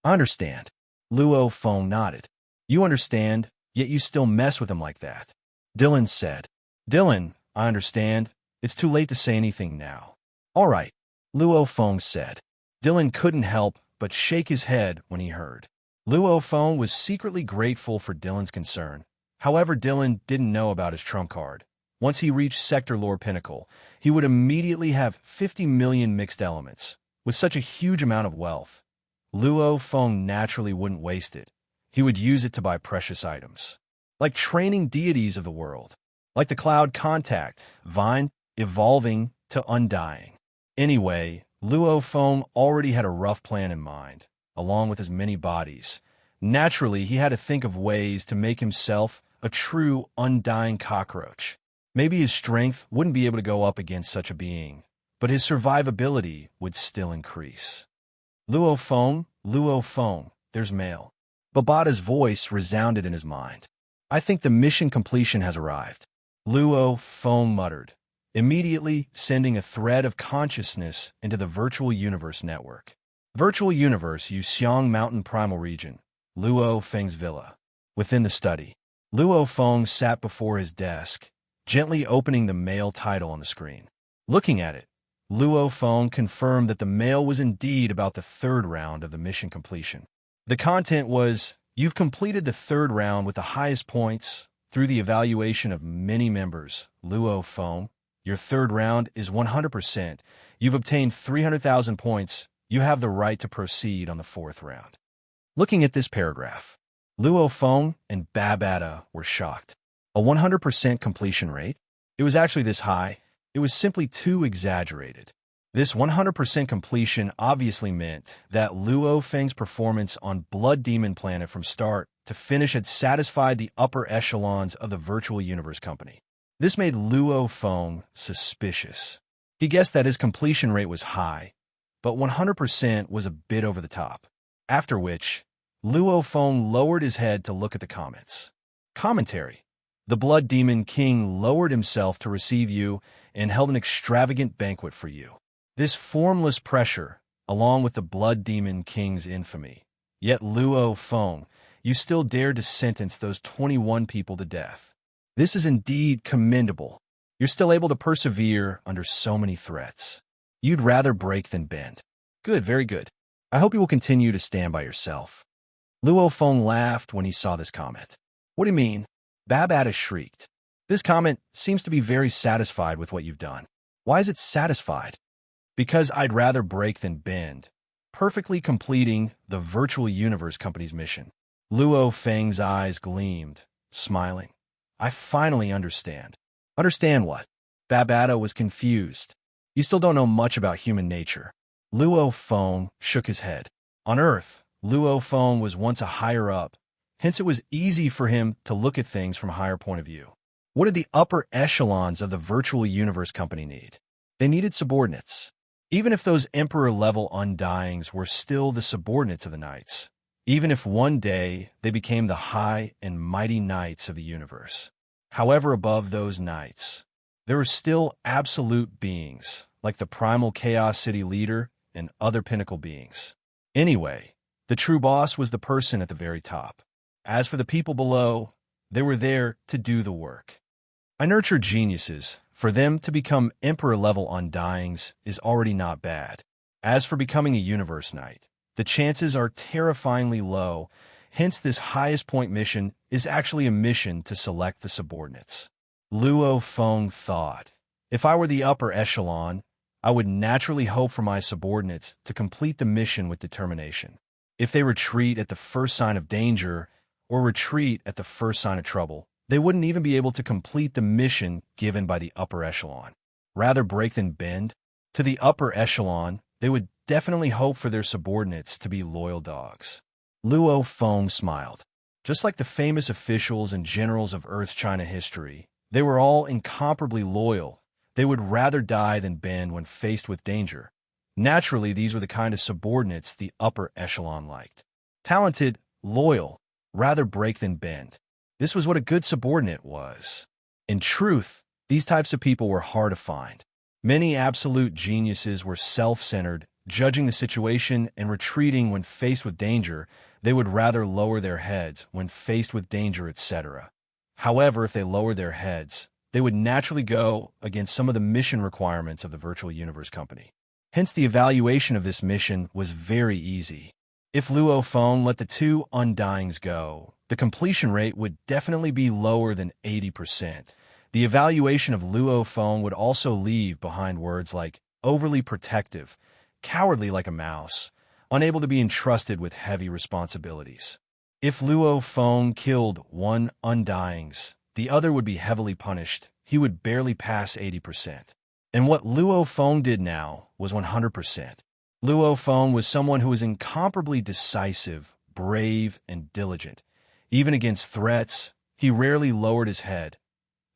I understand. Luo Feng nodded. You understand, yet you still mess with him like that. Dylan said. Dylan, I understand. It's too late to say anything now. All right, Luo Feng said. Dylan couldn't help but shake his head when he heard. Luo Feng was secretly grateful for Dylan's concern. However, Dylan didn't know about his trump card. Once he reached Sector Lord Pinnacle, he would immediately have 50 million mixed elements. With such a huge amount of wealth, Luo Feng naturally wouldn't waste it. He would use it to buy precious items. Like training deities of the world. Like the Cloud Contact, Vine, evolving to undying. Anyway, Luo Feng already had a rough plan in mind, along with his many bodies. Naturally, he had to think of ways to make himself a true undying cockroach. Maybe his strength wouldn't be able to go up against such a being, but his survivability would still increase. Luo Feng, there's mail. Babada's voice resounded in his mind. I think the mission completion has arrived. Luo Feng muttered, immediately sending a thread of consciousness into the Virtual Universe network. Virtual Universe, Yuxiang Mountain Primal Region, Luo Feng's villa. Within the study, Luo Feng sat before his desk, gently opening the mail title on the screen. Looking at it, Luo Feng confirmed that the mail was indeed about the 3rd round of the mission completion. The content was, you've completed the 3rd round with the highest points through the evaluation of many members. Luo Feng, your 3rd round is 100%. You've obtained 300,000 points. You have the right to proceed on the 4th round. Looking at this paragraph, Luo Feng and Babada were shocked. A 100% completion rate? It was actually this high. It was simply too exaggerated. This 100% completion obviously meant that Luo Feng's performance on Blood Demon Planet from start to finish had satisfied the upper echelons of the Virtual Universe Company. This made Luo Feng suspicious. He guessed that his completion rate was high, but 100% was a bit over the top. After which, Luo Feng lowered his head to look at the comments. Commentary. The Blood Demon King lowered himself to receive you and held an extravagant banquet for you. This formless pressure, along with the Blood Demon King's infamy. Yet Luo Feng, you still dared to sentence those 21 people to death. This is indeed commendable. You're still able to persevere under so many threats. You'd rather break than bend. Good, very good. I hope you will continue to stand by yourself. Luo Feng laughed when he saw this comment. What do you mean? Babata shrieked. This comment seems to be very satisfied with what you've done. Why is it satisfied? Because I'd rather break than bend, perfectly completing the Virtual Universe Company's mission. Luo Feng's eyes gleamed, smiling. I finally understand. Understand what? Babata was confused. You still don't know much about human nature. Luo Feng shook his head. On Earth, Luo Feng was once a higher up, hence it was easy for him to look at things from a higher point of view. What did the upper echelons of the Virtual Universe Company need? They needed subordinates. Even if those Emperor-level Undyings were still the subordinates of the Knights, even if one day they became the high and mighty Knights of the universe. However, above those Knights, there were still absolute beings, like the Primal Chaos City leader and other pinnacle beings. Anyway, the true boss was the person at the very top. As for the people below, they were there to do the work. I nurture geniuses. For them to become Emperor-level Undyings is already not bad. As for becoming a Universe Knight, the chances are terrifyingly low, hence this highest point mission is actually a mission to select the subordinates. Luo Feng thought, if I were the upper echelon, I would naturally hope for my subordinates to complete the mission with determination. If they retreat at the first sign of danger, or retreat at the first sign of trouble, they wouldn't even be able to complete the mission given by the upper echelon. Rather break than bend? To the upper echelon, they would definitely hope for their subordinates to be loyal dogs. Luo Feng smiled. Just like the famous officials and generals of Earth's China history, they were all incomparably loyal. They would rather die than bend when faced with danger. Naturally, these were the kind of subordinates the upper echelon liked. Talented, loyal, rather break than bend. This was what a good subordinate was. In truth, these types of people were hard to find. Many absolute geniuses were self-centered, judging the situation and retreating when faced with danger. They would rather lower their heads when faced with danger, etc. However, if they lowered their heads, they would naturally go against some of the mission requirements of the Virtual Universe Company. Hence, the evaluation of this mission was very easy. If Luo Feng let the two Undyings go, the completion rate would definitely be lower than 80%. The evaluation of Luo Feng would also leave behind words like overly protective, cowardly like a mouse, unable to be entrusted with heavy responsibilities. If Luo Feng killed one Undyings, the other would be heavily punished. He would barely pass 80%. And what Luo Feng did now was 100%. Luo Feng was someone who was incomparably decisive, brave, and diligent. Even against threats, he rarely lowered his head.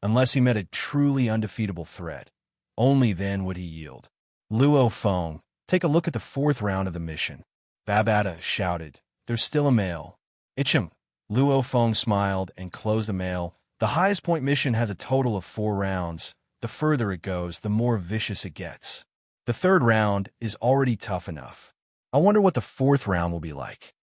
Unless he met a truly undefeatable threat, only then would he yield. Luo Feng, take a look at the fourth round of the mission. Babata shouted, there's still a mail. Itchem. Luo Feng smiled and closed the mail. The highest point mission has a total of 4 rounds. The further it goes, the more vicious it gets. The third round is already tough enough. I wonder what the fourth round will be like.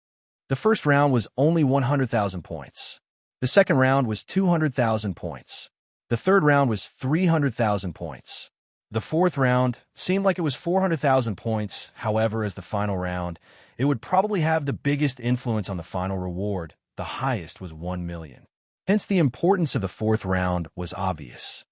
The first round was only 100,000 points. The second round was 200,000 points. The third round was 300,000 points. The fourth round seemed like it was 400,000 points. However, as the final round, it would probably have the biggest influence on the final reward. The highest was 1 million. Hence, the importance of the fourth round was obvious.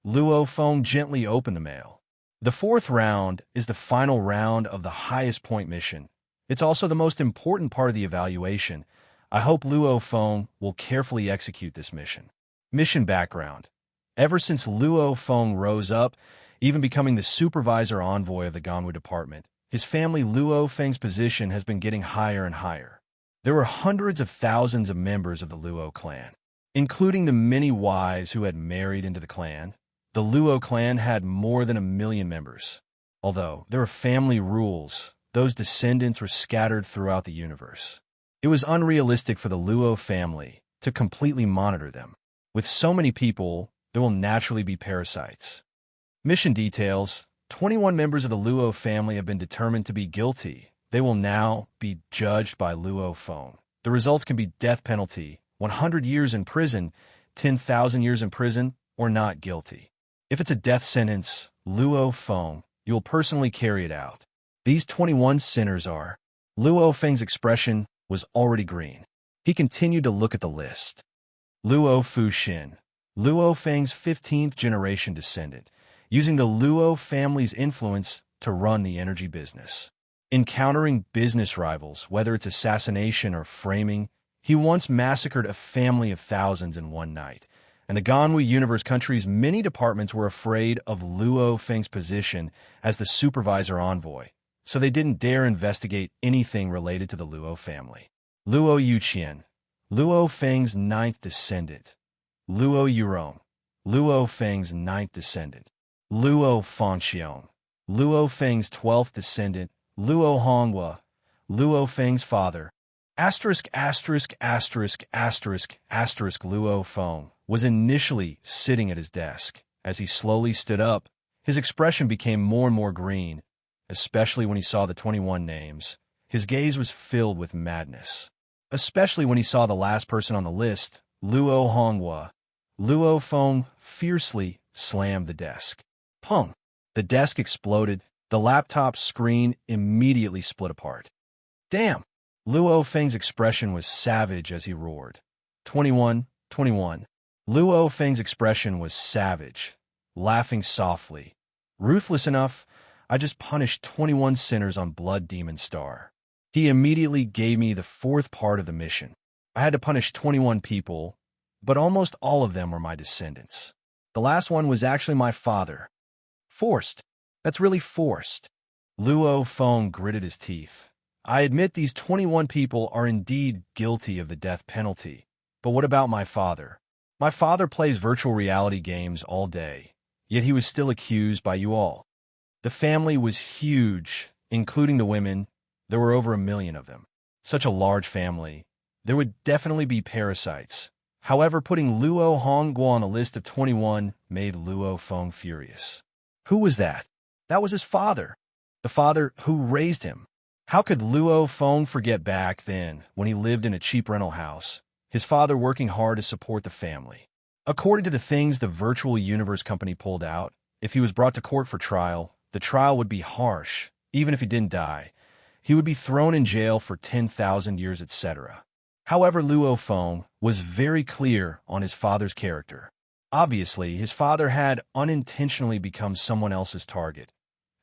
Luo Feng gently opened the mail. The fourth round is the final round of the highest point mission. It's also the most important part of the evaluation. I hope Luo Feng will carefully execute this mission. Mission background. Ever since Luo Feng rose up, even becoming the supervisor envoy of the Ganwu department, his family Luo Feng's position has been getting higher and higher. There were hundreds of thousands of members of the Luo clan, including the many wives who had married into the clan. The Luo clan had more than 1 million members. Although there were family rules, those descendants were scattered throughout the universe. It was unrealistic for the Luo family to completely monitor them. With so many people, there will naturally be parasites. Mission details. 21 members of the Luo family have been determined to be guilty. They will now be judged by Luo Feng. The results can be death penalty, 100 years in prison, 10,000 years in prison, or not guilty. If it's a death sentence, Luo Feng, you will personally carry it out. These 21 sinners are. Luo Feng's expression was already green. He continued to look at the list. Luo Fuxin, Luo Feng's 15th generation descendant, using the Luo family's influence to run the energy business. Encountering business rivals, whether it's assassination or framing, he once massacred a family of thousands in one night, and the Ganwu Universe country's many departments were afraid of Luo Feng's position as the supervisor envoy, so they didn't dare investigate anything related to the Luo family. Luo Yuqian, Luo Feng's 9th descendant. Luo Yurong, Luo Feng's 9th descendant. Luo Fengxiong, Luo Feng's 12th descendant. Luo Honghua, Luo Feng's father. Luo Feng was initially sitting at his desk. As he slowly stood up, his expression became more and more green, especially when he saw the 21 names. His gaze was filled with madness, especially when he saw the last person on the list, Luo Honghua. Luo Feng fiercely slammed the desk. Pong! The desk exploded. The laptop screen immediately split apart. Damn! Luo Feng's expression was savage as he roared. 21, 21. Luo Feng's expression was savage, laughing softly. Ruthless enough, I just punished 21 sinners on Blood Demon Star. He immediately gave me the 4th part of the mission. I had to punish 21 people, but almost all of them were my descendants. The last one was actually my father. Forced. That's really forced. Luo Feng gritted his teeth. I admit these 21 people are indeed guilty of the death penalty. But what about my father? My father plays virtual reality games all day, yet he was still accused by you all. The family was huge, including the women. There were over 1 million of them. Such a large family. There would definitely be parasites. However, putting Luo Honghua on a list of 21 made Luo Feng furious. Who was that? That was his father. The father who raised him. How could Luo Feng forget back then, when he lived in a cheap rental house, his father working hard to support the family? According to the things the virtual universe company pulled out, if he was brought to court for trial, the trial would be harsh. Even if he didn't die, he would be thrown in jail for 10,000 years, etc. However, Luo Feng was very clear on his father's character. Obviously, his father had unintentionally become someone else's target.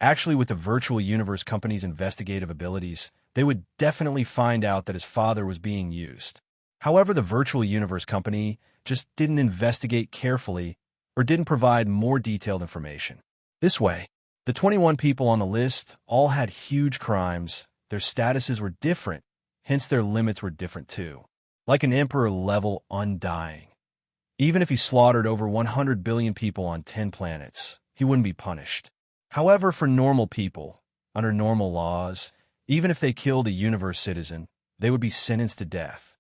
Actually, with the virtual universe company's investigative abilities, they would definitely find out that his father was being used. However, the virtual universe company just didn't investigate carefully or didn't provide more detailed information. This way, the 21 people on the list all had huge crimes. Their statuses were different, hence their limits were different too. Like an emperor-level undying. Even if he slaughtered over 100 billion people on 10 planets, he wouldn't be punished. However, for normal people, under normal laws, even if they killed a universe citizen, they would be sentenced to death.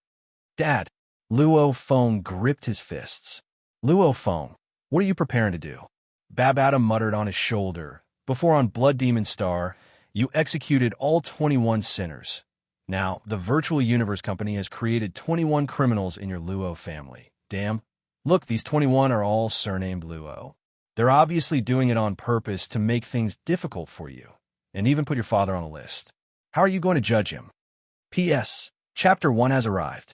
Dad, Luo Feng gripped his fists. Luo Feng, what are you preparing to do? Babata muttered on his shoulder. Before on Blood Demon Star, you executed all 21 sinners. Now, the virtual universe company has created 21 criminals in your Luo family. Damn. Look, these 21 are all surnamed Luo. They're obviously doing it on purpose to make things difficult for you, and even put your father on a list. How are you going to judge him? P.S. Chapter 1 has arrived.